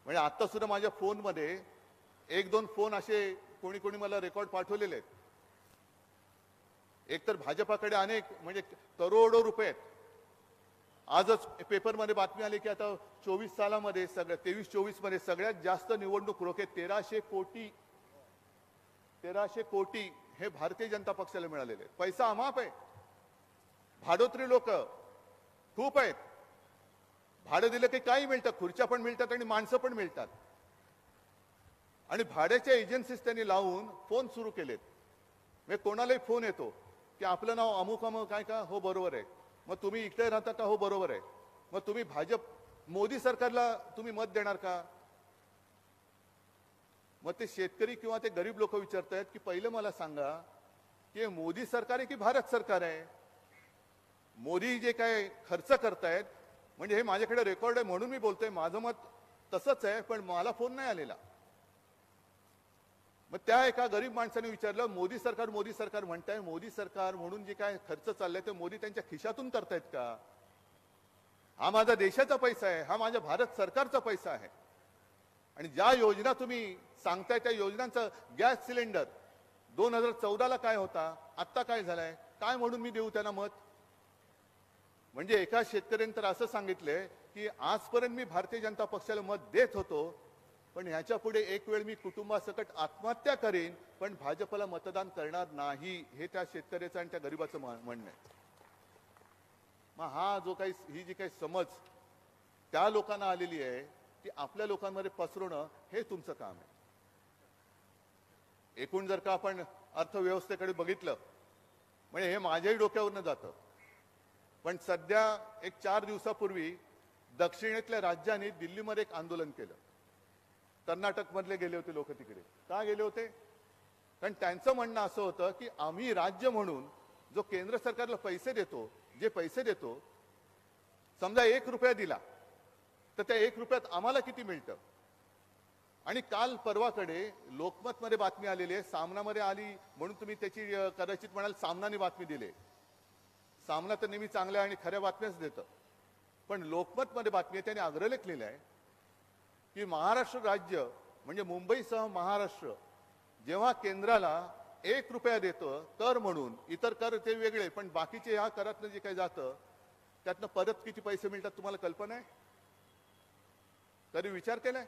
म्हणजे आता सुद्धा माझ्या फोनमध्ये एक दोन फोन असे कोणी कोणी मला रेकॉर्ड पाठवलेले आहेत. एक तर भाजपाकडे अनेक म्हणजे करोडो रुपये आहेत. आजच पेपरमध्ये बातमी आली की आता 24 सालामध्ये 23-24 मध्ये सगळ्यात जास्त निवडणूक रोखे 1300 कोटी हे भारतीय जनता पक्षाला मिळालेले. पैसा अमाप आहे. भाडोत्री लोक खूप आहेत. भाडं दिलं की काही मिळतं, खुर्च्या पण मिळतात आणि माणसं पण मिळतात. आणि भाड्याच्या एजन्सीज त्यांनी लावून फोन सुरू केलेत. म्हणजे कोणालाही फोन येतो की आपलं नाव अमुक अमुक काय का, हो बरोबर आहे. मग तुम्ही इकडे राहता का, हो बरोबर आहे. मग तुम्ही भाजप मोदी सरकारला तुम्ही मत देणार का. मग ते शेतकरी किंवा ते गरीब लोक विचारतायत की पहिलं मला सांगा की मोदी सरकार आहे की भारत सरकार आहे. मोदी जे काय खर्च करतायत, म्हणजे हे माझ्याकडे रेकॉर्ड आहे म्हणून मी बोलतोय, माझं मत तसंच आहे, पण मला फोन नाही आलेला. मग त्या एका गरीब माणसाने विचारलं, मोदी सरकार म्हणताय, मोदी सरकार म्हणून जे काय खर्च चाललाय ते मोदी त्यांच्या खिशातून करतायत का. हा माझा देशाचा पैसा आहे, हा माझ्या भारत सरकारचा पैसा आहे. आणि ज्या योजना तुम्ही सांगताय त्या योजनांचं गॅस सिलेंडर 2014ला काय होता, आत्ता काय झालाय, काय म्हणून मी देऊ त्यांना मत. म्हणजे एका शेतकऱ्याने तर असं सांगितलंय की आजपर्यंत मी भारतीय जनता पक्षाला मत देत होतो, पण ह्याच्या पुढे एक वेळ मी कुटुंबासकट आत्महत्या करेन, पण भाजपला मतदान करणार नाही, हे त्या शेतकऱ्याचं आणि त्या गरीबाचं म्हणणं आहे. मग हा जो काही ही जी काही समज त्या लोकांना आलेली आहे ती आपल्या लोकांमध्ये पसरवणं हे तुमचं काम आहे. एकूण जर का आपण अर्थव्यवस्थेकडे बघितलं म्हणजे हे माझ्याही डोक्यावरनं जातं. पण सध्या एक 4 दिवसापूर्वी दक्षिणेतल्या राज्यांनी दिल्लीमध्ये एक आंदोलन केलं. कर्नाटक मधले गेले होते लोक तिकडे. का गेले होते, कारण त्यांचं म्हणणं असं होतं की आम्ही राज्य म्हणून जो केंद्र सरकारला पैसे देतो, जे पैसे देतो, समजा 1 रुपया दिला तर त्या 1 रुपयात आम्हाला किती मिळतं. आणि काल परवाकडे लोकमत मध्ये बातमी आलेली आहे, सामनामध्ये आली म्हणून तुम्ही त्याची कदाचित म्हणाल सामनाने बातमी दिली. सामना तर नेहमी चांगल्या आणि खऱ्या बातम्याच देतं, पण लोकमत मध्ये बातमी आहे, त्याने अग्रलेख लिहिला आहे की महाराष्ट्र राज्य म्हणजे मुंबईसह महाराष्ट्र जेव्हा केंद्राला 1 रुपया देतं कर म्हणून, इतर कर ते वेगळे, पण बाकीचे ह्या करातनं जे काही जातं त्यातनं परत किती पैसे मिळतात तुम्हाला कल्पना आहे. कधी विचार केलाय.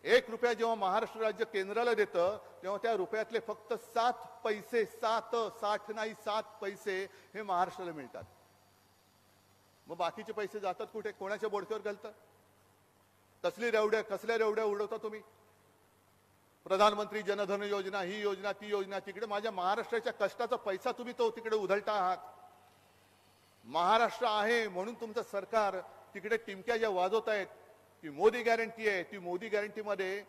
1 रुपया जेव्हा महाराष्ट्र राज्य केंद्राला देतं तेव्हा त्या रुपयातले फक्त 7 पैसे, 60 नाही 7 पैसे हे महाराष्ट्राला मिळतात. मग बाकीचे पैसे जातात कुठे, कोणाच्या बोडक्यावर घालतात. कसल्या रेवड्या उडवता तुम्ही. प्रधानमंत्री जनधन योजना, ही योजना ती योजना, तिकडे माझ्या महाराष्ट्राच्या कष्टाचा पैसा तुम्ही तो तिकडे उधळता आहात. महाराष्ट्र आहे म्हणून तुमचं सरकार तिकडे टिमक्या ज्या वाजवत आहेत ती मोदी गॅरंटी आहे, ती मोदी गॅरंटीमध्ये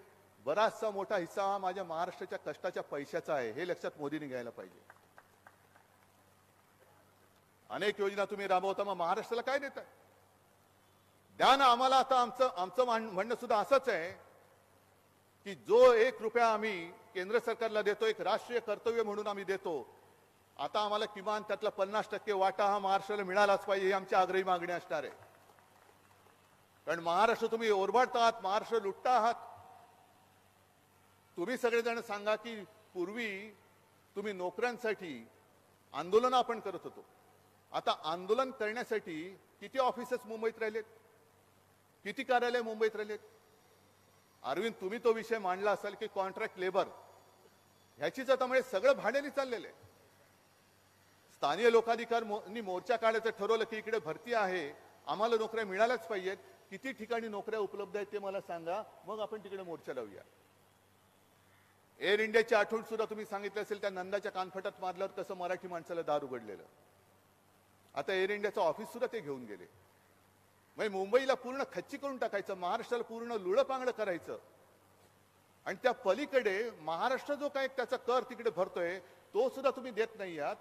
बराचसा मोठा हिस्सा हा माझ्या महाराष्ट्राच्या कष्टाच्या पैशाचा आहे, हे लक्षात मोदींनी घ्यायला पाहिजे. अनेक योजना तुम्ही राबवता, मग महाराष्ट्राला काय देताय. द्या ना आम्हाला. आता आमचं म्हणणं सुद्धा असंच आहे की जो 1 रुपया आम्ही केंद्र सरकारला देतो, एक राष्ट्रीय कर्तव्य म्हणून आम्ही देतो, आता आम्हाला किमान त्यातला 50% वाटा हा महाराष्ट्राला मिळालाच पाहिजे, ही आमची आग्रही मागणी असणार आहे. कारण महाराष्ट्र तुम्ही ओरबाडता आहात, महाराष्ट्र लुटता आहात. तुम्ही सगळेजण सांगा की पूर्वी तुम्ही नोकऱ्यांसाठी आंदोलन आपण करत होतो, आता आंदोलन करण्यासाठी किती ऑफिसेस मुंबईत राहिलेत, किती कार्यालय मुंबईत राहिलेत. अरविंद, तुम्ही तो विषय मांडला असाल की कॉन्ट्रॅक्ट लेबर ह्याचीच आता म्हणजे सगळं भाड्याने चाललेलं आहे. स्थानिक लोकाधिकारांनी मोर्चा काढायचं ठरवलं की इकडे भरती आहे, आम्हाला नोकऱ्या मिळाल्याच पाहिजेत. किती ठिकाणी नोकऱ्या उपलब्ध आहेत ते मला सांगा, मग आपण तिकडे मोर्चा लावूया. एअर इंडियाची आठवण सुद्धा तुम्ही सांगितलं असेल, त्या नंदाच्या कानफटात मारल्यावर कसं मराठी माणसाला दार उघडलेलं. आता एअर इंडियाचं ऑफिस सुद्धा ते घेऊन गेले. म्हणजे मुंबईला पूर्ण खच्ची करून टाकायचं, महाराष्ट्राला पूर्ण लुळपांगडं करायचं. आणि त्या पलीकडे महाराष्ट्र जो काय त्याचा कर तिकडे भरतोय तो सुद्धा तुम्ही देत नाही आहात.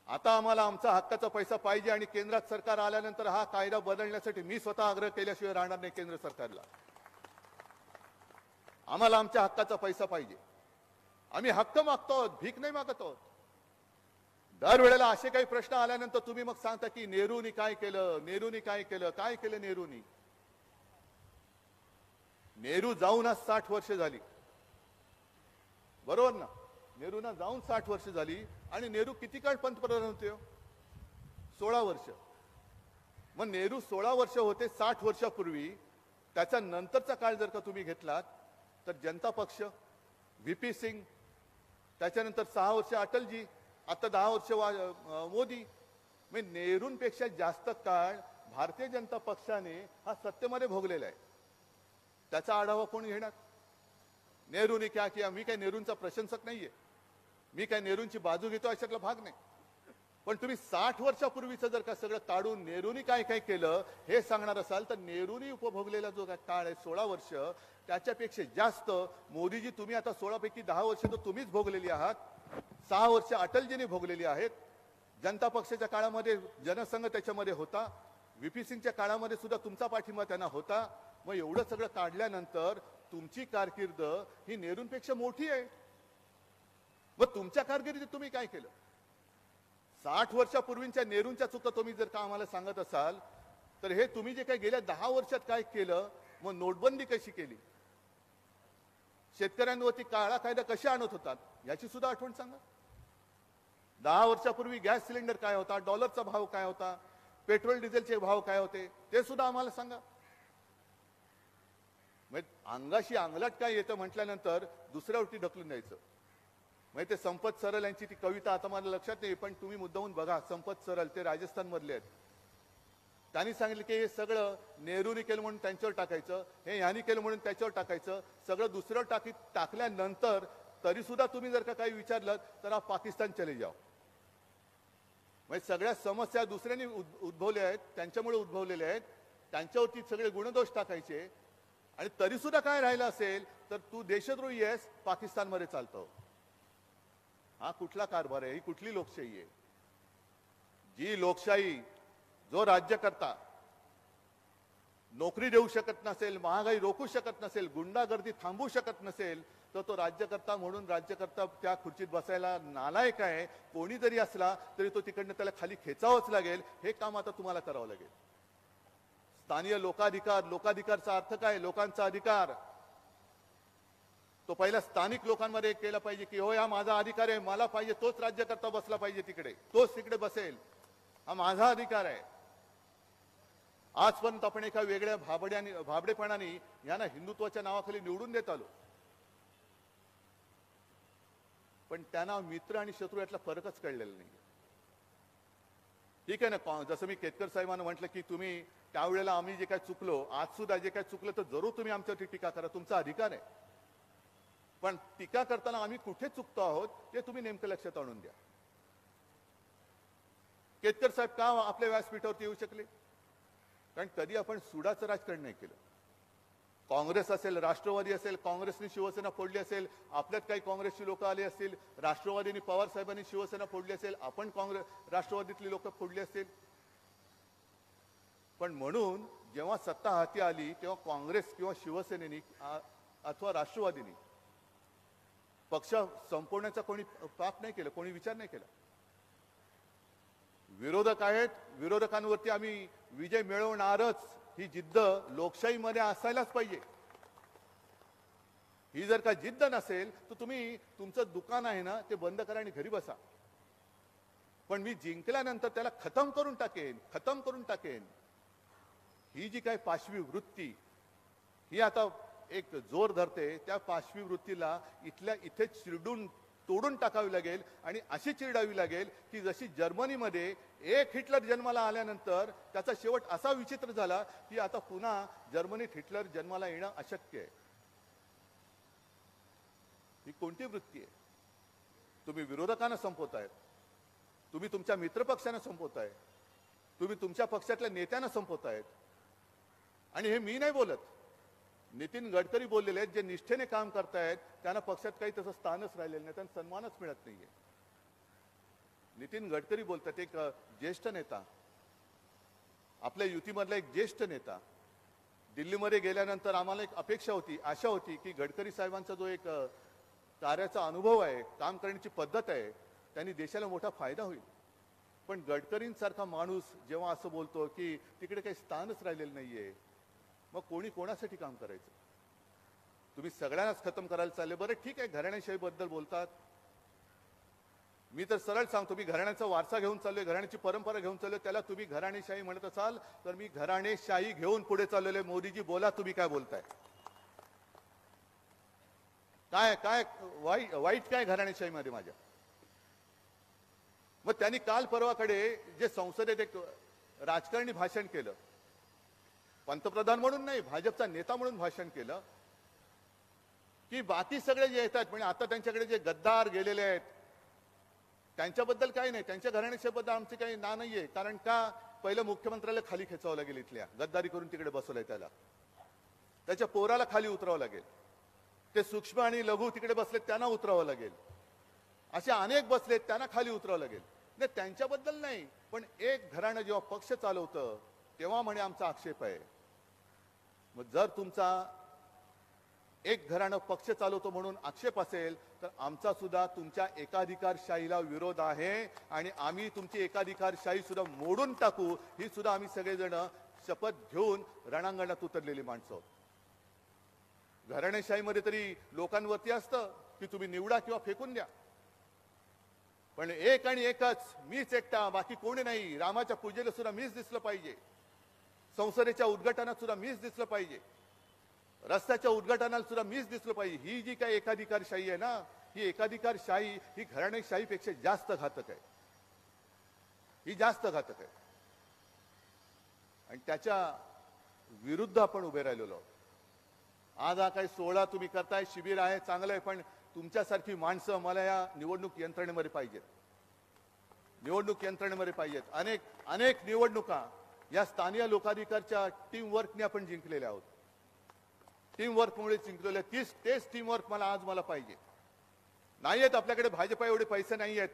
आता आम्हाला आमचा हक्काचा पैसा पाहिजे आणि केंद्रात सरकार आल्यानंतर हा कायदा बदलण्यासाठी मी स्वतः आग्रह केल्याशिवाय राहणार नाही केंद्र सरकारला. आम्हाला आमच्या हक्काचा पैसा पाहिजे. आम्ही हक्क मागतो आहोत, भीक नाही मागत आहोत. दरवेळेला असे काही प्रश्न आल्यानंतर तुम्ही मग सांगता की नेहरूनी काय केलं, नेहरूनी काय केलं, काय केलं नेहरूनी. नेहरू जाऊन आज 60 वर्ष झाली, बरोबर ना. नेहरूंना जाऊन 60 वर्ष झाली आणि नेहरू किती काळ पंतप्रधान होते? 16 वर्ष. मग नेहरू 16 वर्ष होते 60 वर्षापूर्वी. त्याच्या नंतरचा काळ जर का तुम्ही घेतलात तर जनता पक्ष, व्हीपी सिंग, त्याच्यानंतर 6 वर्ष अटलजी, आता 10 वर्ष मोदी. म्हणजे नेहरूंपेक्षा जास्त काळ भारतीय जनता पक्षाने हा सत्तेमध्ये भोगलेला आहे. त्याचा आढावा कोण घेणार? नेहरूंनी क्या किया? मी काय नेहरूंचा प्रशंसक नाहीये, मी काय नेहरूंची बाजू घेतो अशातला भाग नाही. पण तुम्ही 60 वर्षापूर्वीचं जर का सगळं काढून नेहरूंनी काय काय केलं हे सांगणार असाल तर नेहरूंनी उपभोगलेला जो काळ आहे 16 वर्ष, त्याच्यापेक्षा जास्त मोदीजी तुम्ही आता 16 पैकी 10 वर्ष तर तुम्हीच भोगलेली आहात. 6 वर्ष अटलजींनी भोगलेली आहेत. जनता पक्षाच्या काळामध्ये जनसंघ त्याच्यामध्ये होता. व्हीपी सिंगच्या काळामध्ये सुद्धा तुमचा पाठिंबा त्यांना होता. मग एवढं सगळं काढल्यानंतर तुमची कारकीर्द ही नेहरूंपेक्षा मोठी आहे. मग तुमच्या कारकिर्दीत तुम्ही काय केलं? 60 वर्षापूर्वीच्या नेहरूंच्या चुका तुम्ही जर का आम्हाला सांगत असाल तर हे तुम्ही जे काही गेल्या 10 वर्षात काय केलं, मग नोटबंदी कशी केली, शेतकऱ्यांवरती काळा कायदा कशा आणत होतात याची सुद्धा आठवण सांगा. 10 वर्षापूर्वी गॅस सिलेंडर काय होता, डॉलरचा भाव काय होता, पेट्रोल डिझेलचे भाव काय होते ते सुद्धा आम्हाला सांगा. अंगाशी अंगलाट काय येतं म्हटल्यानंतर दुसऱ्यावरती ढकलून द्यायचं. म्हणजे ते संपत सरल यांची ती कविता आता मला लक्षात नाही, पण तुम्ही मुद्दाहून बघा. संपत सरल ते राजस्थान मधले आहेत. त्यांनी सांगितलं की हे सगळं नेहरूनी केलं म्हणून त्यांच्यावर टाकायचं, हे ह्यानी केलं म्हणून त्याच्यावर टाकायचं, सगळं दुसऱ्यावर टाकल्यानंतर तरी सुद्धा तुम्ही जर का काही विचारलं तर आप पाकिस्तान चले जाओ. म्हणजे सगळ्या समस्या दुसऱ्यांनी उद्भवल्या आहेत, त्यांच्यामुळे उद्भवलेल्या आहेत, त्यांच्यावरती सगळे गुणदोष टाकायचे. आणि तरी सुद्धा काय राहिलं असेल तर तू देशद्रोही आहेस, पाकिस्तानमध्ये चालतो. हा कुठला कारभार आहे? ही कुठली लोकशाही आहे? जी लोकशाही जो राज्यकर्ता नोकरी देऊ शकत नसेल, महागाई रोखू शकत नसेल, गुंडागर्दी थांबवू शकत नसेल, तर तो राज्यकर्ता म्हणून राज्यकर्ता त्या खुर्चीत बसायला नालायक आहे. कोणी जरी असला तरी तो तिकडनं त्याला खाली खेचावंच लागेल. हे काम आता तुम्हाला करावं लागेल. स्थानिक लोकाधिकार, लोकाधिकारचा अर्थ काय? लोकांचा अधिकार. तो पहिला स्थानिक लोकांमध्ये केला पाहिजे की हो हा माझा अधिकार आहे, मला पाहिजे तोच राज्यकर्ता बसला पाहिजे तिकडे, तोच तिकडे बसेल, हा माझा अधिकार आहे. आजपर्यंत आपण एका वेगळ्या भाबडेपणाने यांना हिंदुत्वाच्या नावाखाली निवडून देत आलो. पण त्यांना मित्र आणि शत्रू यातला फरकच कळलेला नाही. ठीक आहे ना, जसं मी केतकर साहेबांना म्हटलं की तुम्ही त्यावेळेला आम्ही जे काय चुकलो, आज सुद्धा जे काय चुकलं तर जरूर तुम्ही आमच्यावरती टीका करा, तुमचा अधिकार आहे. पण टीका करताना आम्ही कुठे चुकतो आहोत ते तुम्ही नेमकं लक्षात आणून द्या. केतकर साहेब का आपल्या व्यासपीठावरती येऊ शकले? कारण कधी आपण सुडाचं राजकारण नाही केलं. काँग्रेस असेल, राष्ट्रवादी असेल, काँग्रेसने शिवसेना फोडली असेल, आपल्यात काही काँग्रेसची लोक आली असतील, राष्ट्रवादीने पवार साहेबांनी शिवसेना फोडली असेल, आपण राष्ट्रवादीतली लोक फोडली असतील. पण म्हणून जेव्हा सत्ता हाती आली तेव्हा काँग्रेस किंवा शिवसेनेनी अथवा राष्ट्रवादीनी पक्ष संपवण्याचा कोणी पाप नाही केलं, कोणी विचार नाही केला. विरोधक आहेत, विरोधकांवरती आम्ही विजय मिळवणारच ही जिद्द लोकशाहीमध्ये असायलाच पाहिजे. ही जर का जिद्द नसेल तर तुम्ही तुमचं दुकान आहे ना ते बंद करा आणि घरी बसा. पण मी जिंकल्यानंतर त्याला खतम करून टाकेन ही जी काय पाशवी वृत्ती ही आता एक जोर धरते त्या पाशवी वृत्तीला इथल्या इथे चिरडून तोडून टाकावी लागेल आणि अशी चिरडावी लागेल की जशी जर्मनीमध्ये एक हिटलर जन्माला आल्यानंतर त्याचा शेवट असा विचित्र झाला की आता पुन्हा जर्मनीत हिटलर जन्माला येणं अशक्य आहे. ही कोणती वृत्ती आहे? तुम्ही विरोधकांना संपवताय, तुम्ही तुमच्या मित्रपक्षांना संपवताय, तुम्ही तुमच्या पक्षातल्या नेत्यांना संपवतायत. आणि हे मी नाही बोलत, नितीन गडकरी बोललेले आहेत. जे निष्ठेने काम करतायत त्यांना पक्षात काही तसं स्थानच राहिलेलं नाही, त्यांना सन्मानच मिळत नाहीये. नितीन गडकरी बोलतात, एक ज्येष्ठ नेता, आपल्या युतीमधला एक ज्येष्ठ नेता. दिल्लीमध्ये गेल्यानंतर आम्हाला एक अपेक्षा होती, आशा होती की गडकरी साहेबांचा जो एक कार्याचा अनुभव आहे, काम करण्याची पद्धत आहे, त्यांनी देशाला मोठा फायदा होईल. पण गडकरींसारखा माणूस जेव्हा असं बोलतो की तिकडे काही स्थानच राहिलेलं नाहीये, मग कोणी कोणासाठी काम करायचं? तुम्ही सगळ्यांनाच खतम करायला चालले. बरं ठीक आहे, घराणेशाही बद्दल बोलतात. मी तर सरळ सांगतो, मी घराण्याचा वारसा घेऊन चाललोय, घराण्याची परंपरा घेऊन चाललोय. त्याला तुम्ही घराणेशाही म्हणत असाल तर मी घराणेशाही घेऊन पुढे चाललेलो आहे. मोदीजी बोला, तुम्ही काय बोलताय? काय काय वाईट काय घराणेशाहीमध्ये माझ्या? मग त्यांनी काल परवाकडे जे संसदेत एक राजकारणी भाषण केलं, पंतप्रधान म्हणून नाही, भाजपचा नेता म्हणून भाषण केलं की बाकी सगळे जे येतात म्हणजे आता त्यांच्याकडे जे गद्दार गेलेले आहेत त्यांच्याबद्दल काही नाही, त्यांच्या घराण्याच्याबद्दल आमचे काही ना नाहीये. कारण का? पहिलं मुख्यमंत्र्याला खाली खेचावं लागेल, इथल्या गद्दारी करून तिकडे बसवलंय त्याला, त्याच्या पोराला खाली उतरावं लागेल, ते सूक्ष्म आणि लघु तिकडे बसलेत त्यांना उतरावं लागेल, असे अनेक बसलेत त्यांना खाली उतरावं लागेल. नाही, त्यांच्याबद्दल नाही, पण एक घराणं जेव्हा पक्ष चालवतं तेव्हा म्हणे आमचा आक्षेप आहे. मग जर तुमचा एक घराणं पक्ष चालवतो म्हणून आक्षेप असेल तर आमचा सुद्धा तुमच्या एकाधिकारशाहीला विरोध आहे आणि आम्ही तुमची एकाधिकारशाही सुद्धा मोडून टाकू, ही सुद्धा आम्ही सगळेजण शपथ घेऊन रणांगणात उतरलेली माणसं आहोत. घराणेशाहीमध्ये तरी लोकांवरती असतं की तुम्ही निवडा किंवा फेकून द्या, पण एक आणि एकच, मीच एकटा, बाकी कोणी नाही. रामाच्या पूजेला सुद्धा मीच दिसलं पाहिजे, संसदेच्या उद्घाटनात सुद्धा मीच दिसलं पाहिजे, रस्त्याच्या उद्घाटनाला सुद्धा मीच दिसलं पाहिजे. ही जी काही एकाधिकारशाही आहे ना, ही एकाधिकारशाही ही घराणेशाहीपेक्षा जास्त घातक आहे, ही जास्त घातक आहे. आणि त्याच्या विरुद्ध आपण उभे राहिलेलो आहोत. आज हा काही सोहळा तुम्ही करताय, शिबिर आहे, चांगलं आहे, पण तुमच्यासारखी माणसं मला या निवडणूक यंत्रणेमध्ये पाहिजेत, निवडणूक यंत्रणेमध्ये पाहिजेत. अनेक अनेक निवडणुका या स्थानिक लोकाधिकारच्या टीम वर्कने आपण जिंकलेल्या आहोत, टीम वर्कमुळे जिंकलेले. तेच टीम वर्क मला पाहिजे. नाही आहेत आपल्याकडे भाजपा एवढे पैसे नाही आहेत,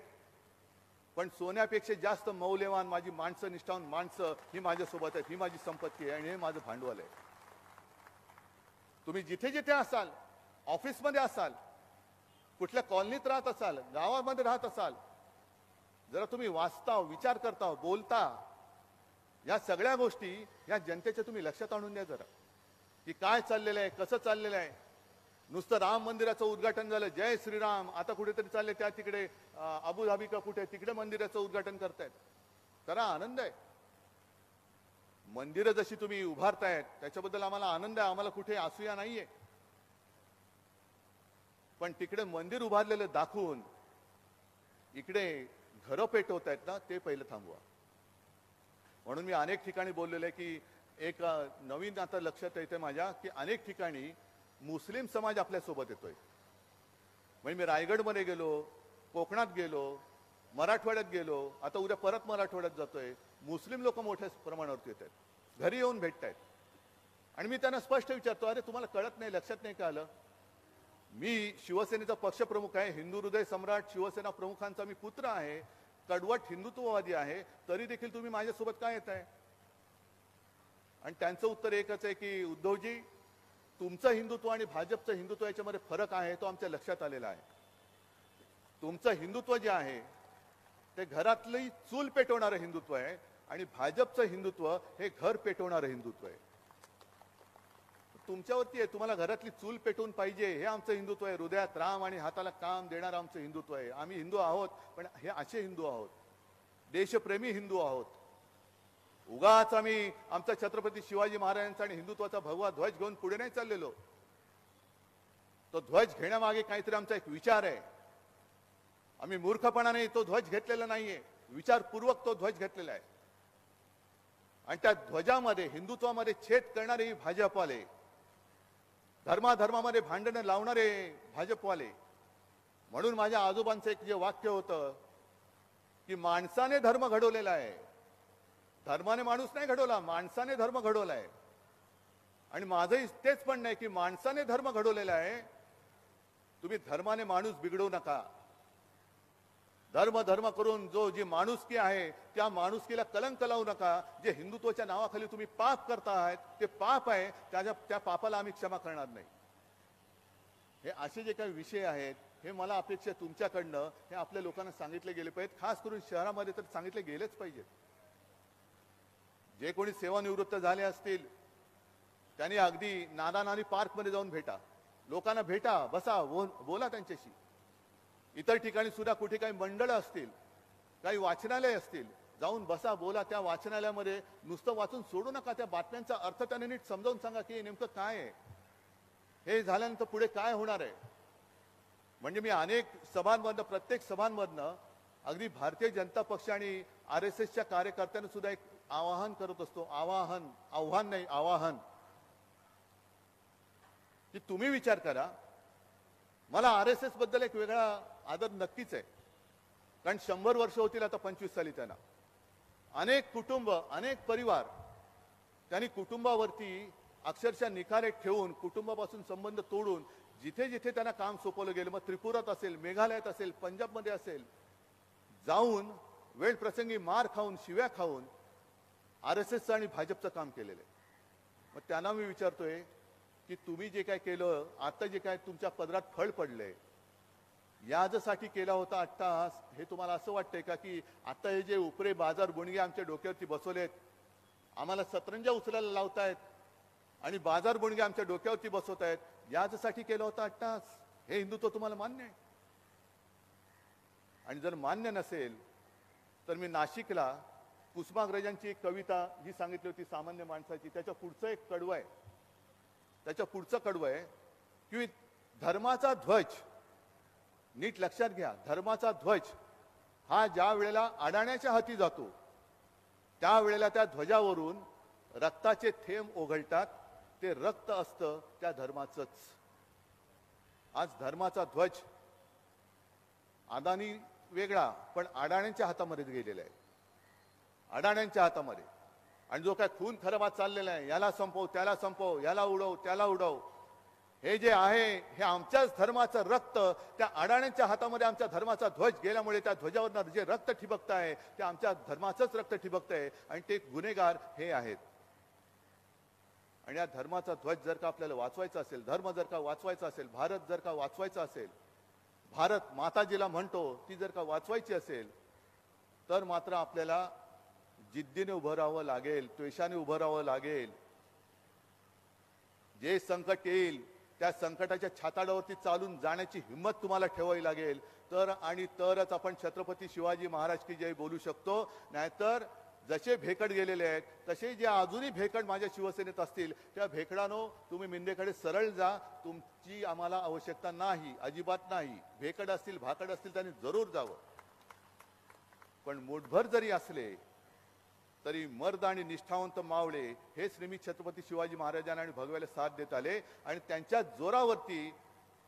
पण सोन्यापेक्षा जास्त मौल्यवान माझी माणसं, निष्ठावान माणसं ही माझ्यासोबत आहेत, ही माझी संपत्ती आहे आणि हे माझं भांडवल आहे. तुम्ही जिथे जिथे असाल, ऑफिसमध्ये असाल, कुठल्या कॉलनीत राहत असाल, गावामध्ये राहत असाल, जरा तुम्ही वाचता, विचार करता, बोलता, या सगळ्या गोष्टी या जनतेच्या तुम्ही लक्षात आणून द्या जरा, की काय चाललेलं आहे, कसं चाललेलं आहे. नुसतं राम मंदिराचं उद्घाटन झालं, जय श्रीराम, आता कुठेतरी चालले त्या तिकडे अबुधाबी का कुठे तिकडे मंदिराचं उद्घाटन करतायत. जरा आनंद आहे, मंदिरं जशी तुम्ही उभारतायत त्याच्याबद्दल आम्हाला आनंद आहे, आम्हाला कुठे असूया नाहीये. पण तिकडे मंदिर उभारलेलं दाखवून इकडे घरं पेटवतायत ना, ते पहिलं थांबवा. म्हणून मी अनेक ठिकाणी बोललेलं आहे की एक नवीन आता लक्षात येते माझ्या की अनेक ठिकाणी मुस्लिम समाज आपल्यासोबत येतोय. म्हणजे मी रायगडमध्ये गेलो, कोकणात गेलो, मराठवाड्यात गेलो, आता उद्या परत मराठवाड्यात जातोय. मुस्लिम लोक मोठ्या प्रमाणावरती येत आहेत, घरी येऊन भेटतायत. आणि मी त्यांना स्पष्ट विचारतो, अरे तुम्हाला कळत नाही, लक्षात नाही का आलं? मी शिवसेनेचा पक्षप्रमुख आहे, हिंदू हृदय सम्राट शिवसेना प्रमुखांचा मी पुत्र आहे, कडवट हिंदुत्ववादी आहे, तरी देखील तुम्ही माझ्यासोबत काय येत आहे? आणि त्यांचं उत्तर एकच आहे की उद्धवजी, तुमचं हिंदुत्व आणि भाजपचं हिंदुत्व याच्यामध्ये फरक आहे, तो आमच्या लक्षात आलेला आहे. तुमचं हिंदुत्व जे आहे ते घरातली चूल पेटवणारं हिंदुत्व आहे आणि भाजपचं हिंदुत्व हे घर पेटवणारं हिंदुत्व आहे. तुमच्यावरती आहे, तुम्हाला घरातली चूल पेटवून पाहिजे, हे आमचं हिंदुत्व आहे. हृदयात राम आणि हाताला काम देणारं आमचं हिंदुत्व आहे. आम्ही हिंदू आहोत, पण हे असे हिंदू आहोत, देशप्रेमी हिंदू आहोत. उगाच आम्ही आमचा छत्रपती शिवाजी महाराजांचा आणि हिंदुत्वाचा भगवा ध्वज घेऊन पुढे नाही चाललेलो. तो ध्वज घेण्यामागे काहीतरी आमचा एक विचार आहे. आम्ही मूर्खपणाने तो ध्वज घेतलेला नाहीये, विचारपूर्वक तो ध्वज घेतलेला आहे. आणि त्या ध्वजामध्ये हिंदुत्वामध्ये छेद करणारे ही भाजपवाले, धर्माधर्मामध्ये भांडणं लावणारे भाजपवाले. म्हणून माझ्या आजोबांचं एक जे वाक्य होतं की माणसाने धर्म घडवलेला आहे, धर्माने माणूस नाही घडवला, माणसाने धर्म घडवला आहे. आणि माझंही तेच म्हणणं आहे की माणसाने धर्म घडवलेला आहे. तुम्ही धर्माने माणूस बिघडवू नका. धर्म करून जी माणुसकी आहे त्या माणुसकीला कलंक लावू नका. जे हिंदुत्वाच्या नावाखाली तुम्ही पाप करता आहात ते पाप आहे, त्या पापाला आम्ही क्षमा करणार नाही. हे असे जे काही विषय आहेत हे मला अपेक्षा तुमच्याकडनं हे आपल्या लोकांना सांगितले गेले पाहिजेत. खास करून शहरामध्ये तर सांगितले गेलेच पाहिजेत. जे कोणी सेवानिवृत्त झाले असतील त्यांनी अगदी नाना पार्कमध्ये जाऊन भेटा, लोकांना भेटा, बसा, बोला त्यांच्याशी. इतर ठिकाणी सुद्धा कुठे काही मंडळ असतील, काही वाचनालय असतील, जाऊन बसा, बोला. त्या वाचनालयामध्ये नुसतं वाचून सोडू नका, त्या बातम्यांचा अर्थ त्यांनी नीट समजावून सांगा की नेमकं काय आहे, हे झाल्यानंतर पुढे काय होणार आहे. म्हणजे मी अनेक सभांमधनं, प्रत्येक सभांमधनं अगदी भारतीय जनता पक्ष आणि RSSच्या कार्यकर्त्यांना सुद्धा एक आवाहन करत असतो. आव्हान नाही, आवाहन, की तुम्ही विचार करा. मला RSS बद्दल एक वेगळा आदर नक्कीच आहे, कारण 100 वर्ष होतील आता 25 साली त्यांना. अनेक कुटुंब, अनेक परिवार, त्यांनी कुटुंबावरती अक्षरशः निखारे ठेवून, कुटुंबापासून संबंध तोडून जिथे जिथे त्यांना काम सोपवलं गेलं, मग त्रिपुरात असेल, मेघालयात असेल, पंजाबमध्ये असेल, जाऊन वेळ प्रसंगी मार खाऊन, शिव्या खाऊन RSSचं आणि भाजपचं काम केलेलं आहे. मग त्यांना मी विचारतोय की तुम्ही जे काय केलं, आता जे काय तुमच्या पदरात फळ पडलंय, यासाठी केला होता अट्टहास, हे तुम्हाला असं वाटतंय का की आता हे जे उपरे बाजार गुणगे आमच्या डोक्यावरती बसवलेत, आम्हाला सतरंजा उचलायला लावतायत आणि बाजार गुणगे आमच्या डोक्यावरती बसवतायत, यासाठी केला होता अट्टहास? हे हिंदुत्व तुम्हाला मान्य आहे? आणि जर मान्य नसेल तर मी नाशिकला कुसुमाग्रजांची एक कविता जी सांगितली होती सामान्य माणसाची, त्याच्या पुढचं एक कडवं आहे. त्याच्या पुढचं कडवं आहे की धर्माचा ध्वज, नीट लक्षात घ्या, धर्माचा ध्वज हा ज्या वेळेला अडाण्याच्या हाती जातो त्यावेळेला त्या ध्वजावरून रक्ताचे थेंब ओघळतात. ते रक्त असतं त्या धर्माचंच. आज धर्माचा ध्वज अदानी वेगळा, पण अडाण्यांच्या हातामध्ये गेलेला आहे, अडाण्यांच्या हातामध्ये. आणि जो काय खून खराबा चाललेला आहे, याला संपव, त्याला संपव, याला उडव, त्याला उडव, हे जे आहे हे आमच्याच धर्माचं रक्त त्या अडाण्यांच्या हातामध्ये आमच्या धर्माचा ध्वज गेल्यामुळे त्या ध्वजावर जे रक्त ठिबकत आहे ते आमच्या धर्माचंच रक्त ठिबकत आहे आणि ते गुन्हेगार हे आहेत. आणि या धर्माचा ध्वज जर का आपल्याला वाचवायचा असेल, धर्म जर का वाचवायचा असेल, भारत जर का वाचवायचा असेल, भारत माता जिला म्हणतो ती जर का वाचवायची असेल, तर मात्र आपल्याला जिद्दीने उभं राहावं लागेल, त्वेषाने उभं राहावं लागेल. जे संकट येईल त्या संकटाच्या छाताडावरती चालून जाण्याची हिंमत तुम्हाला ठेवावी लागेल. तरच आपण छत्रपती शिवाजी महाराज की जय बोलू शकतो. नाहीतर जसे भेकड गेलेले आहेत तसे जे अजूनही भेकड माझ्या शिवसेनेत असतील त्या भेकडानो तुम्ही मिंदेकडे सरळ जा. तुमची आम्हाला आवश्यकता नाही, अजिबात नाही. भेकड असतील, भाकड असतील त्यांनी जरूर जावं. पण मुठभर जरी असले तरी मर्द आणि निष्ठावंत मावळे हेच नेहमी छत्रपती शिवाजी महाराजांना आणि भगव्याला साथ देत आले. आणि त्यांच्या जोरावरती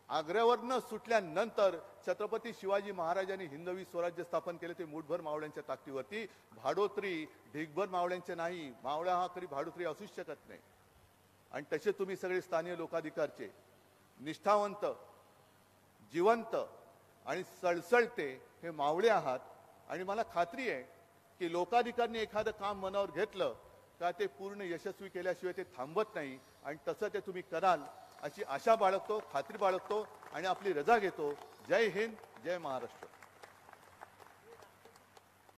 आग्र्यावरनं सुटल्यानंतर छत्रपती शिवाजी महाराजांनी हिंदवी स्वराज्य स्थापन केले, ते मुठभर मावळ्यांच्या ताकदीवरती. भाडोत्री ढिगभर मावळ्यांचे नाही. मावळा हा कधी भाडोत्री असूच शकत नाही. आणि तसे तुम्ही सगळे स्थानिक लोकाधिकारचे निष्ठावंत, जिवंत आणि सळसळते हे मावळे आहात. आणि मला खात्री आहे की लोकाधिकारने एखादं काम मनावर घेतलं का ते पूर्ण यशस्वी केल्याशिवाय ते थांबत नाही. आणि तसं ते तुम्ही कराल अशी आशा बाळगतो, खात्री बाळगतो आणि आपली रजा घेतो. जय हिंद, जय महाराष्ट्र.